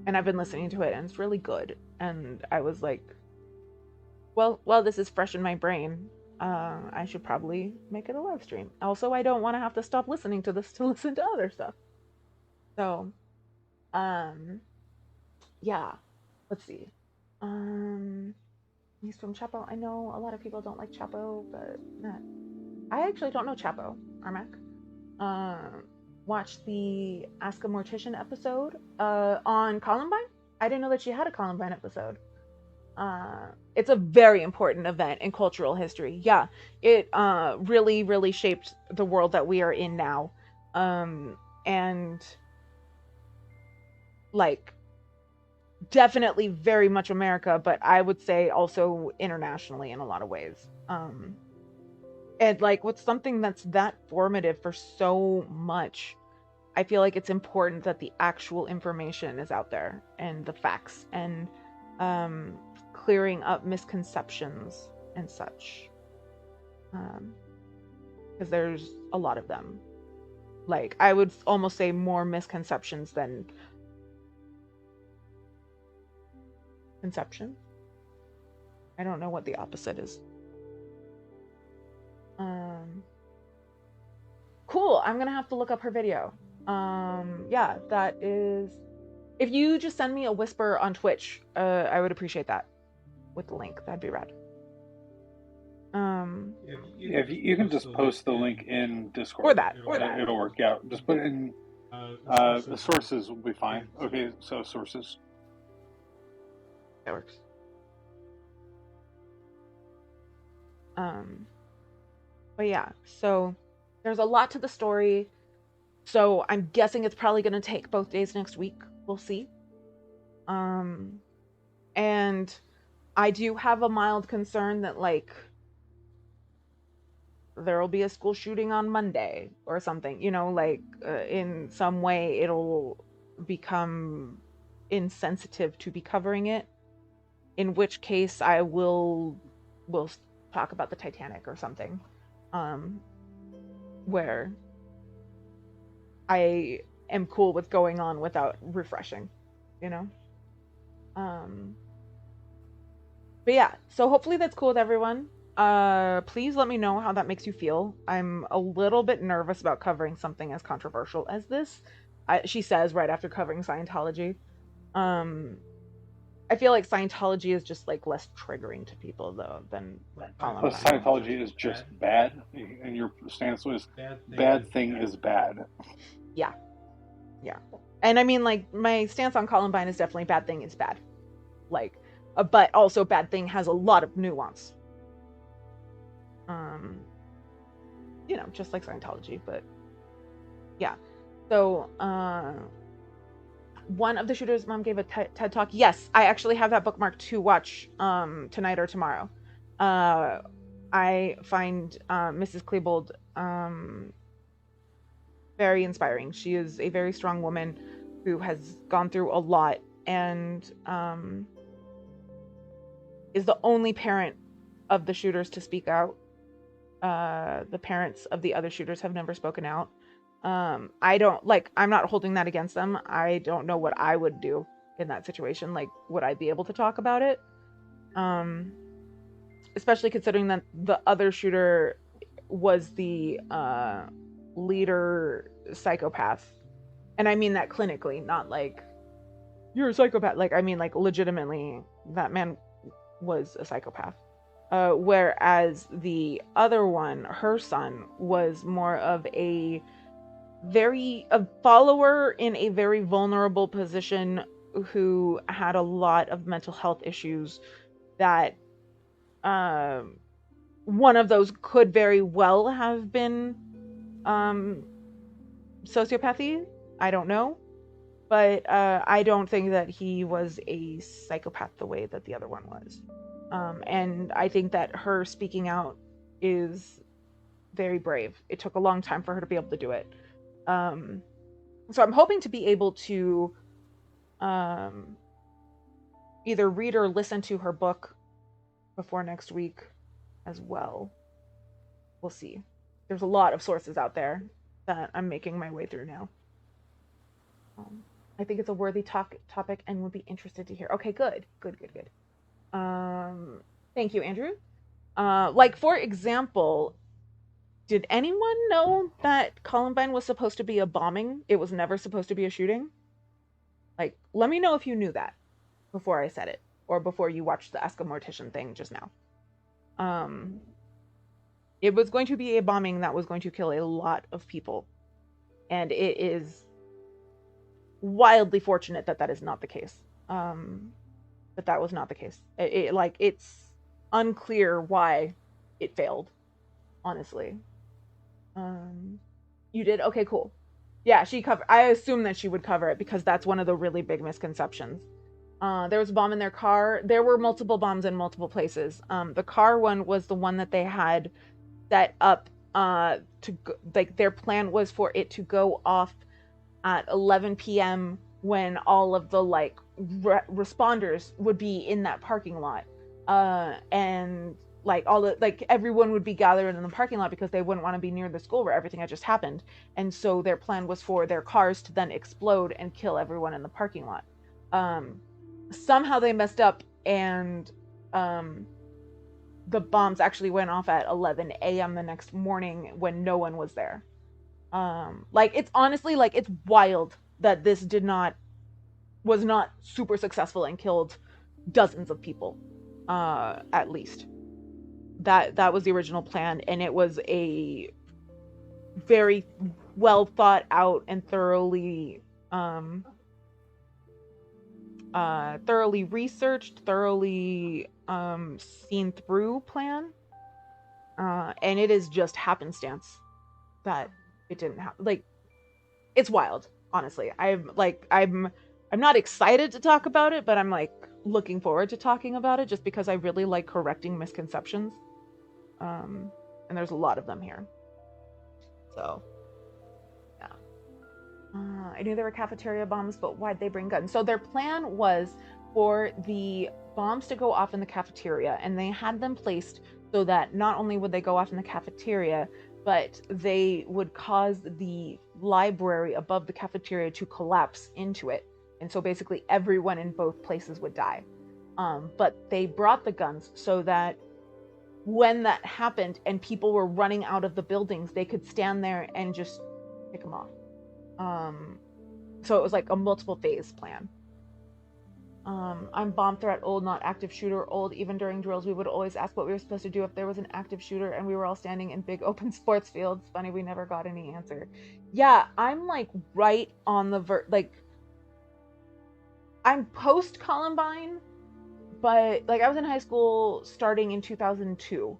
I've been listening to it and it's really good. And I was like, well, this is fresh in my brain. I should probably make it a live stream. Also, I don't want to have to stop listening to this to listen to other stuff. So Yeah. Let's see. He's from Chapo. I know a lot of people don't like Chapo, but I actually don't know Chapo, Armac. Watched the Ask a Mortician episode on Columbine. I didn't know that she had a Columbine episode. It's a very important event in cultural history. Yeah, it really, really shaped the world that we are in now. And like definitely very much America, but I would say also internationally in a lot of ways. And like with something that's that formative for so much, I feel like it's important that the actual information is out there and the facts and clearing up misconceptions and such. Because there's a lot of them. Like, I would almost say more misconceptions than conception. I don't know what the opposite is. Cool. I'm gonna have to look up her video. Yeah, that is. If you just send me a whisper on Twitch, I would appreciate that with the link. That'd be rad. Yeah, you can just post the link in Discord. Or that. It'll work out. Just put in the sources will be fine. Okay, so sources. That works. But yeah, so there's a lot to the story. So I'm guessing it's probably going to take both days next week. We'll see. And I do have a mild concern that like there will be a school shooting on Monday or something, you know, like in some way it'll become insensitive to be covering it, in which case I will talk about the Titanic or something, where I am cool with going on without refreshing, you know. But yeah, so hopefully that's cool with everyone. Please let me know how that makes you feel. I'm a little bit nervous about covering something as controversial as this. She says right after covering Scientology. I feel like Scientology is just like less triggering to people though than Columbine. But Scientology is just bad, and your stance was bad thing is bad. Yeah. And I mean, like, my stance on Columbine is definitely bad thing is bad. Like, but also bad thing has a lot of nuance. You know, just like Scientology, but yeah. So, one of the shooters' mom gave a TED talk. Yes, I actually have that bookmarked to watch tonight or tomorrow. I find Mrs. Klebold very inspiring. She is a very strong woman who has gone through a lot and is the only parent of the shooters to speak out. The parents of the other shooters have never spoken out. I don't like, I'm not holding that against them. I don't know what I would do in that situation. Like, would I be able to talk about it? Especially considering that the other shooter was the leader psychopath. And I mean that clinically, not like you're a psychopath. Like, I mean, like, legitimately, that man was a psychopath. Whereas the other one, her son, was more of a follower in a very vulnerable position who had a lot of mental health issues that one of those could very well have been sociopathy. I don't know. But I don't think that he was a psychopath the way that the other one was. And I think that her speaking out is very brave. It took a long time for her to be able to do it. So I'm hoping to be able to either read or listen to her book before next week as well. We'll see. There's a lot of sources out there that I'm making my way through now. I think it's a worthy topic and would be interested to hear. Okay, good. Thank you, Andrew. Like, for example, did anyone know that Columbine was supposed to be a bombing? It was never supposed to be a shooting? Like, let me know if you knew that before I said it, or before you watched the Ask a Mortician thing just now. It was going to be a bombing that was going to kill a lot of people, and it is wildly fortunate that that is not the case. That was not the case. It's unclear why it failed, honestly. You did? Okay, cool. Yeah, she covered. I assume that she would cover it because that's one of the really big misconceptions. There was a bomb in their car. There were multiple bombs in multiple places. The car one was the one that they had set up to go, like their plan was for it to go off at 11 p.m. when all of the like responders would be in that parking lot, and like all the like everyone would be gathered in the parking lot because they wouldn't want to be near the school where everything had just happened. And so their plan was for their cars to then explode and kill everyone in the parking lot. Somehow they messed up, and the bombs actually went off at 11 a.m. the next morning when no one was there. Like it's honestly like it's wild that this was not super successful and killed dozens of people, at least. That was the original plan, and it was a very well thought out and thoroughly researched, thoroughly seen through plan. And it is just happenstance that it didn't happen. Like, it's wild, honestly. I'm not excited to talk about it, but I'm like looking forward to talking about it just because I really like correcting misconceptions. And there's a lot of them here. So, yeah. I knew there were cafeteria bombs, but why'd they bring guns? So their plan was for the bombs to go off in the cafeteria, and they had them placed so that not only would they go off in the cafeteria, but they would cause the library above the cafeteria to collapse into it. And so basically everyone in both places would die. But they brought the guns so that when that happened and people were running out of the buildings, they could stand there and just pick them off. So it was like a multiple phase plan. I'm bomb threat old, not active shooter old. Even during drills, we would always ask what we were supposed to do if there was an active shooter and we were all standing in big open sports fields. Funny, we never got any answer. Yeah, I'm like right on the like, I'm post Columbine, but like I was in high school starting in 2002.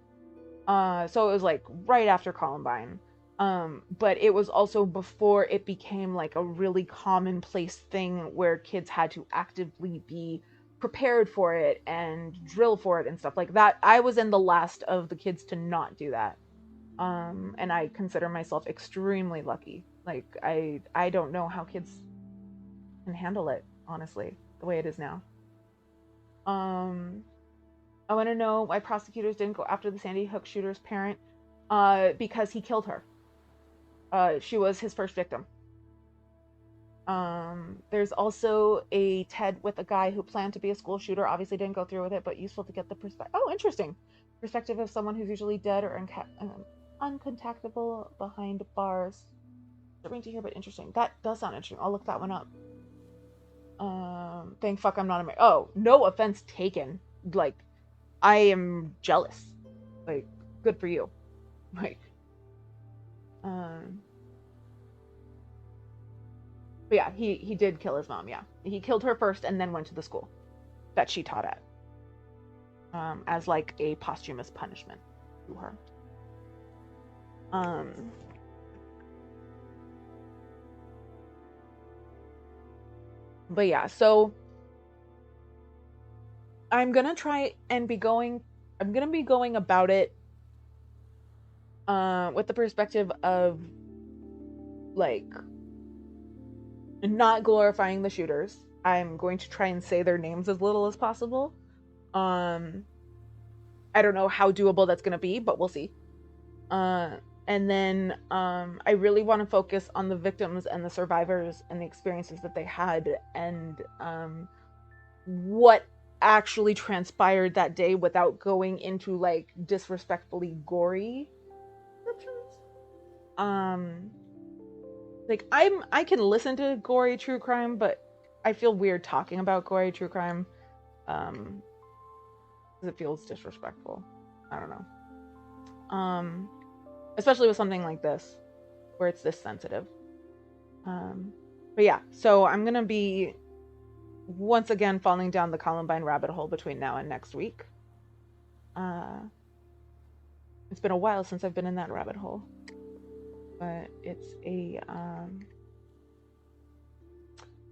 So it was like right after Columbine. But it was also before it became like a really commonplace thing where kids had to actively be prepared for it and drill for it and stuff like that. I was in the last of the kids to not do that. And I consider myself extremely lucky. Like I don't know how kids can handle it, honestly, the way it is now. I want to know why prosecutors didn't go after the Sandy Hook shooter's parent, because he killed her. She was his first victim. There's also a TED with a guy who planned to be a school shooter, obviously didn't go through with it, but useful to get the perspective. Oh, interesting. Perspective of someone who's usually dead or uncontactable behind bars. Disturbing to hear, but interesting. That does sound interesting. I'll look that one up. Thank fuck I'm not American. Oh, no offense taken. Like, I am jealous. Like, good for you. Like, but yeah, he did kill his mom. Yeah, he killed her first and then went to the school that she taught at, as like a posthumous punishment to her. But yeah, so I'm gonna try and be going. I'm gonna be going about it with the perspective of like not glorifying the shooters. I'm going to try and say their names as little as possible. I don't know how doable that's gonna be, but we'll see. And then I really want to focus on the victims and the survivors and the experiences that they had, and what actually transpired that day without going into like disrespectfully gory descriptions. Like I can listen to gory true crime, but I feel weird talking about gory true crime, because it feels disrespectful. I don't know. Especially with something like this, where it's this sensitive. But yeah, so I'm gonna be once again falling down the Columbine rabbit hole between now and next week. It's been a while since I've been in that rabbit hole, but it's a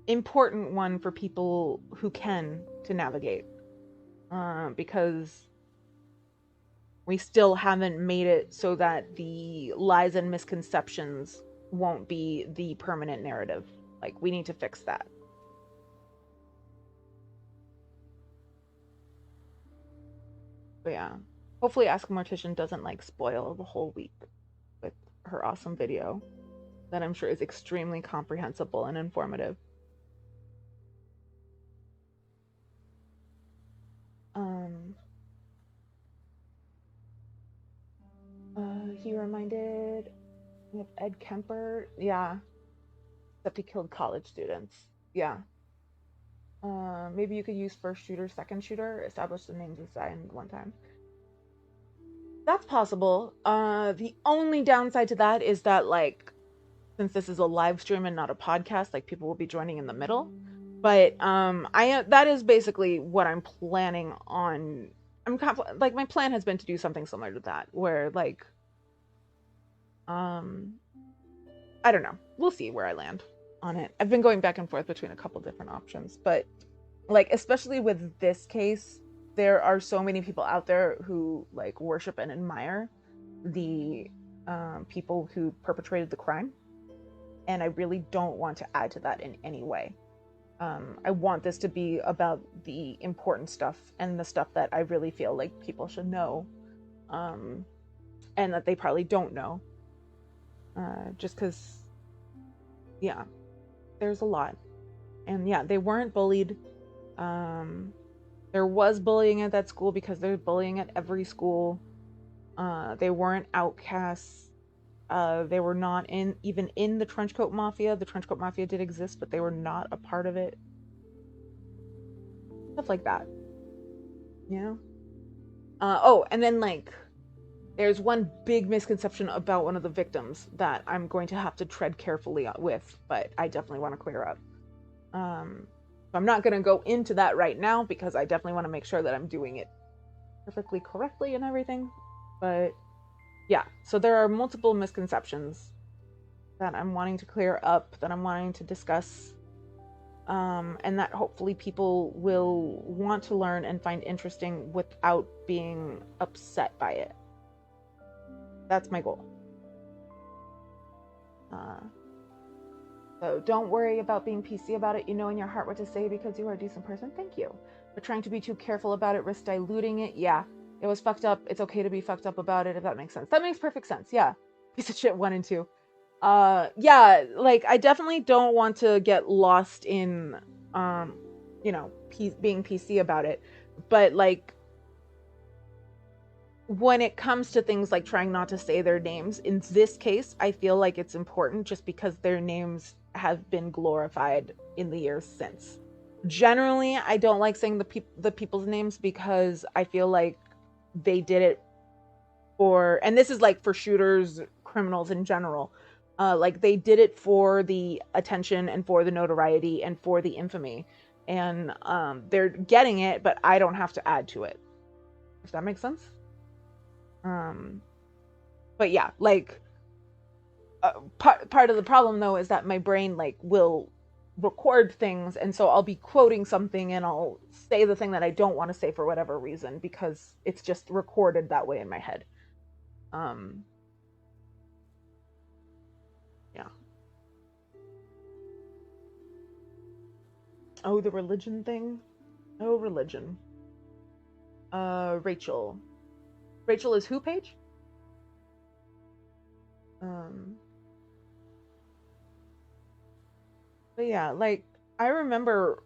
important one for people who can to navigate, because we still haven't made it so that the lies and misconceptions won't be the permanent narrative. Like, we need to fix that. But yeah, hopefully Ask a Mortician doesn't like spoil the whole week with her awesome video that I'm sure is extremely comprehensible and informative. He reminded me of Ed Kemper. Yeah. Except he killed college students. Yeah. Maybe you could use first shooter, second shooter, establish the names assigned one time. That's possible. The only downside to that is that, like, since this is a live stream and not a podcast, like, people will be joining in the middle. But that is basically what I'm planning on. Like, my plan has been to do something similar to that, where, like, I don't know. We'll see where I land on it. I've been going back and forth between a couple different options, but, like, especially with this case, there are so many people out there who, like, worship and admire the people who perpetrated the crime, and I really don't want to add to that in any way. I want this to be about the important stuff and the stuff that I really feel like people should know, and that they probably don't know, just because, yeah, there's a lot. And yeah, they weren't bullied. There was bullying at that school because there's bullying at every school. They weren't outcasts. They were not even in the Trenchcoat Mafia. The Trenchcoat Mafia did exist, but they were not a part of it. Stuff like that. You know? Oh, and then, like, there's one big misconception about one of the victims that I'm going to have to tread carefully with, but I definitely want to clear up. I'm not going to go into that right now because I definitely want to make sure that I'm doing it perfectly correctly and everything. But yeah, so there are multiple misconceptions that I'm wanting to clear up, that I'm wanting to discuss, and that hopefully people will want to learn and find interesting without being upset by it. That's my goal. So don't worry about being PC about it. You know in your heart what to say because you are a decent person. Thank you. But trying to be too careful about it risks diluting it. Yeah, it was fucked up. It's okay to be fucked up about it, if that makes sense. That makes perfect sense. Yeah. Piece of shit 1 and 2. Yeah, like, I definitely don't want to get lost in, you know, being PC about it. But, like, when it comes to things like trying not to say their names, in this case, I feel like it's important just because their names have been glorified in the years since. Generally, I don't like saying the people's names because I feel like they did it for, and this is like for shooters, criminals in general, like they did it for the attention and for the notoriety and for the infamy, and they're getting it, but I don't have to add to it, if that makes sense. But yeah, like, part of the problem though is that my brain, like, will record things, and so I'll be quoting something and I'll say the thing that I don't want to say for whatever reason because it's just recorded that way in my head. Yeah. Oh, the religion thing. Oh, religion. Rachel. Rachel is who, Paige? But yeah, like, I remember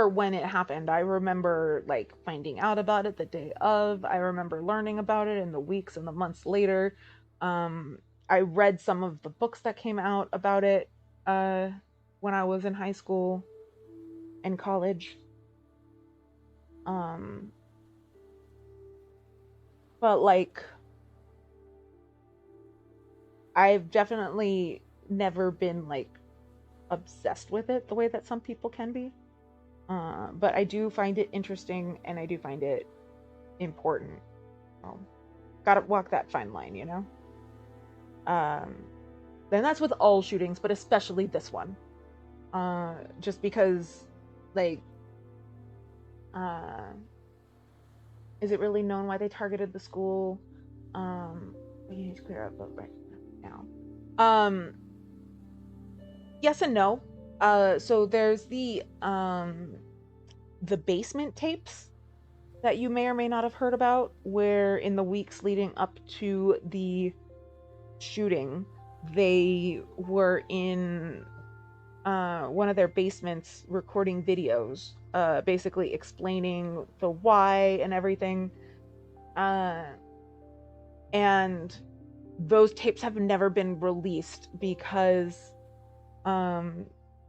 when it happened. I remember, like, finding out about it the day of. I remember learning about it in the weeks and the months later. I read some of the books that came out about it when I was in high school. in college. But like, I've definitely never been like obsessed with it the way that some people can be. But I do find it interesting and I do find it important. Gotta walk that fine line, you know? Then that's with all shootings, but especially this one. Just because, like, is it really known why they targeted the school? We need to clear up right now. Yes and no. So there's the basement tapes that you may or may not have heard about, where in the weeks leading up to the shooting, they were in one of their basements recording videos, basically explaining the why and everything. And those tapes have never been released because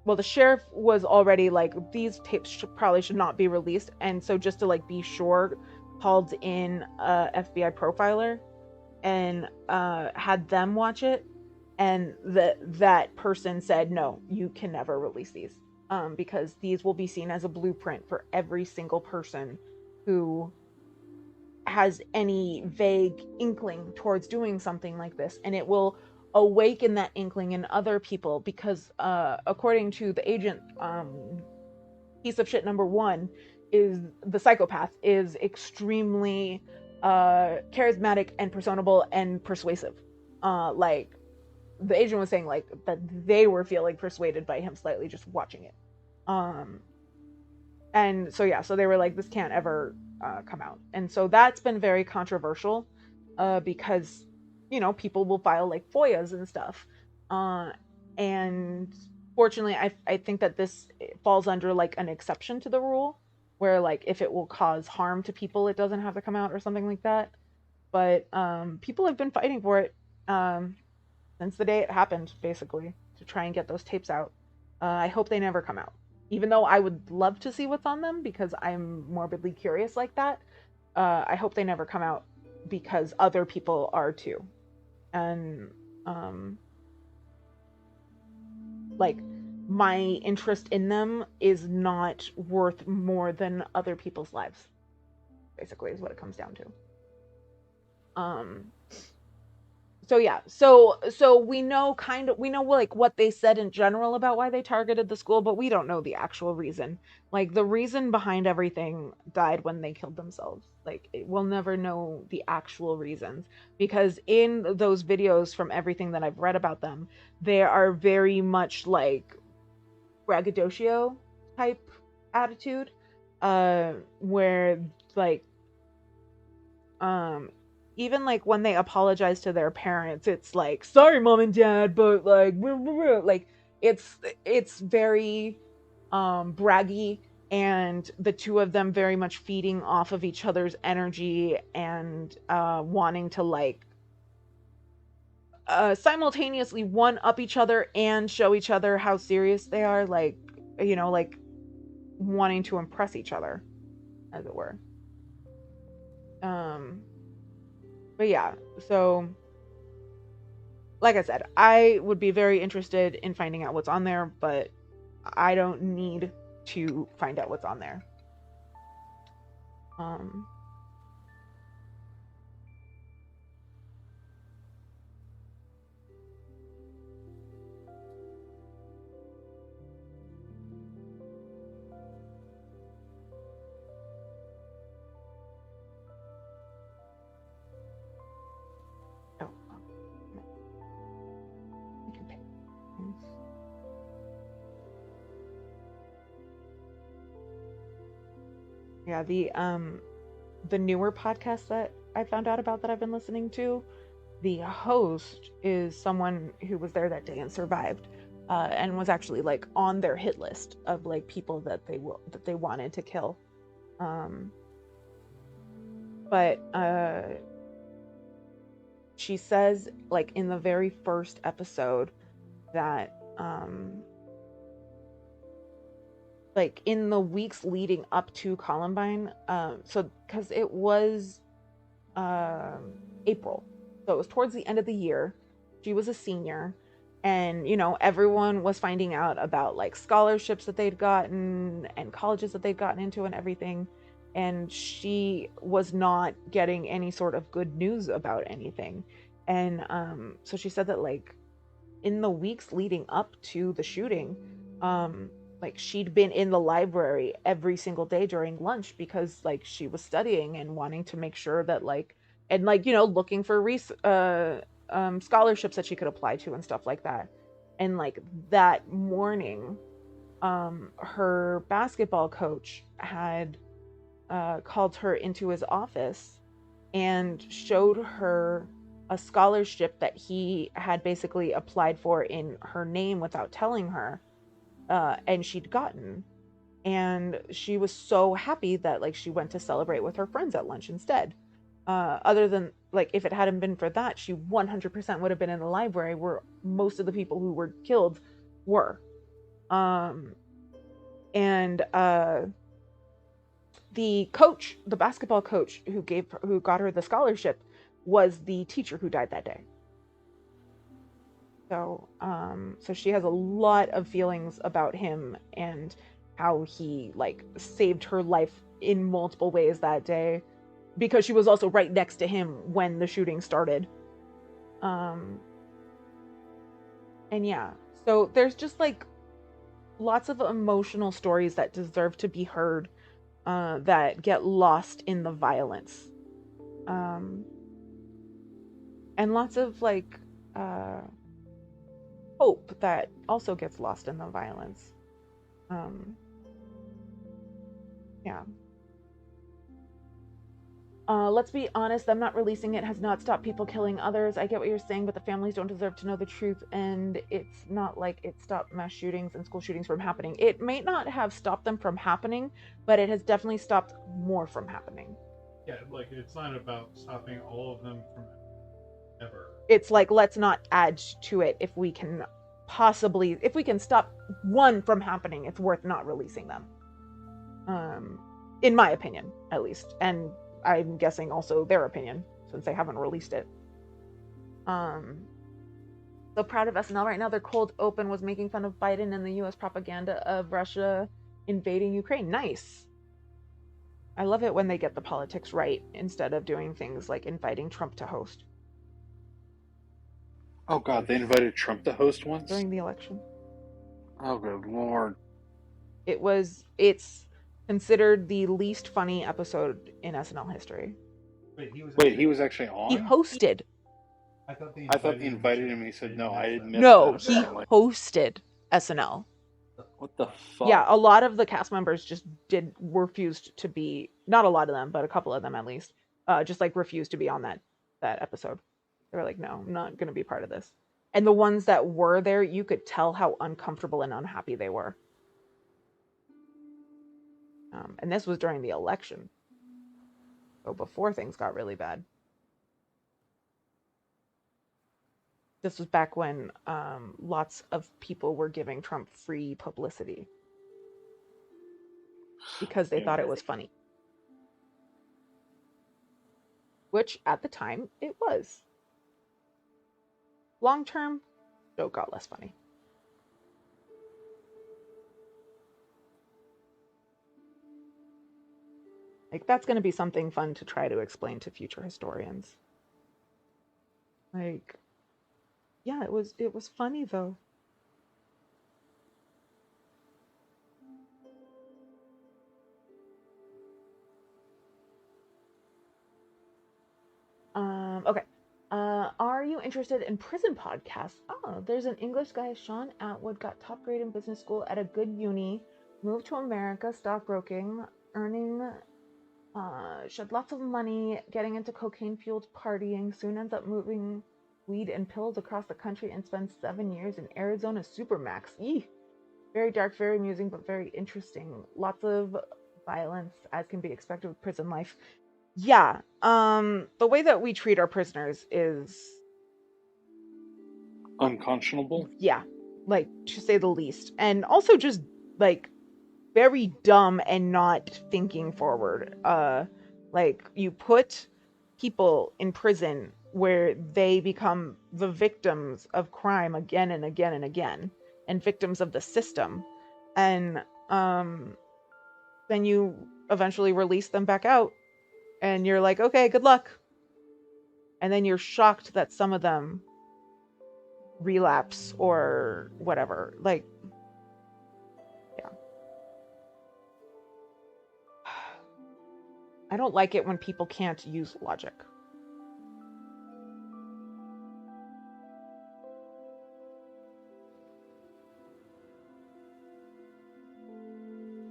well, the sheriff was already like, these tapes probably should not be released, and so just to like be sure, called in a FBI profiler and had them watch it, and that person said, no, you can never release these, because these will be seen as a blueprint for every single person who has any vague inkling towards doing something like this, and it will awaken that inkling in other people, because according to the agent, piece of shit number one is the psychopath is extremely charismatic and personable and persuasive. Like the agent was saying, like, that they were feeling persuaded by him slightly just watching it. And so yeah, so they were like, this can't ever come out. And so that's been very controversial, because, you know, people will file like FOIAs and stuff. And fortunately, I think that this falls under like an exception to the rule, where like if it will cause harm to people, it doesn't have to come out or something like that. But people have been fighting for it since the day it happened, basically, to try and get those tapes out. I hope they never come out, even though I would love to see what's on them because I'm morbidly curious like that. I hope they never come out because other people are too. And like, my interest in them is not worth more than other people's lives, basically, is what it comes down to. So yeah, so we know like what they said in general about why they targeted the school, but we don't know the actual reason. Like, the reason behind everything died when they killed themselves. Like, we'll never know the actual reasons, because in those videos, from everything that I've read about them, they are very much like braggadocio type attitude, where like even like when they apologize to their parents, it's like, sorry mom and dad, but like blah, blah, blah. Like it's very braggy, and the two of them very much feeding off of each other's energy and wanting to like simultaneously one up each other and show each other how serious they are, like, you know, like wanting to impress each other, as it were. But yeah, so like I said, I would be very interested in finding out what's on there, but I don't need to find out what's on there. Oh, I can pick things. Yeah, the newer podcast that I found out about that I've been listening to, the host is someone who was there that day and survived, and was actually like on their hit list of like people that they wanted to kill. But she says, like, in the very first episode that like in the weeks leading up to Columbine, so because it was April, so it was towards the end of the year. She was a senior, and everyone was finding out about like scholarships that they'd gotten and colleges that they'd gotten into and everything, and she was not getting any sort of good news about anything. And so she said that like in the weeks leading up to the shooting, like she'd been in the library every single day during lunch because like she was studying and wanting to make sure that like, and like looking for scholarships that she could apply to and stuff like that. And like that morning, her basketball coach had called her into his office and showed her a scholarship that he had basically applied for in her name without telling her, and she'd gotten. And she was so happy that like she went to celebrate with her friends at lunch instead. Other than like if it hadn't been for that, she 100% would have been in the library where most of the people who were killed were. And the coach, the basketball coach who got her the scholarship, was the teacher who died that day. So she has a lot of feelings about him and how he like saved her life in multiple ways that day, because she was also right next to him when the shooting started. And yeah, so there's just like lots of emotional stories that deserve to be heard, that get lost in the violence. And lots of like hope that also gets lost in the violence. Yeah. Let's be honest, them not releasing it has not stopped people killing others. I get what you're saying, but the families don't deserve to know the truth, and it's not like it stopped mass shootings and school shootings from happening. It may not have stopped them from happening, but it has definitely stopped more from happening. Yeah, like it's not about stopping all of them from ever. It's like, let's not add to it. If we can stop one from happening, it's worth not releasing them. In my opinion, at least. And I'm guessing also their opinion, since they haven't released it. So proud of SNL right now. Their cold open was making fun of Biden and the US propaganda of Russia invading Ukraine. Nice. I love it when they get the politics right instead of doing things like inviting Trump to host. Oh god, they invited Trump to host once? During the election. Oh good lord. It's considered the least funny episode in SNL history. Wait, he was actually on? He hosted. I thought they invited him and he said no, I didn't miss No, that. he hosted SNL. What the fuck? Yeah, a lot of the cast members just refused to be, not a lot of them, but a couple of them at least, just like refused to be on that episode. They were like, no, I'm not going to be part of this. And the ones that were there, you could tell how uncomfortable and unhappy they were. And this was during the election. So before things got really bad. This was back when lots of people were giving Trump free publicity because they thought it was funny. Which, at the time, it was. Long term, it got less funny. Like, that's going to be something fun to try to explain to future historians. Like, yeah, it was funny though. Okay. Are you interested in prison podcasts? Oh, there's an English guy, Sean Atwood, got top grade in business school at a good uni, moved to America, stockbroking, earning, shed lots of money, getting into cocaine-fueled partying, soon ends up moving weed and pills across the country and spends 7 years in Arizona Supermax. Eeh! Very dark, very amusing, but very interesting. Lots of violence, as can be expected with prison life. Yeah, the way that we treat our prisoners is unconscionable. Yeah, like, to say the least. And also just, like, very dumb and not thinking forward. Like you put people in prison where they become the victims of crime again and again and again, and victims of the system, and then you eventually release them back out, and you're like, okay, good luck. And then you're shocked that some of them relapse or whatever. Like, yeah. I don't like it when people can't use logic.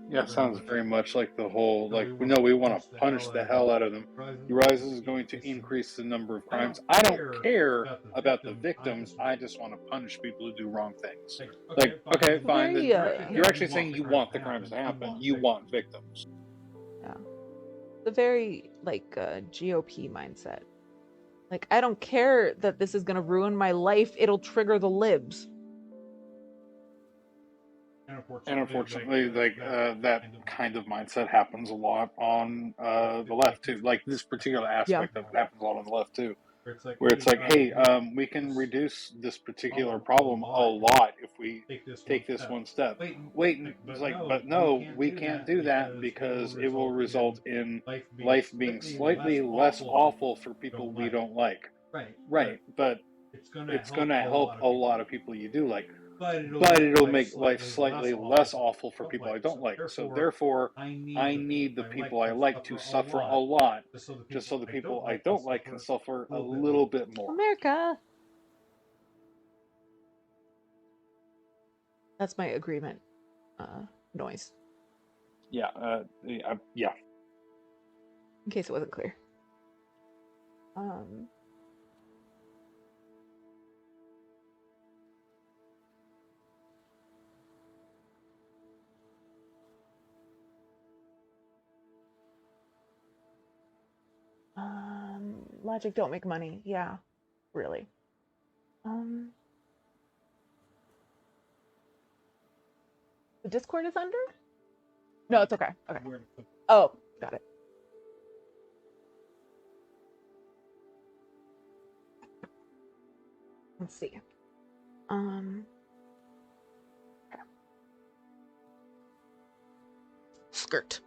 Yeah, sounds very much like the whole, like, we know we want to punish the hell out of them. Rise is going to increase the number of crimes. I don't care about the victims. I just want to punish people who do wrong things. Like, okay, fine. Very, You're actually saying you want the crimes to happen. You want victims. Yeah. The very, like, GOP mindset. Like, I don't care that this is going to ruin my life. It'll trigger the libs. And unfortunately, like that kind of mindset happens a lot on the left too. Like this particular aspect of it happens a lot on the left too, where it's like, hey, we can reduce this particular problem a lot if we take this one step. Wait, it's like, but no, we can't do that because it will result in life being slightly less awful for people we don't like. Right, but it's going to help a lot of people you do like. But it'll make life slightly less awful for people I don't like. So therefore, I need the people I like to suffer a lot, just so the people I don't like can suffer a little bit more. America. That's my agreement noise. Yeah, yeah. In case it wasn't clear. Logic don't make money. Yeah, really. The Discord is under? No, it's okay. Okay. Oh, got it. Let's see. Okay. Skirt.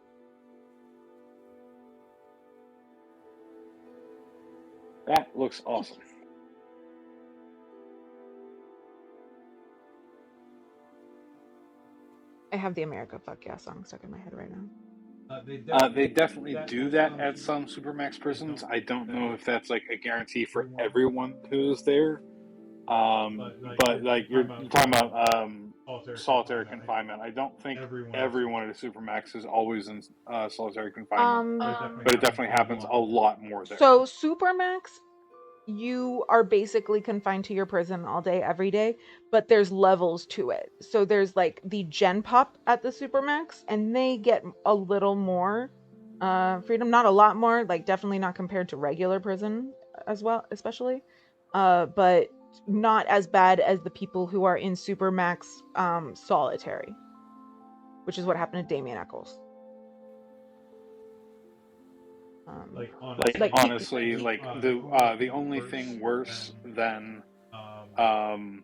That looks awesome. I have the America Fuck Yeah song stuck in my head right now. They definitely do that at some Supermax prisons. I don't know if that's like a guarantee for everyone who's there. But like you're talking about solitary confinement. I don't think everyone at a Supermax is always in solitary confinement. But it definitely happens a lot more there. So Supermax, you are basically confined to your prison all day, every day, but there's levels to it. So there's like the Gen Pop at the Supermax, and they get a little more freedom, not a lot more, like definitely not compared to regular prison as well, especially, but not as bad as the people who are in Supermax solitary, which is what happened to Damien Eccles. Honestly, the only thing worse than the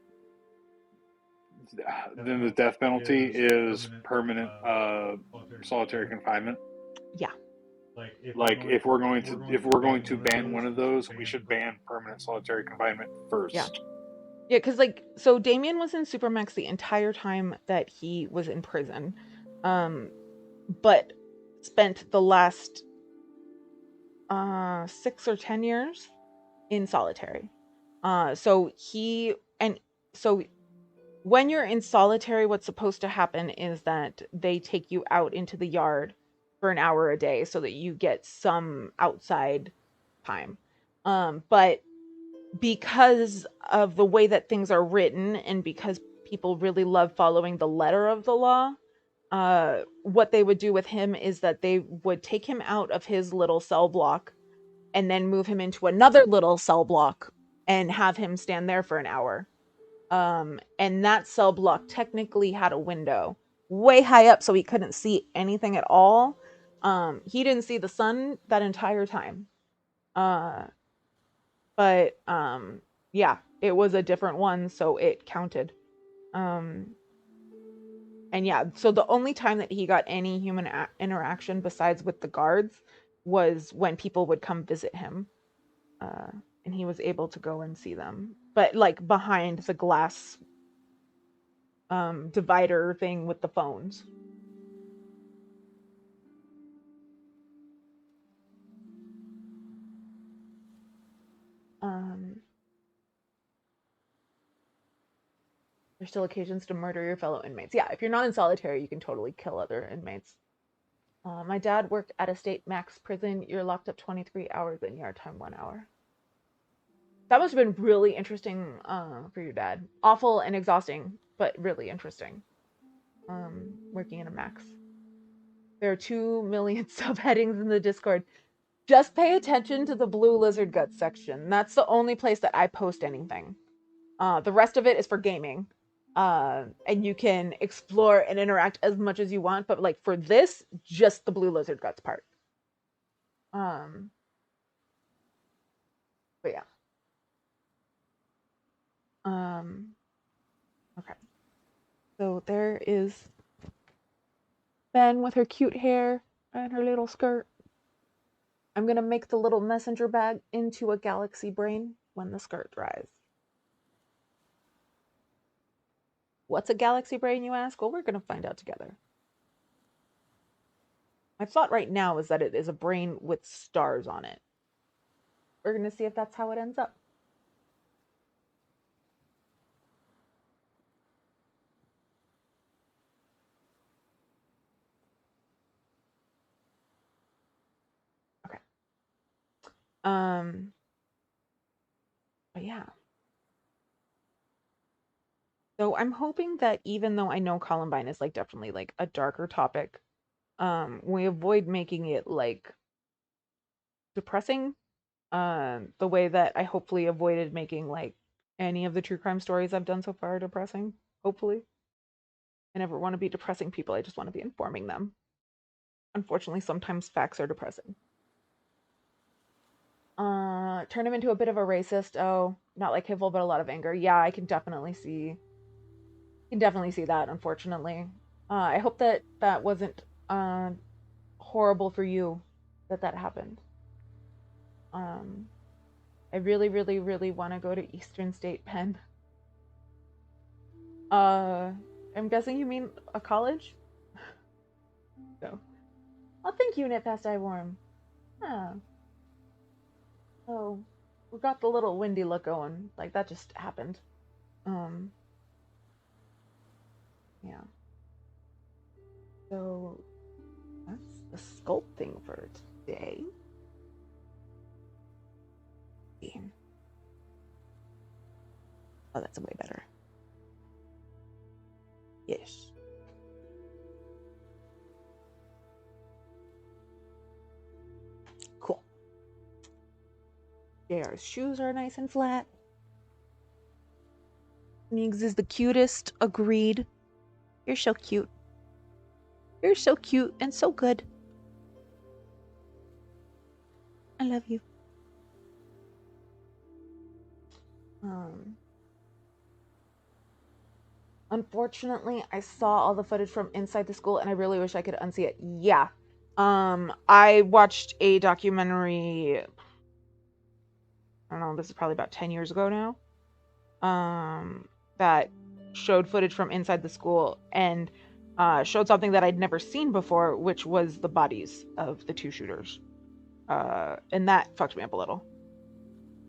death penalty is permanent solitary confinement. Yeah. Like if we're going to ban one of those, we should ban permanent solitary confinement first. Yeah, because so Damien was in Supermax the entire time that he was in prison, but spent the last 6 or 10 years in solitary. So when you're in solitary, what's supposed to happen is that they take you out into the yard for an hour a day so that you get some outside time. But because of the way that things are written and because people really love following the letter of the law, what they would do with him is that they would take him out of his little cell block and then move him into another little cell block and have him stand there for an hour. And that cell block technically had a window way high up, so he couldn't see anything at all. He didn't see the sun that entire time. But yeah, it was a different one, so it counted. And yeah, so the only time that he got any human interaction besides with the guards was when people would come visit him. And he was able to go and see them, but like behind the glass divider thing with the phones. There's still occasions to murder your fellow inmates. Yeah, if you're not in solitary, you can totally kill other inmates. My dad worked at a state max prison. You're locked up 23 hours and yard time 1 hour. That must have been really interesting for your dad. Awful and exhausting, but really interesting. Working in a max. There are 2 million subheadings in the Discord. Just pay attention to the blue lizard guts section. That's the only place that I post anything. The rest of it is for gaming. And you can explore and interact as much as you want, but like for this, just the blue lizard guts part. But yeah. Okay. So there is Ben with her cute hair and her little skirt. I'm gonna make the little messenger bag into a galaxy brain when the skirt dries. What's a galaxy brain, you ask? Well, we're gonna find out together. My thought right now is that it is a brain with stars on it. We're gonna see if that's how it ends up. Okay. But yeah. So I'm hoping that even though I know Columbine is like definitely like a darker topic, we avoid making it like depressing. The way that I hopefully avoided making like any of the true crime stories I've done so far depressing. Hopefully. I never want to be depressing people. I just want to be informing them. Unfortunately, sometimes facts are depressing. Turn him into a bit of a racist. Oh, not like Hivil, but a lot of anger. Yeah, I can definitely see that, unfortunately. I hope that that wasn't horrible for you that happened. I really, really, really want to go to Eastern State Penn. I'm guessing you mean a college? No. Oh, thank you, Knit Past Eye Warm. Yeah. Oh, we got the little windy look going. Like, that just happened. Yeah. So, that's the sculpting for today. Oh, that's way better. Yes. Cool. JR's shoes are nice and flat. Meegs is the cutest. Agreed. You're so cute. You're so cute and so good. I love you. Unfortunately, I saw all the footage from inside the school and I really wish I could unsee it. Yeah. I watched a documentary, I don't know, this is probably about 10 years ago now, that showed footage from inside the school and showed something that I'd never seen before, which was the bodies of the 2 shooters. And that fucked me up a little.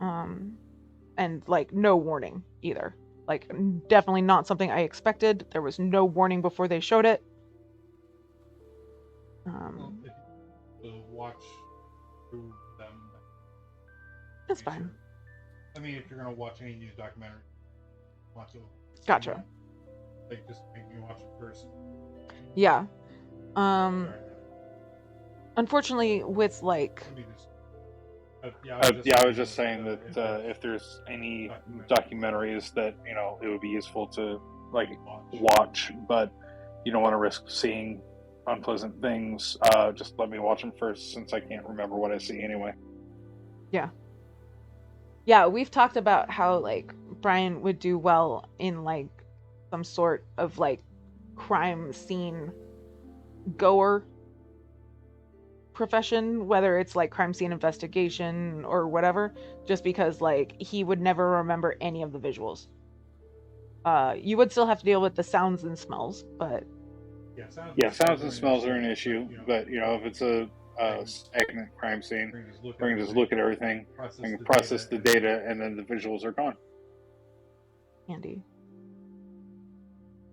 And like no warning either. Like definitely not something I expected. There was no warning before they showed it. Well, if you watch through them, That's fine. I mean, if you're gonna watch any news documentary, watch it. Gotcha. Like just make me watch it first. Yeah. Unfortunately, with like. I was just saying that if there's any documentaries that it would be useful to like watch, but you don't want to risk seeing unpleasant things, just let me watch them first, since I can't remember what I see anyway. Yeah, we've talked about how like Brian would do well in like some sort of like crime scene goer profession, whether it's like crime scene investigation or whatever, just because like he would never remember any of the visuals. You would still have to deal with the sounds and smells, but Yeah, sounds and smells are an issue, but if it's a stagnant crime scene, we can just look at everything, we can process the data, and then the visuals are gone. Andy.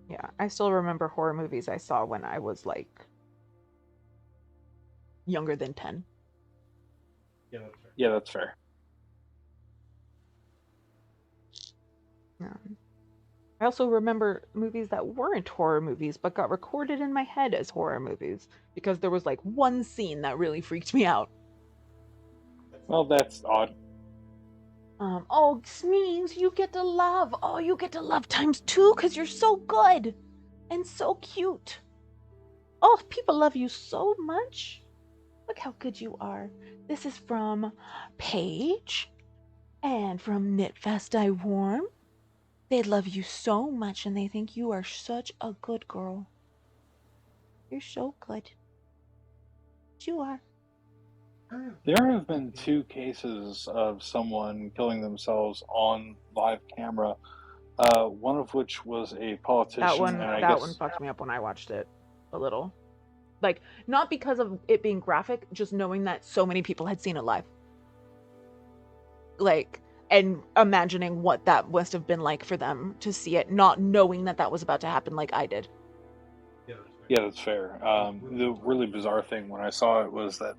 Yeah, I still remember horror movies I saw when I was like younger than 10. Yeah, that's fair. Yeah. I also remember movies that weren't horror movies but got recorded in my head as horror movies because there was like one scene that really freaked me out. Well, that's odd. Oh, Sneeze, you get to love. Oh, you get to love times 2 because you're so good and so cute. Oh, people love you so much. Look how good you are. This is from Paige and from Knitfest I Warm. They love you so much and they think you are such a good girl. You're so good. You are. There have been 2 cases of someone killing themselves on live camera. One of which was a politician, That one fucked me up when I watched it a little. Like, not because of it being graphic, just knowing that so many people had seen it live. Like, and imagining what that must have been like for them to see it, not knowing that that was about to happen like I did. Yeah, that's fair. The really bizarre thing when I saw it was that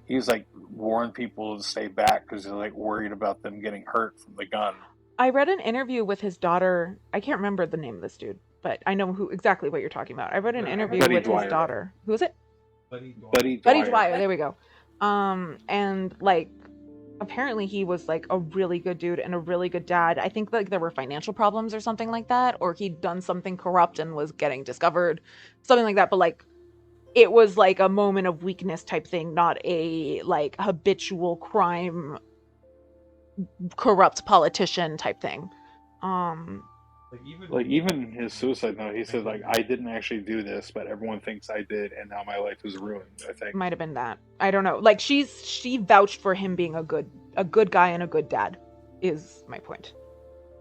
he was like warning people to stay back because they're like worried about them getting hurt from the gun. I read an interview with his daughter. I can't remember the name of this dude, but I know exactly what you're talking about. I read an interview Buddy with Dwyer. his daughter. Who is it? Buddy Dwyer. There we go. And like, apparently he was like a really good dude and a really good dad. I think like there were financial problems or something like that, or he'd done something corrupt and was getting discovered, something like that. But like, it was like a moment of weakness type thing, not a like habitual crime, corrupt politician type thing. Like even his suicide note, he said like, I didn't actually do this, but everyone thinks I did, and now my life is ruined. I think might have been that. I don't know. Like she vouched for him being a good guy and a good dad, is my point.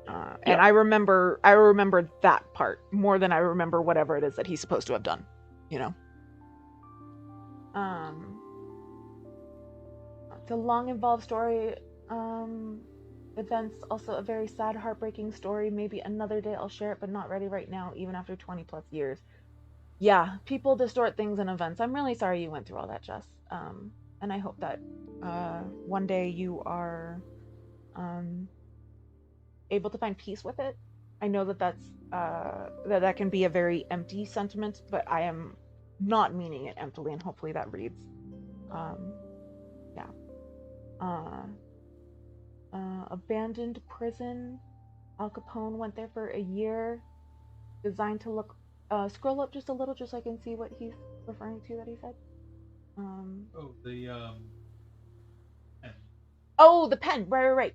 And I remember that part more than I remember whatever it is that he's supposed to have done. You know. It's a long, involved story. Events, also a very sad, heartbreaking story. Maybe another day I'll share it, but not ready right now, even after 20 plus years. Yeah, people distort things in events. I'm really sorry you went through all that, Jess. And I hope that one day you are able to find peace with it. I know that that can be a very empty sentiment, but I am not meaning it emptily, and hopefully that reads. Abandoned prison. Al Capone went there for a year. Designed to look. Scroll up just a little, just so I can see what he's referring to that he said. Pen. Oh, the pen. Right.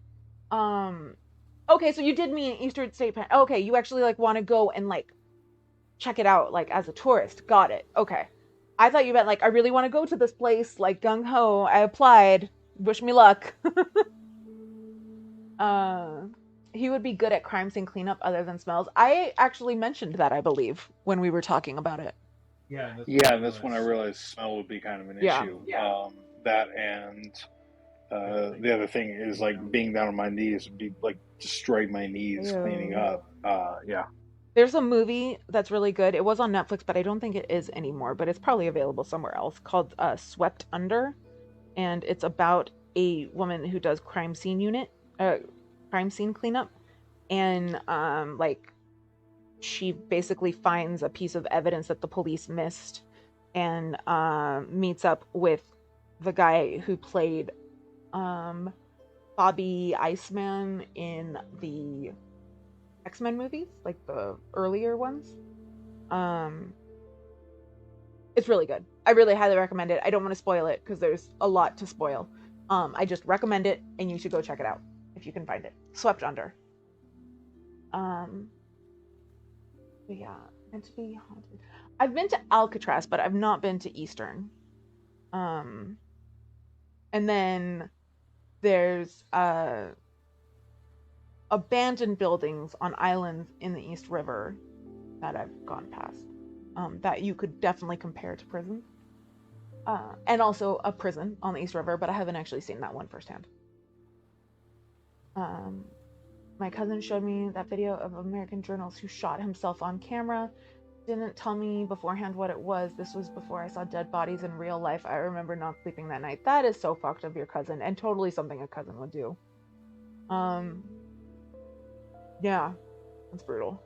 Okay, so you did mean Eastern State Pen. Okay, you actually like want to go and like check it out like as a tourist. Got it. Okay. I thought you meant like I really want to go to this place, like gung ho. I applied. Wish me luck. He would be good at crime scene cleanup other than smells. I actually mentioned that, I believe, when we were talking about it. Yeah, that's when I realized smell would be kind of an issue. That and the other thing is like being down on my knees would be like destroying my knees cleaning up. There's a movie that's really good. It was on Netflix, but I don't think it is anymore. But it's probably available somewhere else, called Swept Under, and it's about a woman who does crime scene cleanup, and like she basically finds a piece of evidence that the police missed, and meets up with the guy who played Bobby Iceman in the X-Men movies, like the earlier ones. It's really good. I really highly recommend it. I don't want to spoil it because there's a lot to spoil. I just recommend it, and you should go check it out if you can find it. Swept Under. But yeah, meant to be haunted. I've been to Alcatraz, but I've not been to Eastern. And then there's abandoned buildings on islands in the East River that I've gone past. That you could definitely compare to prisons. And also a prison on the East River, but I haven't actually seen that one firsthand. My cousin showed me that video of American journalist who shot himself on camera. Didn't tell me beforehand what it was. This was before I saw dead bodies in real life. I remember not sleeping that night. That is so fucked of your cousin, and totally something a cousin would do. Yeah, it's brutal.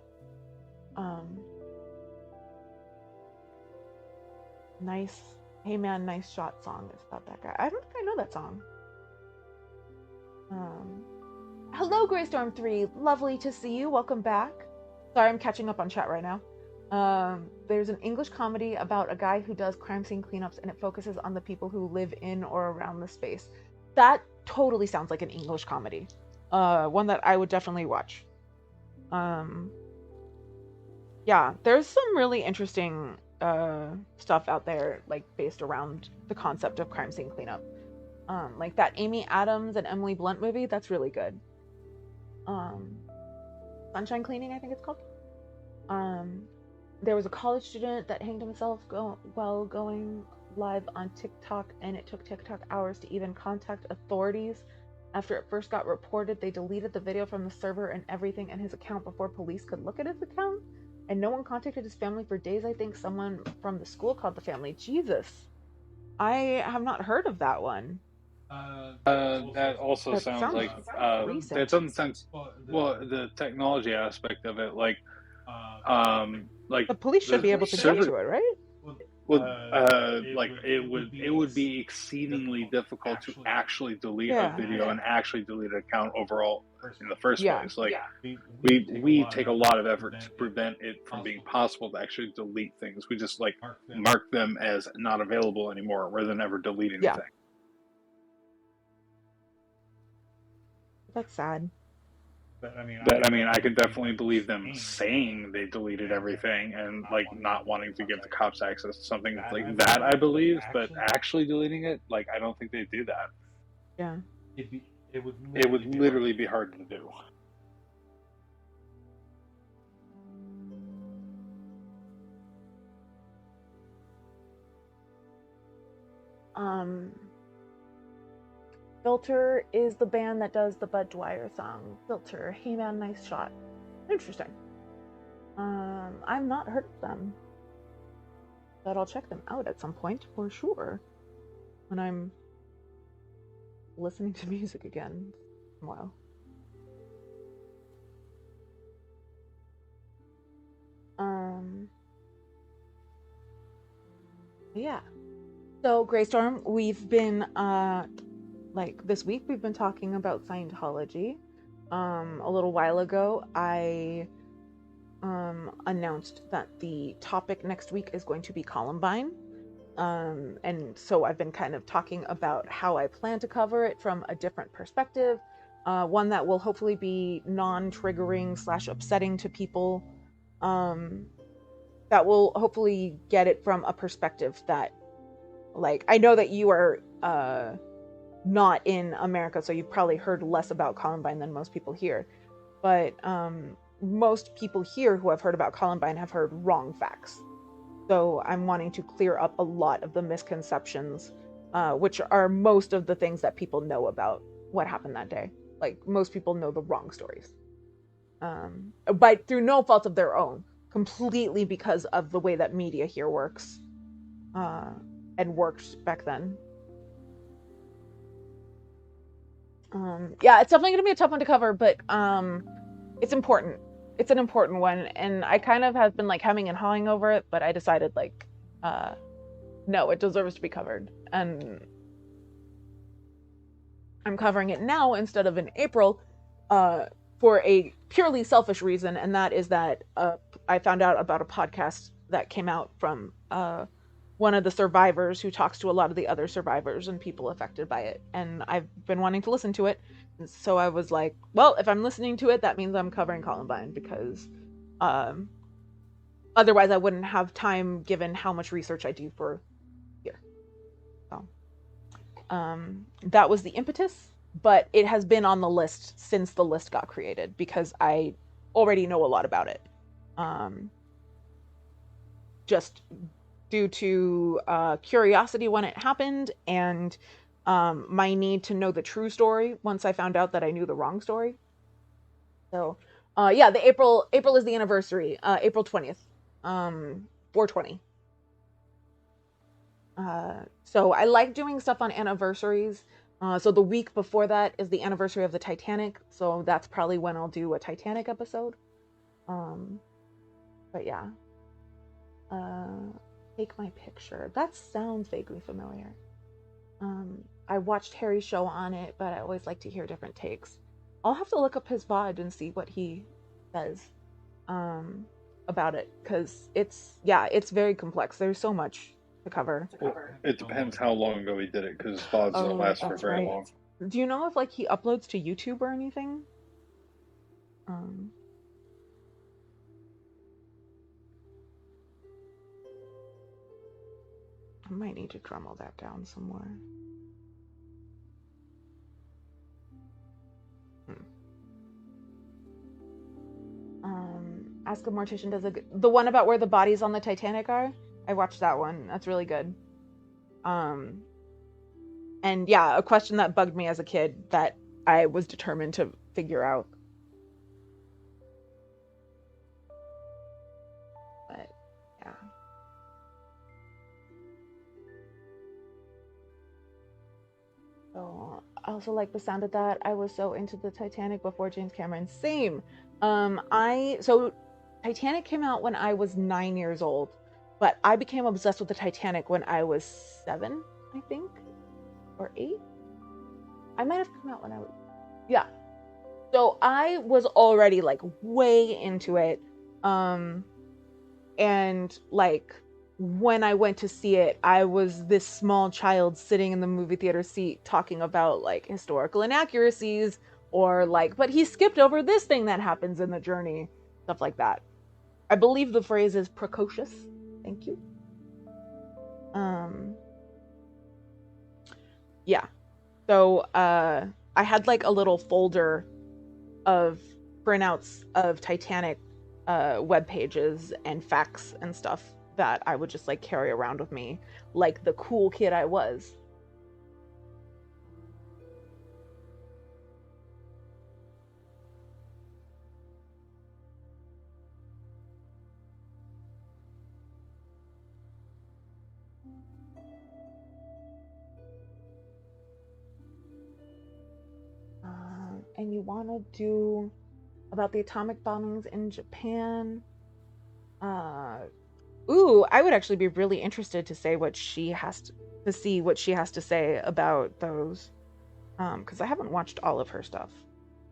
Nice. Hey man, nice shot song is about that guy. I don't think I know that song. Hello, Greystorm3. Lovely to see you. Welcome back. Sorry, I'm catching up on chat right now. There's an English comedy about a guy who does crime scene cleanups, and it focuses on the people who live in or around the space. That totally sounds like an English comedy. One that I would definitely watch. Yeah, there's some really interesting stuff out there, like based around the concept of crime scene cleanup. Like that Amy Adams and Emily Blunt movie, that's really good. Sunshine Cleaning, I think it's called. There was a college student that hanged himself while going live on TikTok, and it took TikTok hours to even contact authorities. After it first got reported, they deleted the video from the server and everything in his account before police could look at his account, and no one contacted his family for days. I think someone from the school called the family. Jesus. I have not heard of that one. That also That sounds sounds like recent. that doesn't sound well. The technology aspect of it, like The police should be able to get to it, right? like it would be exceedingly difficult to actually delete a video and actually delete an account overall in the first place. Like we take a lot of effort to prevent it from being possible to actually delete things. We just like mark them as not available anymore rather than ever deleting anything. That's sad. But I mean, I can definitely believe them saying they deleted everything and like not wanting to give the cops access to something like that. I believe, but actually deleting it, like I don't think they do that. Yeah, it would literally be hard to do. Filter is the band that does the Bud Dwyer song. Filter, hey man, nice shot. Interesting. I've not heard of them, but I'll check them out at some point for sure when I'm listening to music again. Wow. Yeah. So Greystorm, we've been like this week we've been talking about Scientology. A little while ago I announced that the topic next week is going to be Columbine. And so I've been kind of talking about how I plan to cover it from a different perspective, one that will hopefully be non-triggering / upsetting to people, that will hopefully get it from a perspective that, like, I know that you are not in America, so you've probably heard less about Columbine than most people here, but most people here who have heard about Columbine have heard wrong facts. So I'm wanting to clear up a lot of the misconceptions, which are most of the things that people know about what happened that day. Like, most people know the wrong stories, but through no fault of their own, completely because of the way that media here works, and worked back then. Yeah, it's definitely going to be a tough one to cover, but it's important. It's an important one, and I kind of have been like hemming and hawing over it, but I decided like, no, it deserves to be covered, and I'm covering it now instead of in April, for a purely selfish reason, and that is that I found out about a podcast that came out from one of the survivors who talks to a lot of the other survivors and people affected by it. And I've been wanting to listen to it. And so I was like, well, if I'm listening to it, that means I'm covering Columbine, because um, otherwise I wouldn't have time given how much research I do for here. So that was the impetus, but it has been on the list since the list got created because I already know a lot about it. Just due to curiosity when it happened, and my need to know the true story once I found out that I knew the wrong story. So yeah, the April is the anniversary, April 20th, 420. So I like doing stuff on anniversaries. So the week before that is the anniversary of the Titanic, so that's probably when I'll do a Titanic episode. But yeah. Take my picture. That sounds vaguely familiar. I watched Harry's show on it, but I always like to hear different takes. I'll have to look up his VOD and see what he says about it, because it's very complex. There's so much to cover. Well, it depends how long ago he did it, because VODs don't last for very long. Do you know if like he uploads to YouTube or anything? I might need to Dremel that down somewhere. Ask a Mortician does the one about where the bodies on the Titanic are. I watched that one. That's really good. And yeah, a question that bugged me as a kid that I was determined to figure out. But yeah. So I also like the sound of that. I was so into the Titanic before James Cameron. Same. So Titanic came out when I was 9 years old, but I became obsessed with the Titanic when I was 7, I think, or 8. I might have come out when I was, yeah. So I was already like way into it. And like when I went to see it, I was this small child sitting in the movie theater seat talking about like historical inaccuracies, or like, but he skipped over this thing that happens in the journey, stuff like that. I believe the phrase is precocious. Thank you. Yeah. So I had like a little folder of printouts of Titanic web pages and facts and stuff that I would just like carry around with me, like the cool kid I was. And you want to do about the atomic bombings in Japan? Ooh, I would actually be really interested to see what she has to say about those. Because I haven't watched all of her stuff,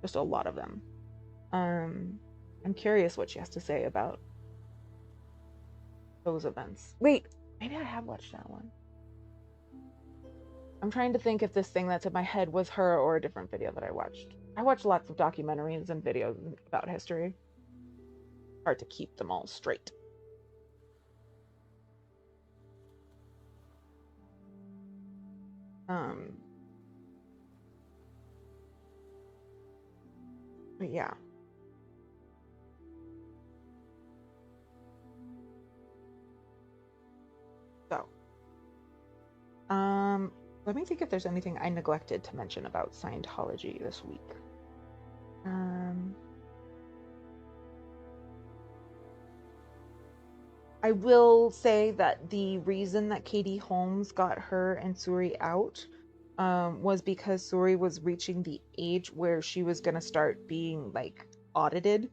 just a lot of them. I'm curious what she has to say about those events. Wait, maybe I have watched that one. I'm trying to think if this thing that's in my head was her or a different video that I watched. I watch lots of documentaries and videos about history. Hard to keep them all straight. But yeah. So, let me think if there's anything I neglected to mention about Scientology this week. I will say that the reason that Katie Holmes got her and Suri out was because Suri was reaching the age where she was going to start being like audited.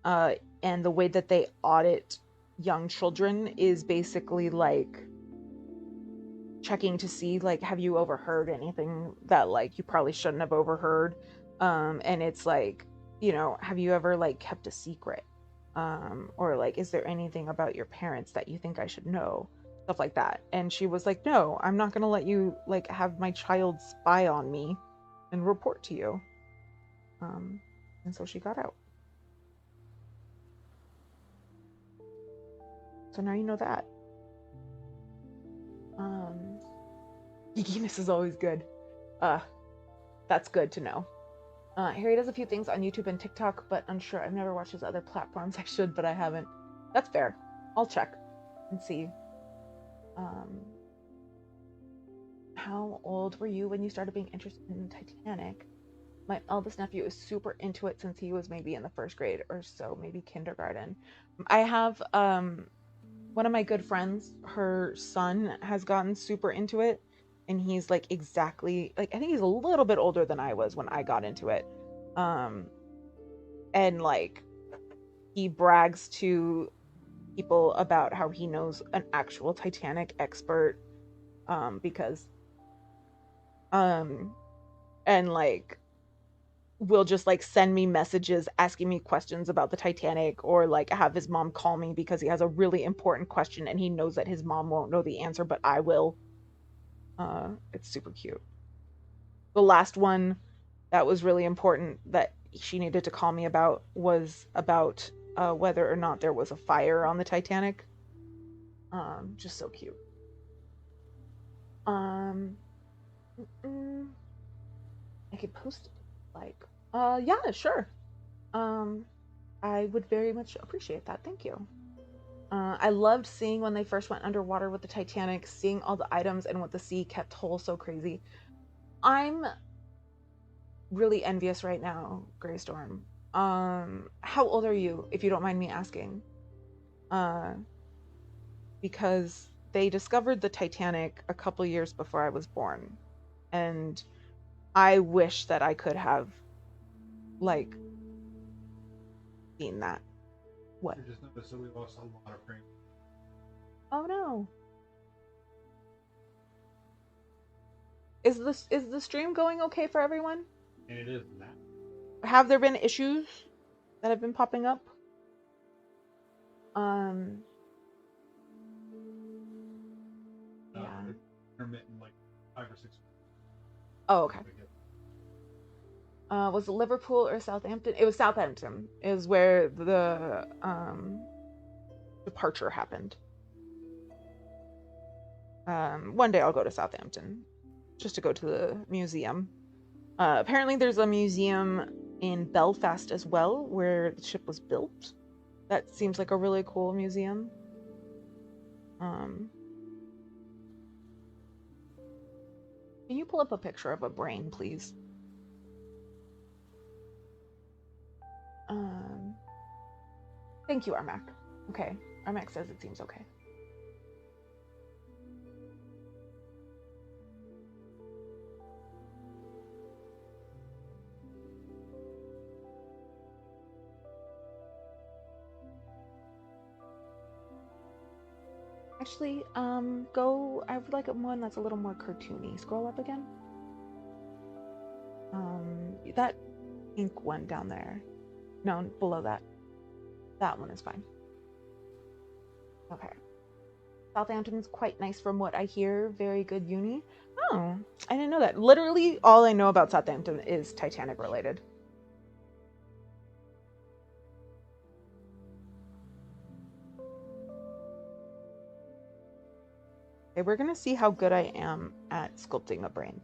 And the way that they audit young children is basically like checking to see like, have you overheard anything that like you probably shouldn't have overheard? And it's like, you know, have you ever like kept a secret? or like, is there anything about your parents that you think I should know? Stuff like that. And she was like, no, I'm not gonna let you like have my child spy on me and report to you. And so she got out. So now you know that. Geekiness is always good. That's good to know. Harry does a few things on YouTube and TikTok, but unsure. I've never watched his other platforms. I should, but I haven't. That's fair. I'll check and see. How old were you when you started being interested in Titanic? My eldest nephew is super into it since he was maybe in the first grade or so, maybe kindergarten. I have one of my good friends, her son has gotten super into it, and he's like exactly like, I think he's a little bit older than I was when I got into it. And like he brags to people about how he knows an actual Titanic expert, because and like will just like send me messages asking me questions about the Titanic, or like have his mom call me because he has a really important question and he knows that his mom won't know the answer, but I will. It's super cute. The last one that was really important that she needed to call me about was about whether or not there was a fire on the Titanic. Just so cute. I could post it, like, yeah, sure. I would very much appreciate that. Thank you. I loved seeing when they first went underwater with the Titanic, seeing all the items and what the sea kept whole so crazy. I'm really envious right now, Greystorm. How old are you, if you don't mind me asking? Because they discovered the Titanic a couple years before I was born, and I wish that I could have, like, seen that. What? I just noticed that we lost a lot of frame. Oh no. Is the stream going okay for everyone? And it is that. Have there been issues that have been popping up? Yeah. Intermittent, like 5 or 6. Oh, okay. Was it Liverpool or Southampton? It was Southampton. It was where the departure happened. One day I'll go to Southampton just to go to the museum. Apparently there's a museum in Belfast as well where the ship was built. That seems like a really cool museum. Can you pull up a picture of a brain, please? Thank you, Armac. Okay, Armac says it seems okay. Actually, go, I would like one that's a little more cartoony. Scroll up again. That ink one down there. No, below that. That one is fine. Okay. Southampton's quite nice from what I hear. Very good uni. Oh, I didn't know that. Literally, all I know about Southampton is Titanic related. Okay, we're gonna see how good I am at sculpting a brain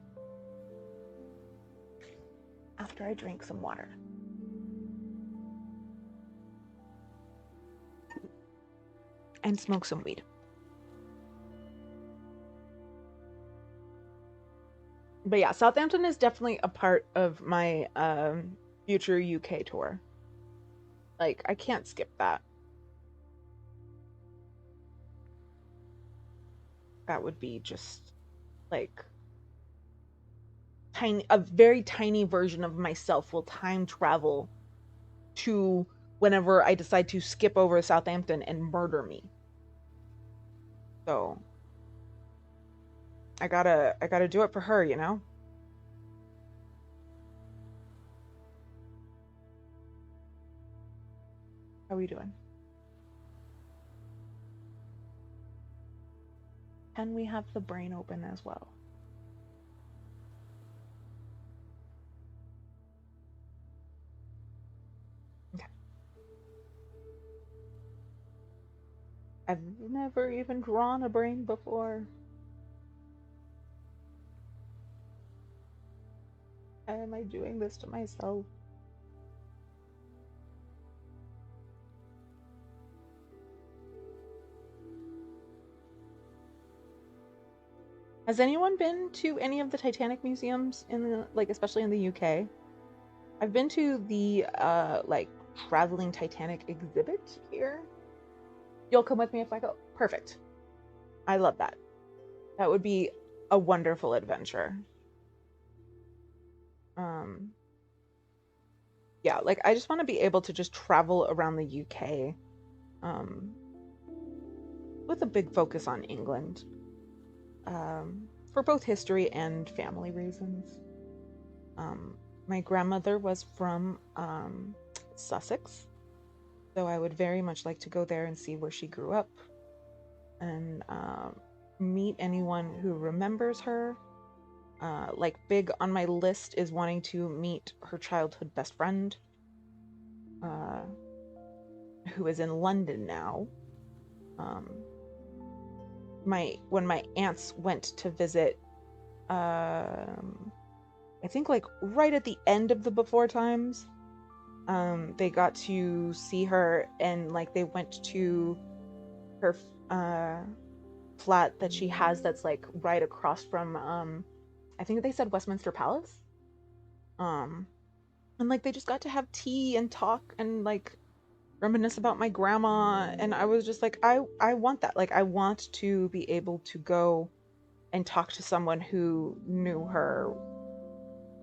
after I drink some water. And smoke some weed. But yeah, Southampton is definitely a part of my future UK tour. Like, I can't skip that. That would be just like a very tiny version of myself will time travel to whenever I decide to skip over Southampton and murder me. So I gotta do it for her, you know? How are we doing? Can we have the brain open as well? Okay. I've never even drawn a brain before. Why am I doing this to myself? Has anyone been to any of the Titanic museums in the, like, especially in the UK? I've been to the like traveling Titanic exhibit here. You'll come with me if I go. Perfect. I love that. That would be a wonderful adventure. Yeah, like I just want to be able to just travel around the UK with a big focus on England. For both history and family reasons. My grandmother was from Sussex, so I would very much like to go there and see where she grew up and meet anyone who remembers her. Like, big on my list is wanting to meet her childhood best friend, who is in London now. When my aunts went to visit, I think like right at the end of the before times, they got to see her, and like they went to her flat that she has that's like right across from I think they said Westminster Palace. And like they just got to have tea and talk and like reminisce about my grandma, and I was just like, I want that. Like I want to be able to go and talk to someone who knew her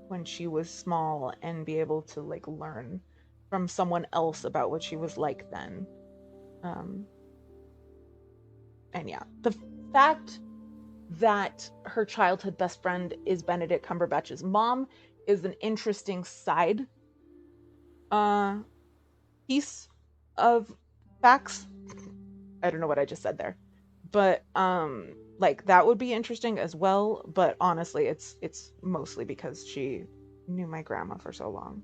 when she was small and be able to like learn from someone else about what she was like then. And yeah, the fact that her childhood best friend is Benedict Cumberbatch's mom is an interesting side piece of facts. I don't know what I just said there. But like that would be interesting as well, but honestly it's mostly because she knew my grandma for so long.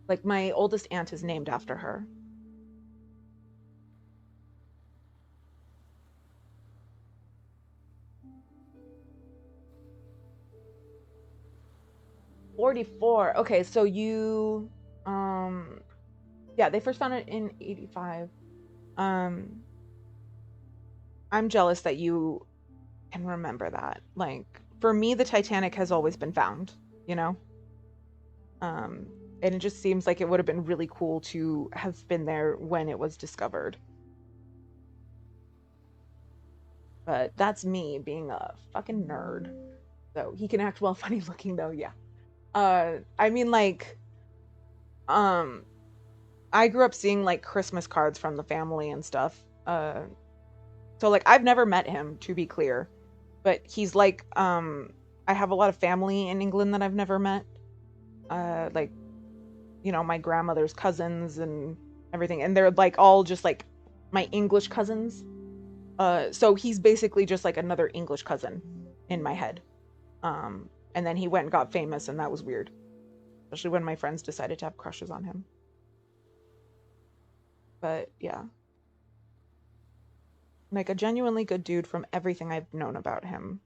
Like my oldest aunt is named after her. '44. Okay, so you yeah, they first found it in '85. I'm jealous that you can remember that. Like for me the Titanic has always been found, you know? And it just seems like it would have been really cool to have been there when it was discovered. But that's me being a fucking nerd. So he can act well funny looking though, yeah. I mean like um I grew up seeing like Christmas cards from the family and stuff. So like I've never met him, to be clear, but he's like I have a lot of family in England that I've never met. Like, you know, my grandmother's cousins and everything, and they're like all just like my English cousins. So he's basically just like another English cousin in my head. And then he went and got famous, and that was weird, especially when my friends decided to have crushes on him. But yeah, like a genuinely good dude from everything I've known about him.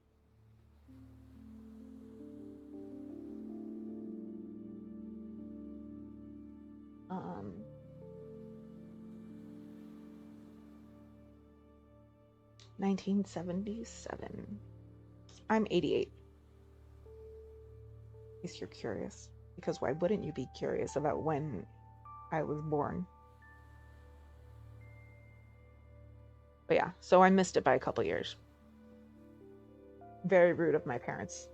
1977. I'm 88. In case you're curious. Because why wouldn't you be curious about when I was born? But yeah, so I missed it by a couple years. Very rude of my parents.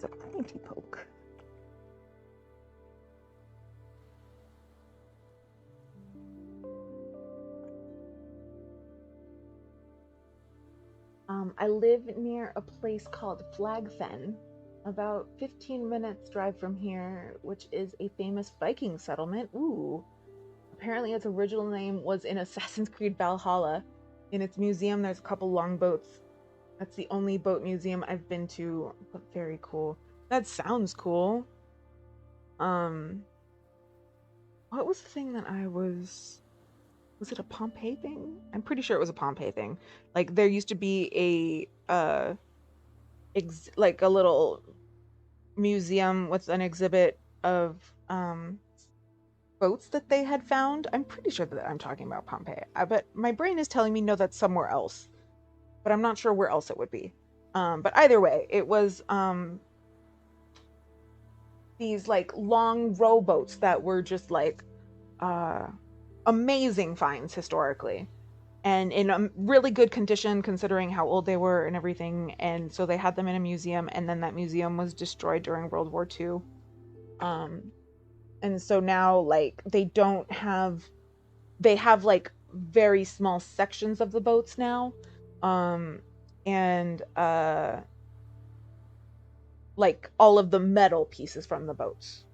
a pointy poke. I live near a place called Flagfen, about 15 minutes drive from here, which is a famous Viking settlement. Ooh. Apparently its original name was in Assassin's Creed Valhalla. In its museum, there's a couple longboats. That's the only boat museum I've been to, but very cool. That sounds cool. What was the thing that I was it a Pompeii thing? I'm pretty sure it was a Pompeii thing. Like there used to be a like a little museum with an exhibit of boats that they had found. I'm pretty sure that I'm talking about Pompeii. But my brain is telling me no, that's somewhere else. But I'm not sure where else it would be. But either way, it was these like long rowboats that were just like amazing finds historically and in a really good condition considering how old they were and everything. And so they had them in a museum, and then that museum was destroyed during World War II. And so now like they have like very small sections of the boats now. And like all of the metal pieces from the boats.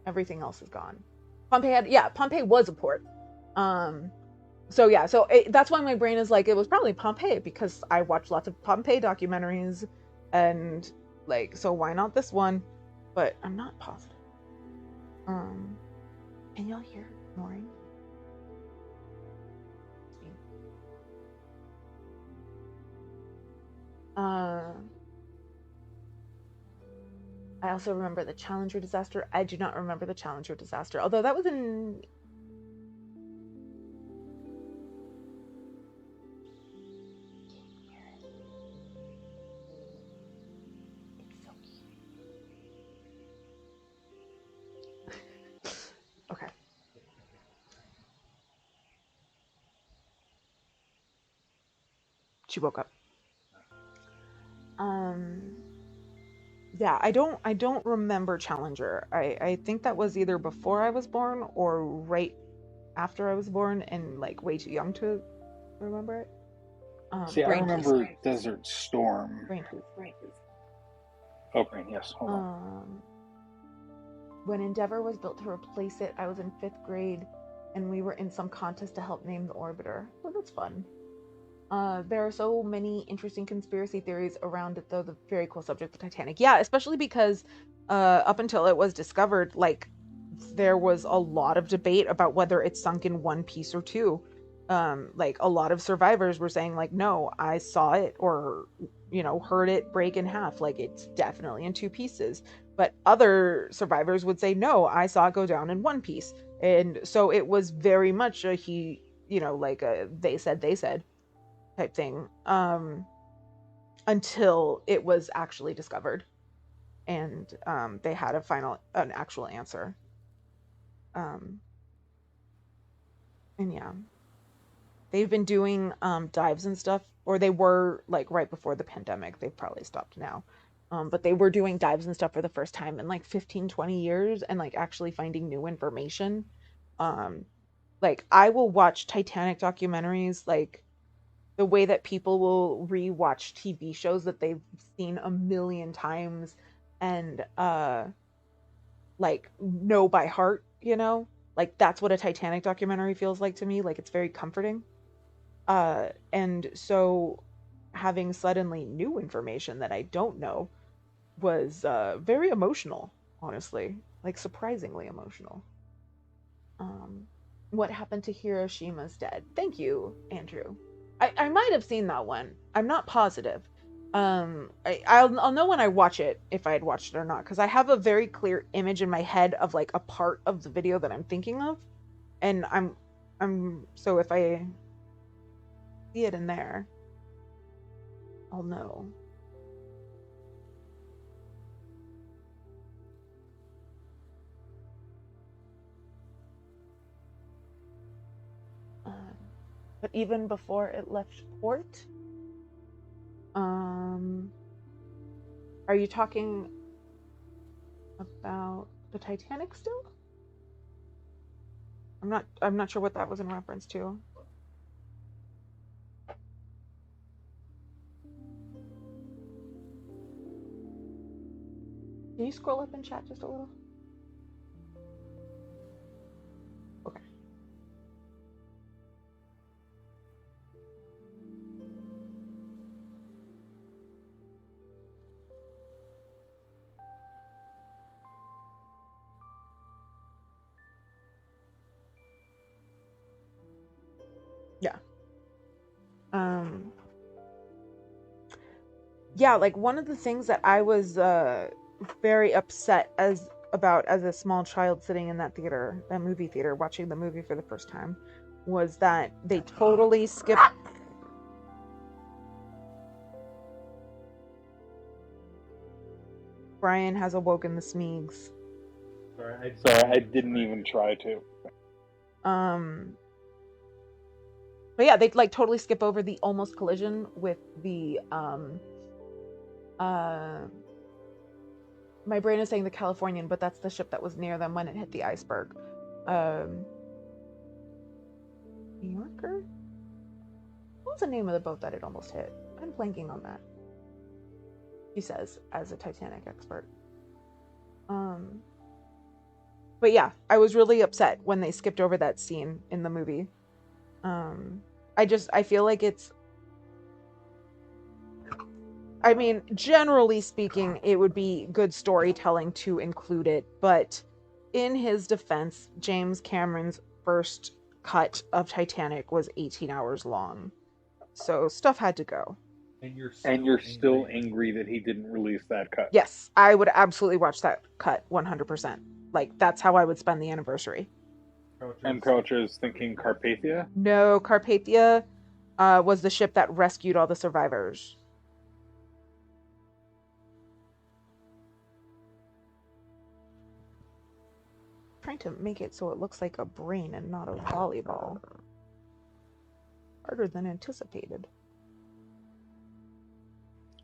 Everything else is gone. Pompeii was a port. So that's why my brain is like, it was probably Pompeii, because I watched lots of Pompeii documentaries, and like, so why not this one? But I'm not positive. Can y'all hear snoring? I also remember the Challenger disaster. I do not remember the Challenger disaster, although that was in... Okay. She woke up. Yeah, I don't remember Challenger. I think that was either before I was born or right after I was born, and like way too young to remember it. See, I remember Desert Storm. Brain. Oh, Brain, yes. Hold on. When Endeavour was built to replace it, I was in 5th grade, and we were in some contest to help name the orbiter. Well, that's fun. There are so many interesting conspiracy theories around it, though. The very cool subject, the Titanic. Yeah, especially because up until it was discovered, like, there was a lot of debate about whether it sunk in one piece or two. Like, a lot of survivors were saying, like, no, I saw it, or, you know, heard it break in half. Like, it's definitely in 2 pieces. But other survivors would say, no, I saw it go down in 1 piece. And so it was very much a they said type thing, until it was actually discovered, and they had an actual answer. And yeah, they've been doing dives and stuff, or they were, like, right before the pandemic. They've probably stopped now, but they were doing dives and stuff for the first time in like 15-20 years, and like actually finding new information. Like, I will watch Titanic documentaries, like the way that people will rewatch TV shows that they've seen a million times, and like know by heart, you know? Like, that's what a Titanic documentary feels like to me. Like, it's very comforting. And so having suddenly new information that I don't know was very emotional, honestly. Like, surprisingly emotional. What happened to Hiroshima's dead? Thank you, Andrew. I might have seen that one. I'm not positive. I'll know when I watch it if I had watched it or not, because I have a very clear image in my head of like a part of the video that I'm thinking of, and I'm so if I see it in there, I'll know. But even before it left port, are you talking about the Titanic still? I'm not sure what that was in reference to. Can you scroll up in chat just a little? Okay. Yeah. Yeah, like one of the things that I was very upset as a small child sitting in that theater, that movie theater, watching the movie for the first time, was that they totally skipped. Brian has awoken the Smeegs. Sorry, I didn't even try to. But yeah, they like totally skip over the almost collision with the my brain is saying the Californian, but that's the ship that was near them when it hit the iceberg. New Yorker? What was the name of the boat that it almost hit? I'm blanking on that. He says, as a Titanic expert. But yeah, I was really upset when they skipped over that scene in the movie. I feel like it's, I mean, generally speaking, it would be good storytelling to include it, but in his defense, James Cameron's first cut of Titanic was 18 hours long. So stuff had to go. And you're still angry that he didn't release that cut. Yes, I would absolutely watch that cut 100%. Like, that's how I would spend the anniversary. M. Culture is thinking Carpathia? No, Carpathia was the ship that rescued all the survivors. Trying to make it so it looks like a brain and not a volleyball. Harder than anticipated.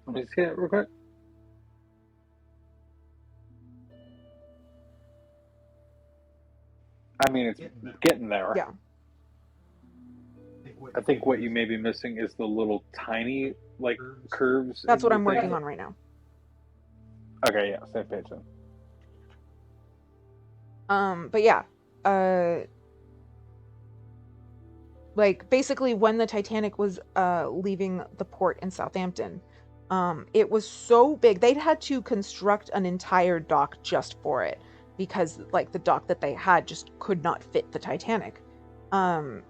Let me see it real quick. I mean, it's getting there. Yeah. I think what you may be missing is the little tiny, like, curves. That's what I'm working on right now. Okay, yeah, same page then. But yeah, like basically when the Titanic was leaving the port in Southampton, it was so big they'd had to construct an entire dock just for it because like the dock that they had just could not fit the Titanic. And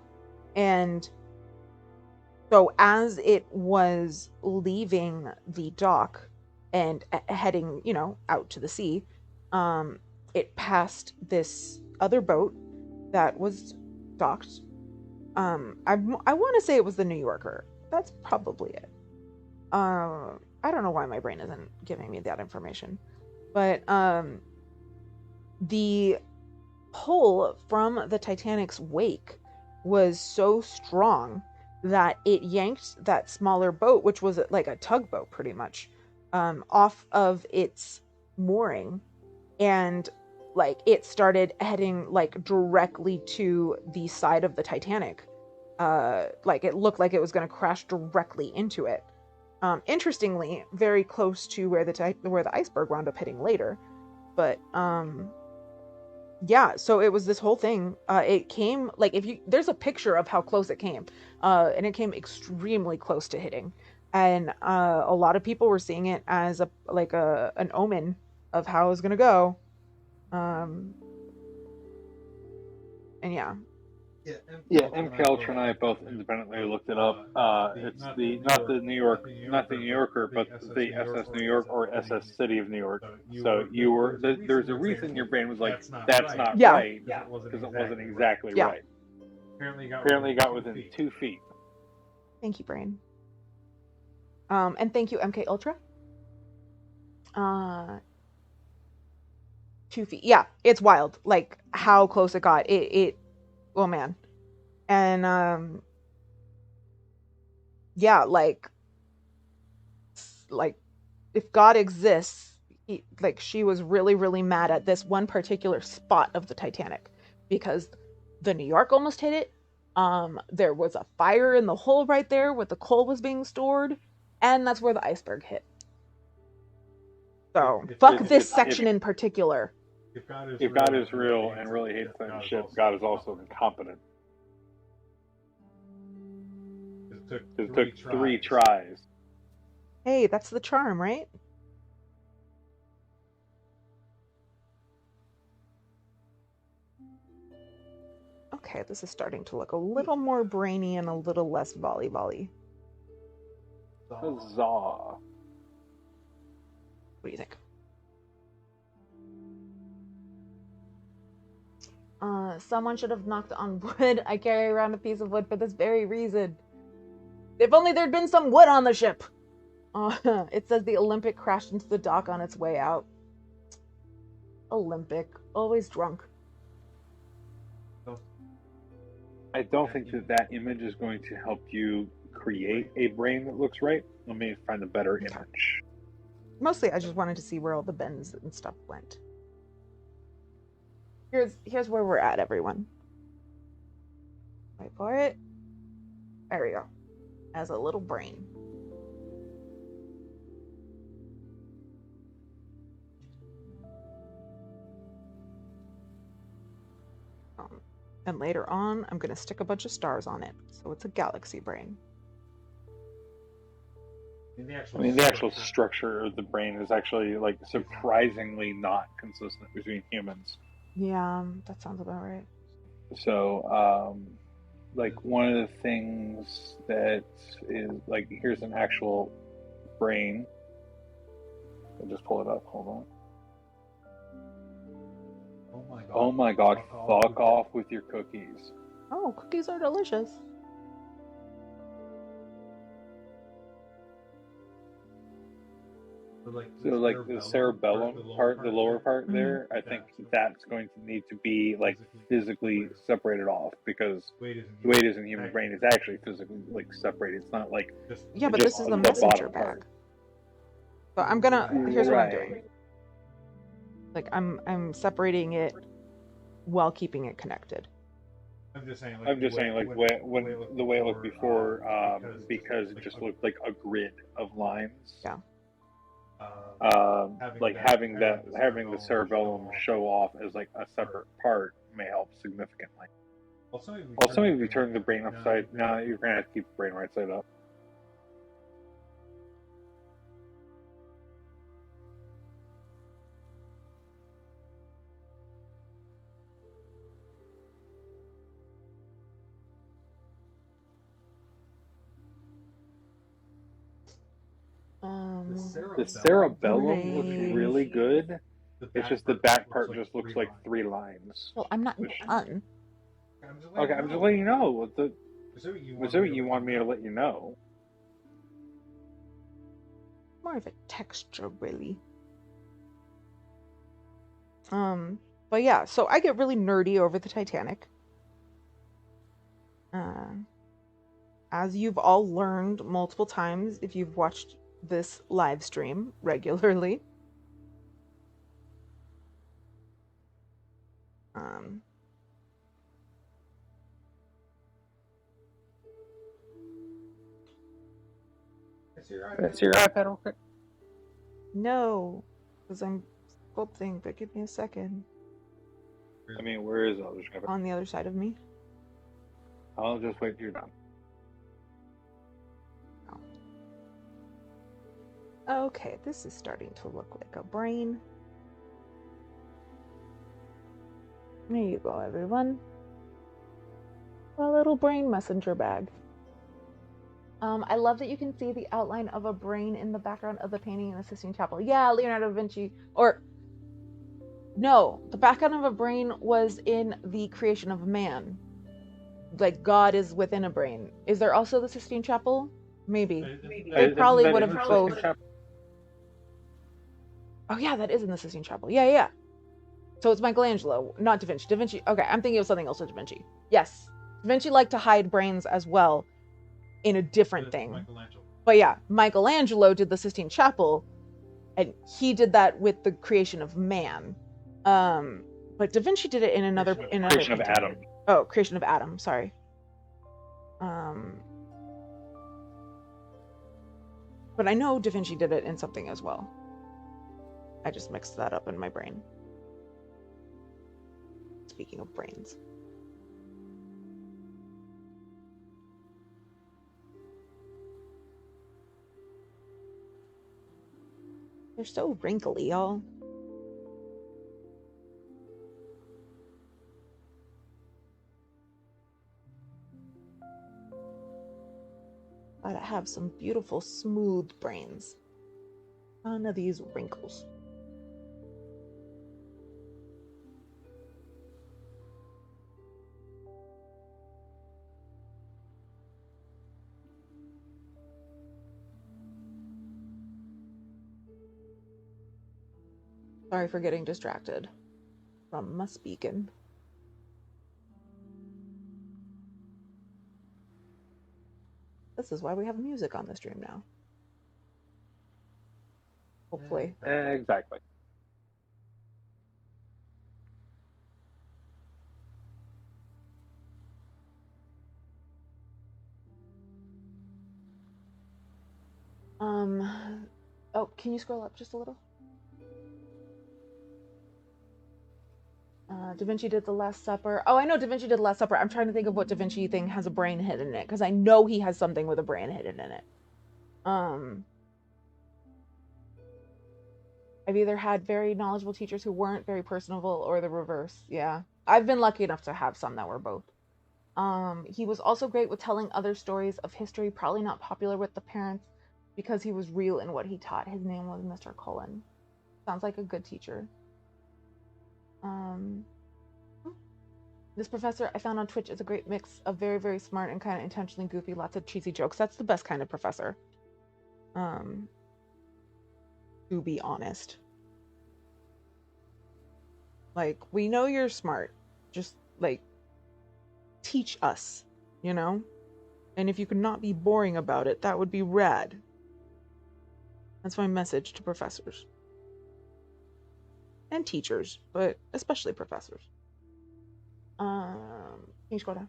so as it was leaving the dock and heading, you know, out to the sea, it passed this other boat that was docked. I want to say it was the New Yorker. That's probably it. I don't know why my brain isn't giving me that information, but the pull from the Titanic's wake was so strong that it yanked that smaller boat, which was like a tugboat pretty much, off of its mooring, and like it started heading like directly to the side of the Titanic. Like it looked like it was going to crash directly into it. Interestingly, very close to where the iceberg wound up hitting later. But yeah, so it was this whole thing. It came like there's a picture of how close it came, and it came extremely close to hitting, and a lot of people were seeing it as an omen of how it was gonna go. And yeah. Yeah, M. Culture and I both independently looked it up. It's not the New Yorker, but the SS New York or SS City of New York. So you were there's a reason your brain was like, that's not Yeah. right, because it wasn't exactly right. Apparently got within 2 feet. Thank you, brain. And thank you, MK Ultra. 2 feet. Yeah, it's wild. Like how close it got. It oh man. And yeah, like if God exists, she was really, really mad at this one particular spot of the Titanic because the New York almost hit it. There was a fire in the hole right there where the coal was being stored, and that's where the iceberg hit. So fuck this section in particular. If God is real and really hates that ship, God is also incompetent. It took 3 tries. Hey, that's the charm, right? Okay, this is starting to look a little more brainy and a little less volley-volley. Huzzah. What do you think? Someone should have knocked on wood. I carry around a piece of wood for this very reason. If only there'd been some wood on the ship! It says the Olympic crashed into the dock on its way out. Olympic. Always drunk. I don't think that image is going to help you create a brain that looks right. Let me find a better image. Mostly, I just wanted to see where all the bends and stuff went. Here's where we're at, everyone. Wait for it. There we go. As a little brain. And later on, I'm going to stick a bunch of stars on it. So it's a galaxy brain. I mean, the actual structure of the brain is actually, like, surprisingly not consistent between humans. Yeah, that sounds about right. So, like, one of the things that is, like, here's an actual brain. I'll just pull it up. Hold on. Oh my god, fuck off with your cookies. Oh, cookies are delicious. So, like, the cerebellum part, the lower part there, I think that's going to need to be, like, physically separated off, because the way it is in the human brain is actually physically, like, separated. It's not like... Yeah, but this is the messenger bag. So I'm gonna... Here's what I'm doing. Like, I'm separating it while keeping it connected. I'm just saying, like, when the way it looked before, because it just looked like a grid of lines. Yeah. Like having the cerebellum show off as like a separate part may help significantly. Also, if you turn the brain upside, no, you're gonna have to keep the brain right side up. The cerebellum looks really good. It's just the back part just looks like 3 lines. Well, I'm not done. Okay, I'm just letting you know. What you want me to let you know? More of a texture, really. But yeah, so I get really nerdy over the Titanic. As you've all learned multiple times if you've watched this live stream regularly. That's your iPad, okay? No, because I'm sculpting, but give me a second. I mean, where is it? On the other side of me. I'll just wait till you're done. Okay, this is starting to look like a brain. There you go, everyone. A little brain messenger bag. I love that you can see the outline of a brain in the background of the painting in the Sistine Chapel. Yeah, Leonardo da Vinci. Or, no, the background of a brain was in the creation of man. Like, God is within a brain. Is there also the Sistine Chapel? Maybe. They probably would have both. Oh, yeah, that is in the Sistine Chapel. Yeah. So it's Michelangelo, not Da Vinci. Da Vinci, okay, I'm thinking of something else with Da Vinci. Yes, Da Vinci liked to hide brains as well in a different thing. But yeah, Michelangelo did the Sistine Chapel, and he did that with the creation of man. But Da Vinci did it in another Creation of Adam. Oh, creation of Adam. Sorry. But I know Da Vinci did it in something as well. I just mixed that up in my brain. Speaking of brains. They're so wrinkly, y'all. Gotta have some beautiful, smooth brains. None of these wrinkles. Sorry for getting distracted from my speaking. This is why we have music on the stream now. Hopefully. Exactly. Oh, can you scroll up just a little? Da Vinci did the Last Supper. Oh, I know Da Vinci did the Last Supper. I'm trying to think of what Da Vinci thing has a brain hidden in it, because I know he has something with a brain hidden in it. I've either had very knowledgeable teachers who weren't very personable, or the reverse. Yeah, I've been lucky enough to have some that were both. He was also great with telling other stories of history, probably not popular with the parents, because he was real in what he taught. His name was Mr. Cullen. Sounds like a good teacher. This professor I found on Twitch is a great mix of very, very smart and kind of intentionally goofy, lots of cheesy jokes. That's the best kind of professor. To be honest. Like, we know you're smart. Just, like, teach us, you know? And if you could not be boring about it, that would be rad. That's my message to professors. And teachers, but especially professors. Can you scroll down?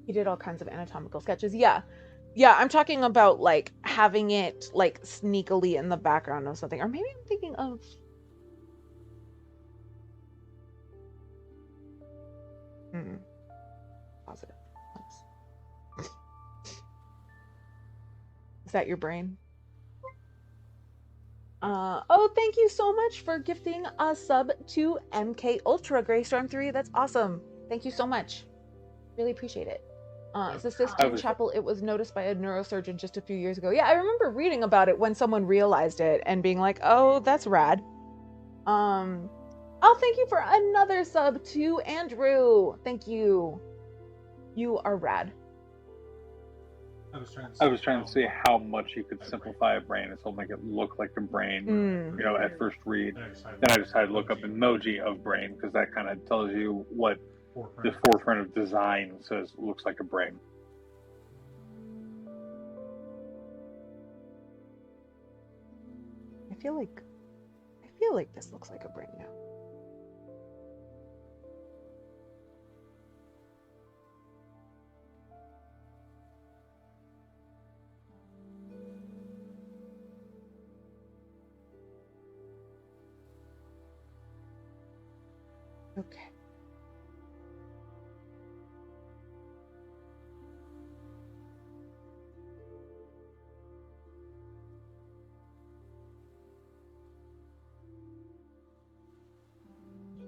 He did all kinds of anatomical sketches. Yeah, I'm talking about, like, having it, like, sneakily in the background of something. Or maybe I'm thinking of... Positive. Is that your brain? Oh, thank you so much for gifting a sub to MK Ultra Greystorm 3. That's awesome. Thank you so much. Really appreciate it. It's the Sistine Chapel. It was noticed by a neurosurgeon just a few years ago. Yeah, I remember reading about it when someone realized it and being like, oh, that's rad. Oh, thank you for another sub to Andrew. Thank you. You are rad. I was trying to see how much you could simplify a brain and so make it look like a brain, you know, at first read. Then I decided to look up emoji of brain, because that kind of tells you what the forefront of design says looks like a brain. I feel like this looks like a brain now. Okay.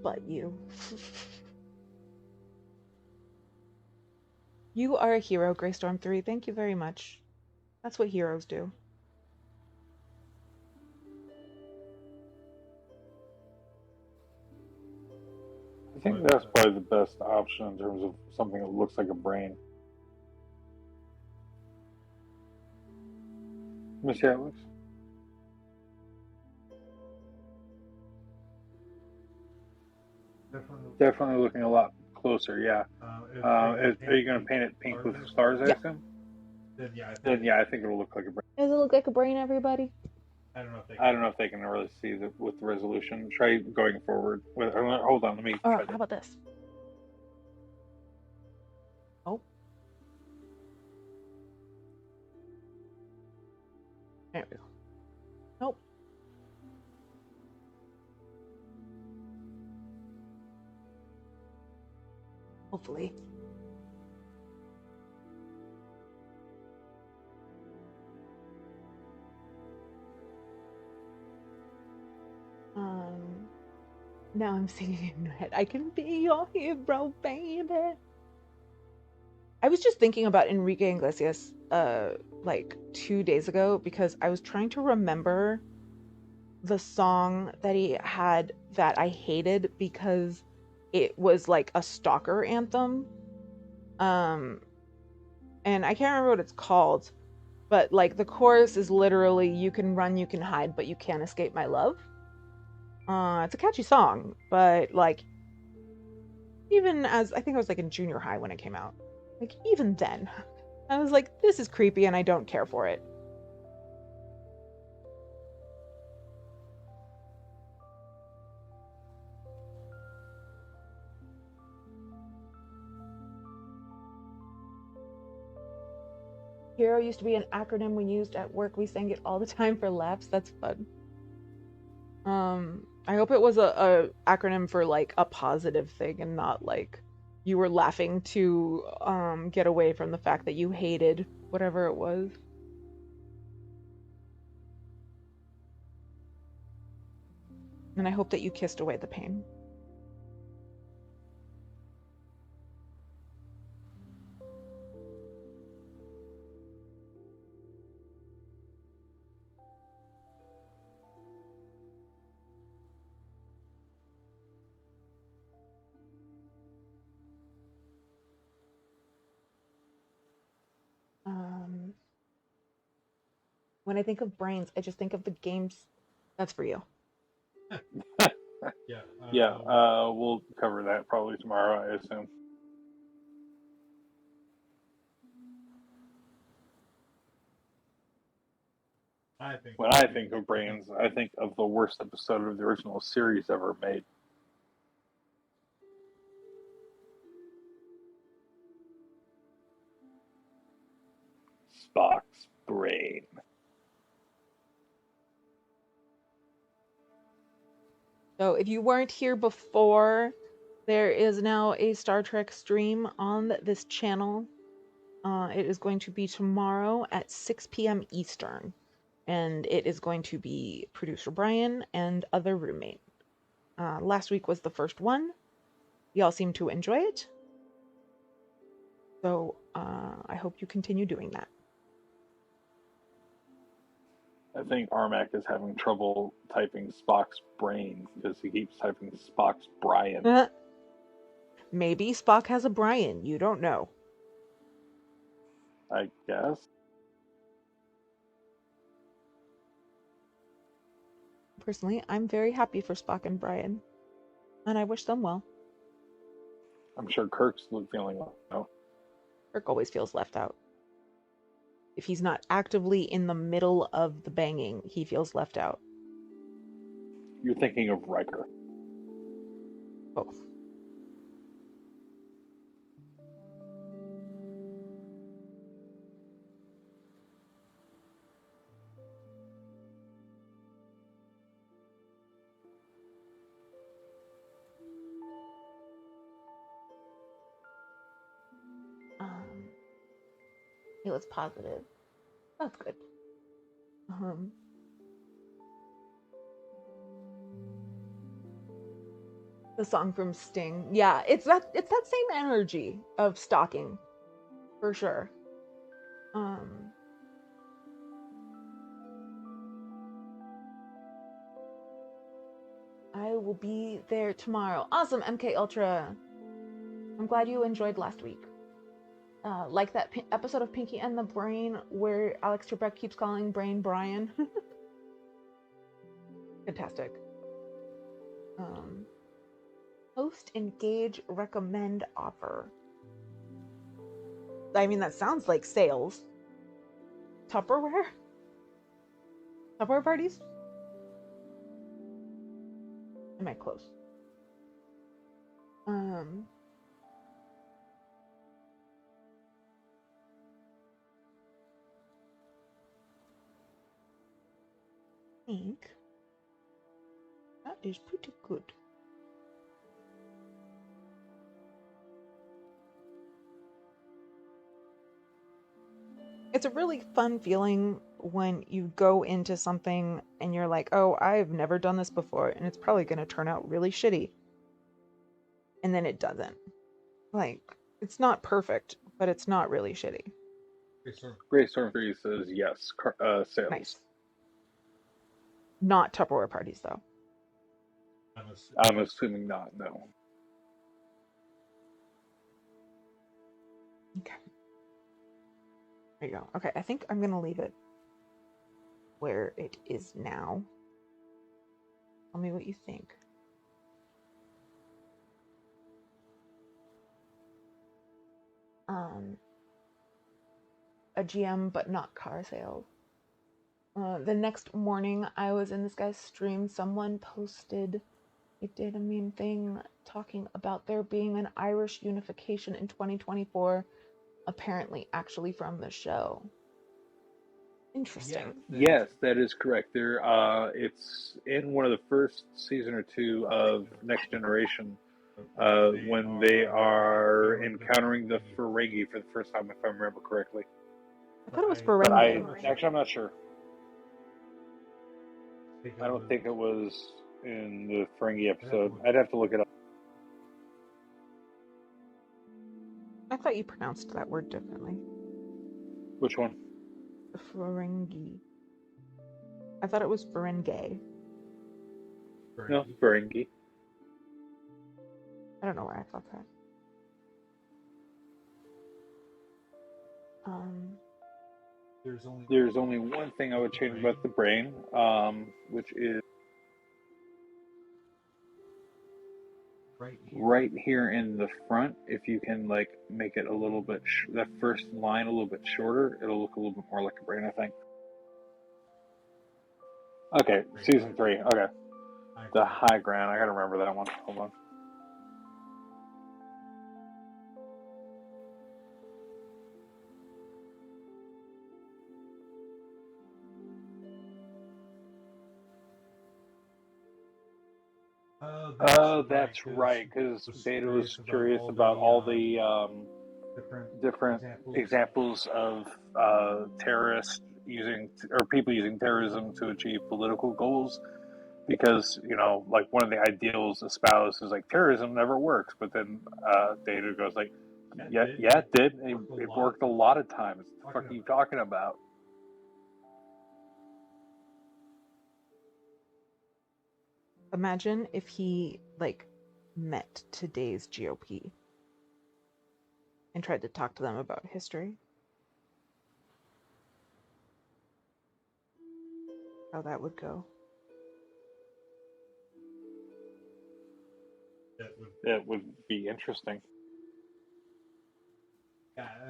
But you. You are a hero, Greystorm 3. Thank you very much. That's what heroes do. I think that's probably the best option in terms of something that looks like a brain. Let me see how it looks. Definitely looking a lot closer, yeah. Are you going to paint it pink with stars, I assume? then yeah, I think it'll look like a brain. Does it look like a brain, everybody? I don't know if they. I don't know if they can really see with the resolution. Try going forward. Hold on, let me Or try how about this? Oh. There we go. Nope. Hopefully. Now I'm singing in my head. I can be your hero, baby. I was just thinking about Enrique Iglesias like 2 days ago because I was trying to remember the song that he had that I hated because it was like a stalker anthem. And I can't remember what it's called, but like the chorus is literally "You can run, you can hide, but you can't escape my love." It's a catchy song, but like even as I think I was like in junior high when it came out, like even then, I was like, this is creepy and I don't care for it. Hero used to be an acronym we used at work. We sang it all the time for laughs. That's fun. I hope it was a acronym for like a positive thing and not like you were laughing to get away from the fact that you hated whatever it was. And I hope that you kissed away the pain. When I think of brains, I just think of the games. That's for you. Yeah. We'll cover that probably tomorrow, I assume. When I think of brains, I think of the worst episode of the original series ever made. Spock's brain. So if you weren't here before, there is now a Star Trek stream on this channel. It is going to be tomorrow at 6 p.m. Eastern. And it is going to be producer Brian and other roommate. Last week was the first one. Y'all seem to enjoy it. So I hope you continue doing that. I think Armac is having trouble typing Spock's brain because he keeps typing Spock's Brian. Maybe Spock has a Brian. You don't know. I guess. Personally, I'm very happy for Spock and Brian. And I wish them well. I'm sure Kirk's feeling well. Kirk always feels left out. If he's not actively in the middle of the banging, he feels left out. You're thinking of Riker. Both. It was positive. That's good. The song from Sting. Yeah, it's that same energy of stalking. For sure. I will be there tomorrow. Awesome, MK Ultra. I'm glad you enjoyed last week. Like that episode of Pinky and the Brain where Alex Trebek keeps calling Brain Brian. Fantastic. Post, engage, recommend, offer. I mean, that sounds like sales. Tupperware? Tupperware parties? Am I close? I think that is pretty good. It's a really fun feeling when you go into something and you're like, oh, I've never done this before, and it's probably going to turn out really shitty. And then it doesn't. Like, it's not perfect, but it's not really shitty. Great Storm 3 says yes, sales. Nice. Not Tupperware parties, though. I'm assuming not, no. Okay. There you go. Okay, I think I'm going to leave it where it is now. Tell me what you think. A GM, but not car sales. The next morning, I was in this guy's stream. Someone posted a data meme thing talking about there being an Irish unification in 2024, apparently actually from the show. Interesting. Yes, that is correct. There, it's in one of the first season or two of Next Generation, when they are encountering the Ferengi for the first time, if I remember correctly. I thought it was But Ferengi. I'm not sure. I don't think it was in the Ferengi episode. I'd have to look it up. I thought you pronounced that word differently. Which one? Ferengi. I thought it was Ferengi. No, Ferengi. I don't know why I thought that. There's only one thing I would change about the brain, which is right here in the front. If you can like make it a little bit, that first line a little bit shorter, it'll look a little bit more like a brain, I think. Okay, season 3. Okay, the high ground. I gotta remember that one. Hold on. Oh, that's right, because Beta was curious about all the different examples of terrorists using, or people using terrorism to achieve political goals. Because, you know, like one of the ideals espoused is like terrorism never works, but then Data goes like, yeah, it did. It worked a lot of times. What the fuck are you talking about? Imagine if he, like, met today's GOP and tried to talk to them about history. How that would go. That would be interesting.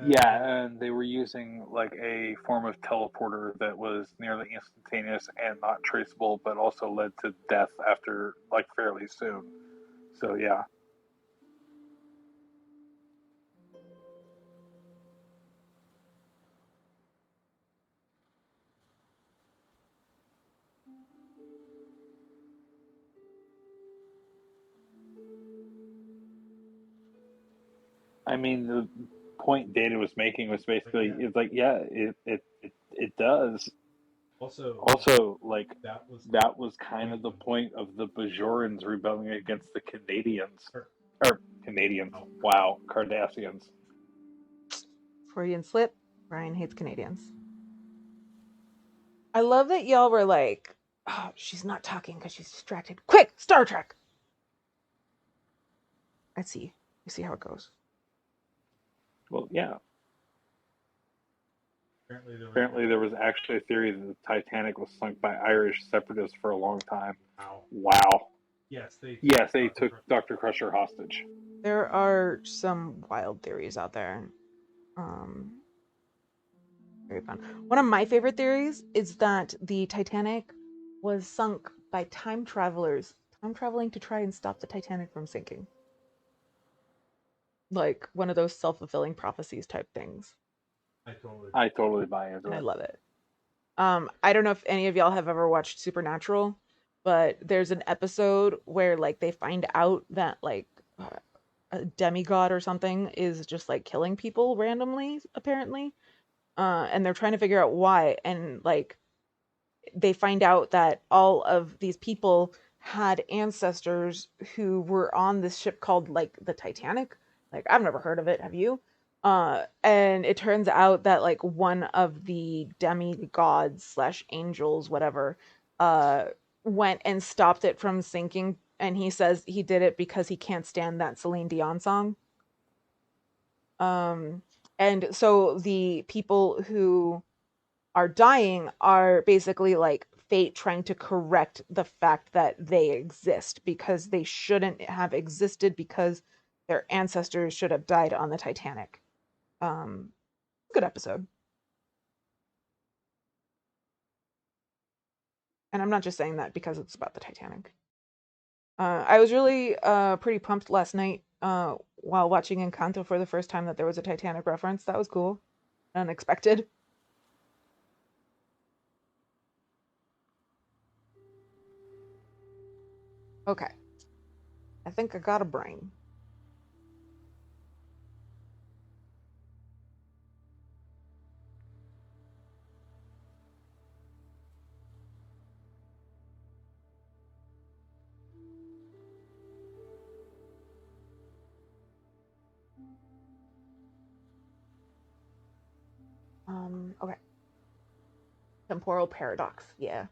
Yeah, and they were using like a form of teleporter that was nearly instantaneous and not traceable, but also led to death after like fairly soon. So yeah. I mean, the point Data was making was basically, it's like, yeah, it does. Also, like, that was kind of the point of the Bajorans rebelling against the Canadians. Or, Canadians. Wow, Cardassians. Freudian slip. Ryan hates Canadians. I love that y'all were like, oh, she's not talking because she's distracted. Quick, Star Trek! I see. You see how it goes. Well, yeah. Apparently there was actually a theory that the Titanic was sunk by Irish separatists for a long time. Wow. Yes, they took Dr. Crusher hostage. There are some wild theories out there. Very fun. One of my favorite theories is that the Titanic was sunk by time travelers, time traveling to try and stop the Titanic from sinking. Like one of those self-fulfilling prophecies type things. I totally buy into And I it. love it. I don't know if any of y'all have ever watched Supernatural, but there's an episode where like they find out that like a demigod or something is just like killing people randomly, apparently. And they're trying to figure out why. And like they find out that all of these people had ancestors who were on this ship called like the Titanic. Like I've never heard of it. Have you? And it turns out that like one of the demigods slash angels, whatever, went and stopped it from sinking. And he says he did it because he can't stand that Celine Dion song. And so the people who are dying are basically like fate trying to correct the fact that they exist because they shouldn't have existed because their ancestors should have died on the Titanic. Good episode. And I'm not just saying that because it's about the Titanic. I was really pretty pumped last night while watching Encanto for the first time that there was a Titanic reference. That was cool. Unexpected. Okay. I think I got a brain. Okay. Temporal paradox. Yeah.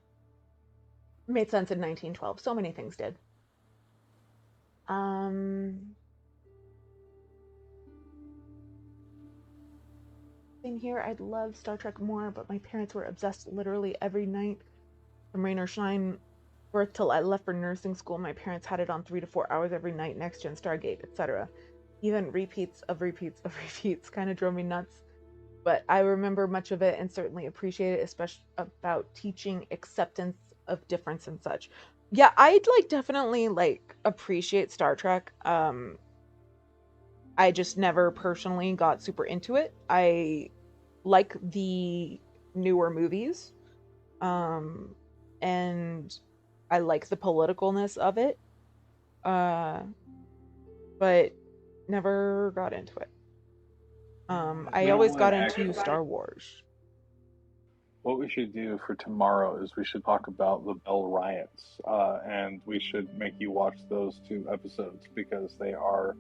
Made sense in 1912. So many things did. Same here. I'd love Star Trek more, but my parents were obsessed literally every night from rain or shine. Birth till I left for nursing school, my parents had it on 3 to 4 hours every night, Next Gen, Stargate, etc. Even repeats of repeats of repeats kind of drove me nuts. But I remember much of it and certainly appreciate it, especially about teaching acceptance of difference and such. Yeah, I'd like definitely like appreciate Star Trek. I just never personally got super into it. I like the newer movies. And I like the politicalness of it. But never got into it. I always got into Star Wars. What we should do for tomorrow is we should talk about the Bell riots, and we should make you watch those 2 episodes because they are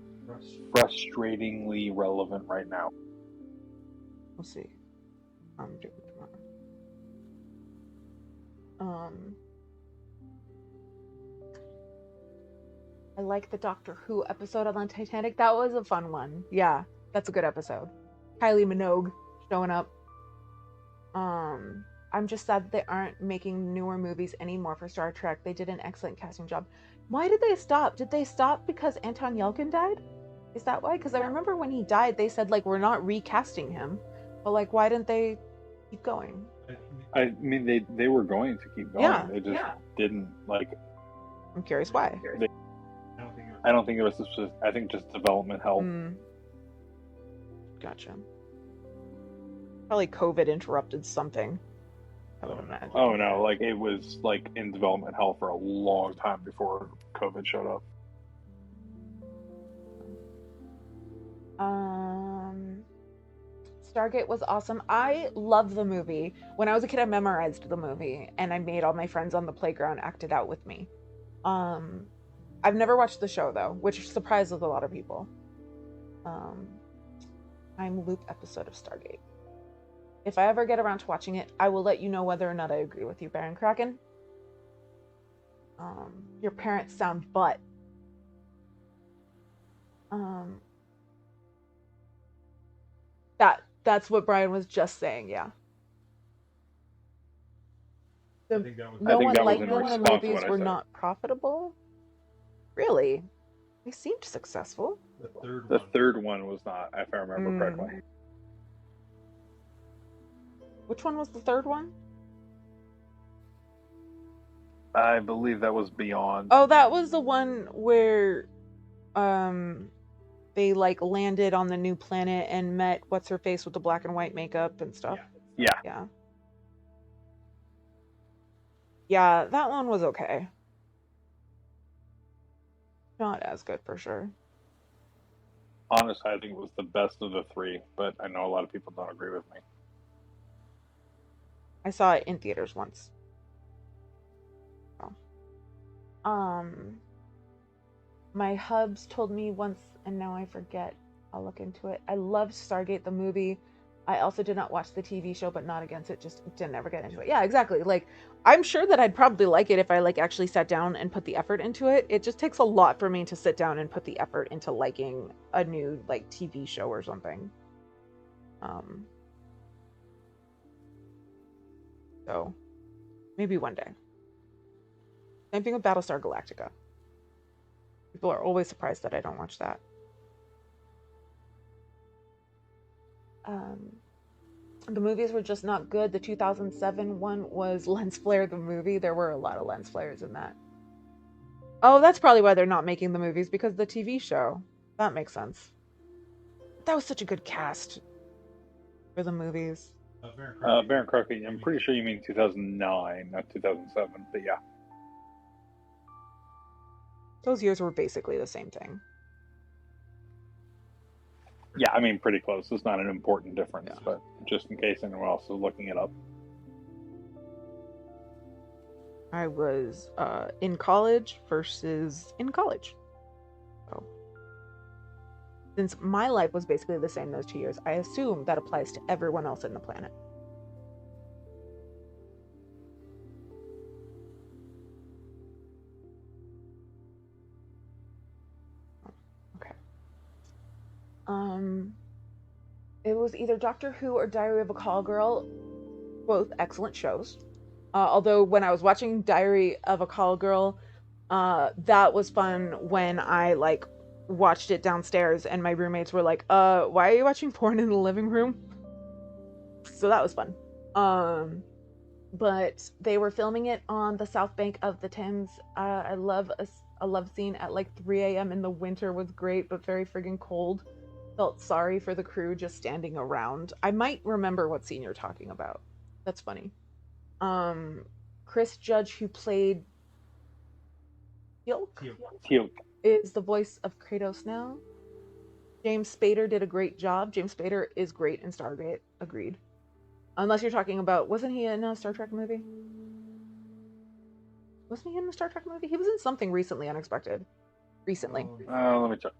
frustratingly relevant right now. We'll see. I'm doing tomorrow. I like the Doctor Who episode on the Titanic. That was a fun one. Yeah, that's a good episode. Kylie Minogue showing up. I'm just sad that they aren't making newer movies anymore for Star Trek. They did an excellent casting job. Why did they stop? Did they stop because Anton Yelchin died? Is that why? Because I remember when he died, they said, like, we're not recasting him. But, like, why didn't they keep going? I mean, they were going to keep going. Yeah, they just didn't, like... I'm curious why. I don't think it was just... I think just development hell. Gotcha. Probably COVID interrupted something. I would imagine. Oh no, like it was like in development hell for a long time before COVID showed up. Stargate was awesome. I love the movie. When I was a kid, I memorized the movie, and I made all my friends on the playground act it out with me. I've never watched the show though, which surprises a lot of people. Time loop episode of Stargate. If I ever get around to watching it, I will let you know whether or not I agree with you, Baron Kraken. Your parents sound butt. That's what Brian was just saying, yeah. No one liked them. The movies were not profitable. Really? They seemed successful. The third one was not, if I remember correctly. Which one was the third one? I believe that was Beyond. Oh, that was the one where they like landed on the new planet and met what's her face with the black and white makeup and stuff. Yeah. Yeah, that one was okay. Not as good for sure. Honestly, I think it was the best of the three, but I know a lot of people don't agree with me. I saw it in theaters once. My hubs told me once, and now I forget. I'll look into it. I loved Stargate the movie. I also did not watch the TV show, but not against it. Just didn't ever get into it. Yeah, exactly. Like, I'm sure that I'd probably like it if I like actually sat down and put the effort into it. It just takes a lot for me to sit down and put the effort into liking a new like TV show or something. So maybe one day. Same thing with Battlestar Galactica. People are always surprised that I don't watch that. The movies were just not good. The 2007 one was Lens Flare the movie. There were a lot of lens flares in that. Oh, that's probably why they're not making the movies, because of the TV show. That makes sense. That was such a good cast for the movies. Baron Crockett, I'm pretty sure you mean 2009, not 2007, but yeah. Those years were basically the same thing. Yeah, I mean, pretty close. It's not an important difference, but just in case anyone else is looking it up. I was in college versus in college. So, since my life was basically the same those 2 years, I assume that applies to everyone else in the planet. Okay. It was either Doctor Who or Diary of a Call Girl, both excellent shows. Although when I was watching Diary of a Call Girl, that was fun when I like watched it downstairs and my roommates were like, why are you watching porn in the living room? So that was fun. But they were filming it on the South Bank of the Thames. I love a love scene at like 3 a.m. in the winter was great, but very friggin' cold. Felt sorry for the crew just standing around. I might remember what scene you're talking about. That's funny. Chris Judge, who played Teal'c, is the voice of Kratos now. James Spader did a great job. James Spader is great in Stargate. Agreed. Unless you're talking about, wasn't he in a Star Trek movie? Wasn't he in the Star Trek movie? He was in something recently unexpected. Recently. Let me check.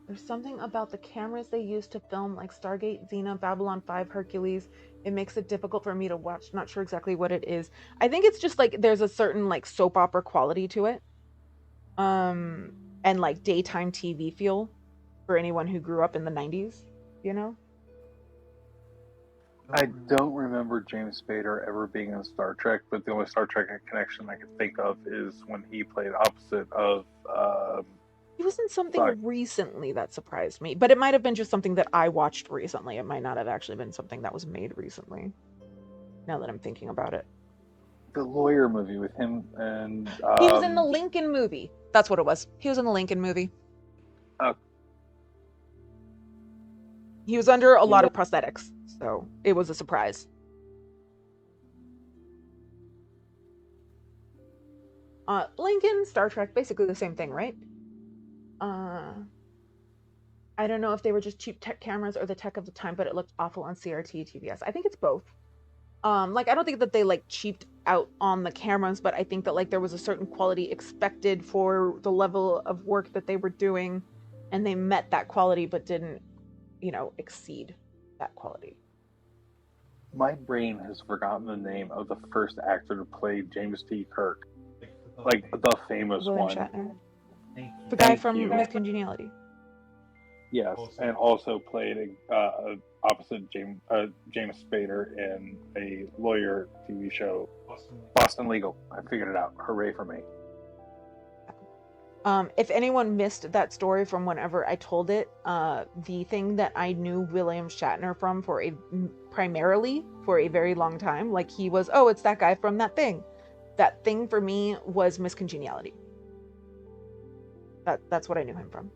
There's something about the cameras they use to film like Stargate, Xena, Babylon 5, Hercules. It makes it difficult for me to watch. Not sure exactly what it is. I think it's just like there's a certain like soap opera quality to it. And like daytime TV feel for anyone who grew up in the 90s, you know? I don't remember James Spader ever being in Star Trek, but the only Star Trek connection I can think of is when he played opposite of he was in something recently that surprised me, but it might have been just something that I watched recently. It might not have actually been something that was made recently, now that I'm thinking about it. The lawyer movie with him and... he was in the Lincoln movie. That's what it was. He was in the Lincoln movie. He was under a lot of prosthetics, so it was a surprise. Lincoln, Star Trek, basically the same thing, right? I don't know if they were just cheap tech cameras or the tech of the time, but it looked awful on CRT, TBS. I think it's both. Like, I don't think that they like cheaped out on the cameras, but I think that like there was a certain quality expected for the level of work that they were doing, and they met that quality, but didn't, exceed that quality. My brain has forgotten the name of the first actor to play James T. Kirk. Like, the famous William one. Shatner. The guy from Miss Congeniality. Yes, and also played opposite James Spader in a lawyer TV show, Boston Legal. I figured it out. Hooray for me. If anyone missed that story from whenever I told it, the thing that I knew William Shatner from primarily for a very long time, like he was, oh, it's that guy from that thing. That thing for me was Miss Congeniality. That's what I knew him from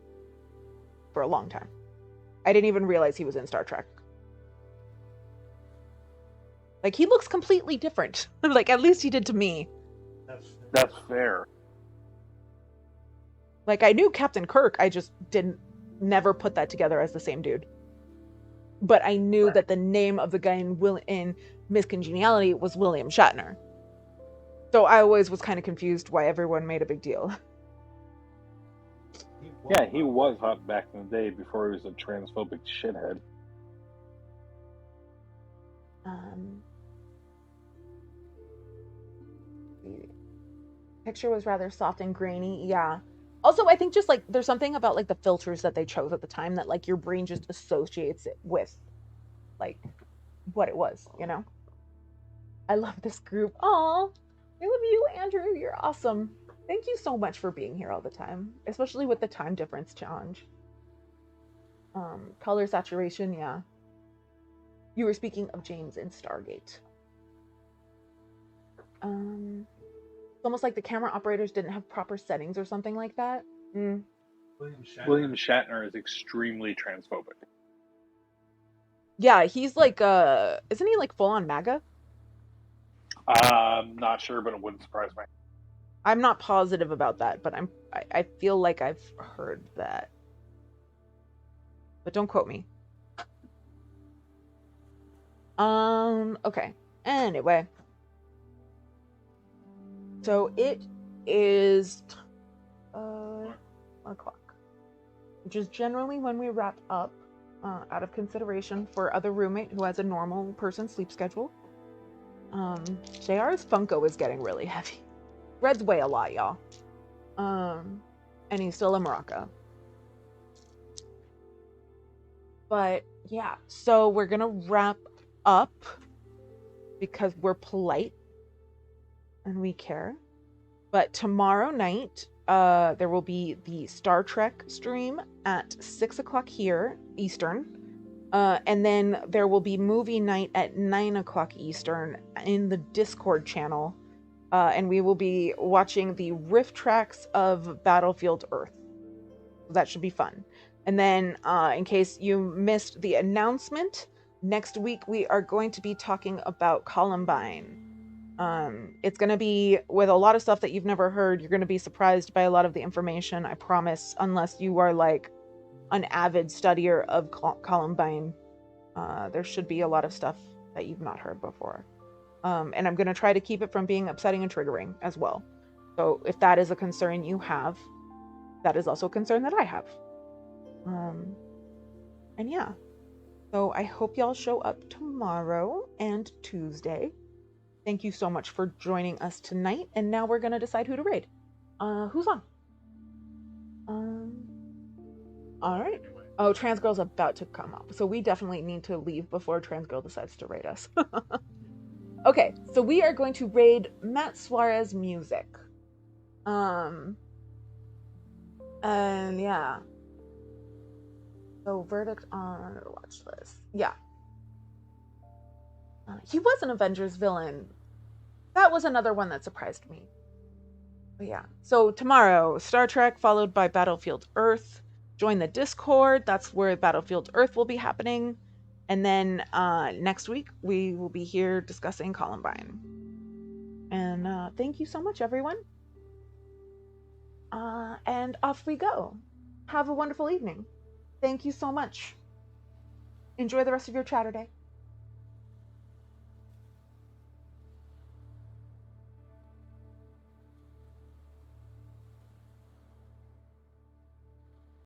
for a long time. I didn't even realize he was in Star Trek. Like, he looks completely different. Like, at least he did to me. That's fair. Like, I knew Captain Kirk, I just never put that together as the same dude. But I knew that the name of the guy in Miss Congeniality was William Shatner. So I always was kind of confused why everyone made a big deal. Yeah, he was hot back in the day before he was a transphobic shithead. The picture was rather soft and grainy. Yeah. Also, I think just like there's something about like the filters that they chose at the time that like your brain just associates it with like what it was, you know? I love this group. Aw, I love you, Andrew. You're awesome. Thank you so much for being here all the time, especially with the time difference challenge. Color saturation, yeah. You were speaking of James in Stargate. It's almost like the camera operators didn't have proper settings or something like that. William Shatner is extremely transphobic. Yeah, he's like, isn't he like full on MAGA? I'm not sure, but it wouldn't surprise me. I'm not positive about that, but I feel like I've heard that. But don't quote me. Okay. Anyway. So it is 1 o'clock, which is generally when we wrap up, out of consideration for other roommate who has a normal person sleep schedule. JR's Funko is getting really heavy. Red's weigh a lot, y'all. And he's still in Morocco. But yeah, so we're gonna wrap up because we're polite and we care. But tomorrow night, there will be the Star Trek stream at 6 o'clock here, Eastern. And then there will be movie night at 9 o'clock Eastern in the Discord channel. And we will be watching the riff tracks of Battlefield Earth. That should be fun. And then, in case you missed the announcement, next week we are going to be talking about Columbine. It's going to be with a lot of stuff that you've never heard. You're going to be surprised by a lot of the information, I promise, unless you are like an avid studier of Columbine. There should be a lot of stuff that you've not heard before. And I'm going to try to keep it from being upsetting and triggering as well. So if that is a concern you have, that is also a concern that I have. And yeah, so I hope y'all show up tomorrow and Tuesday. Thank you so much for joining us tonight. And now we're going to decide who to raid. Who's on? All right. Oh, Trans Girl's about to come up. So we definitely need to leave before Trans Girl decides to raid us. Okay, so we are going to raid Matt Suarez Music. And yeah. So verdict on watch list. Yeah. He was an Avengers villain. That was another one that surprised me. But yeah. So tomorrow, Star Trek followed by Battlefield Earth. Join the Discord. That's where Battlefield Earth will be happening. And then next week, we will be here discussing Columbine. And thank you so much, everyone. And off we go. Have a wonderful evening. Thank you so much. Enjoy the rest of your Chaturday.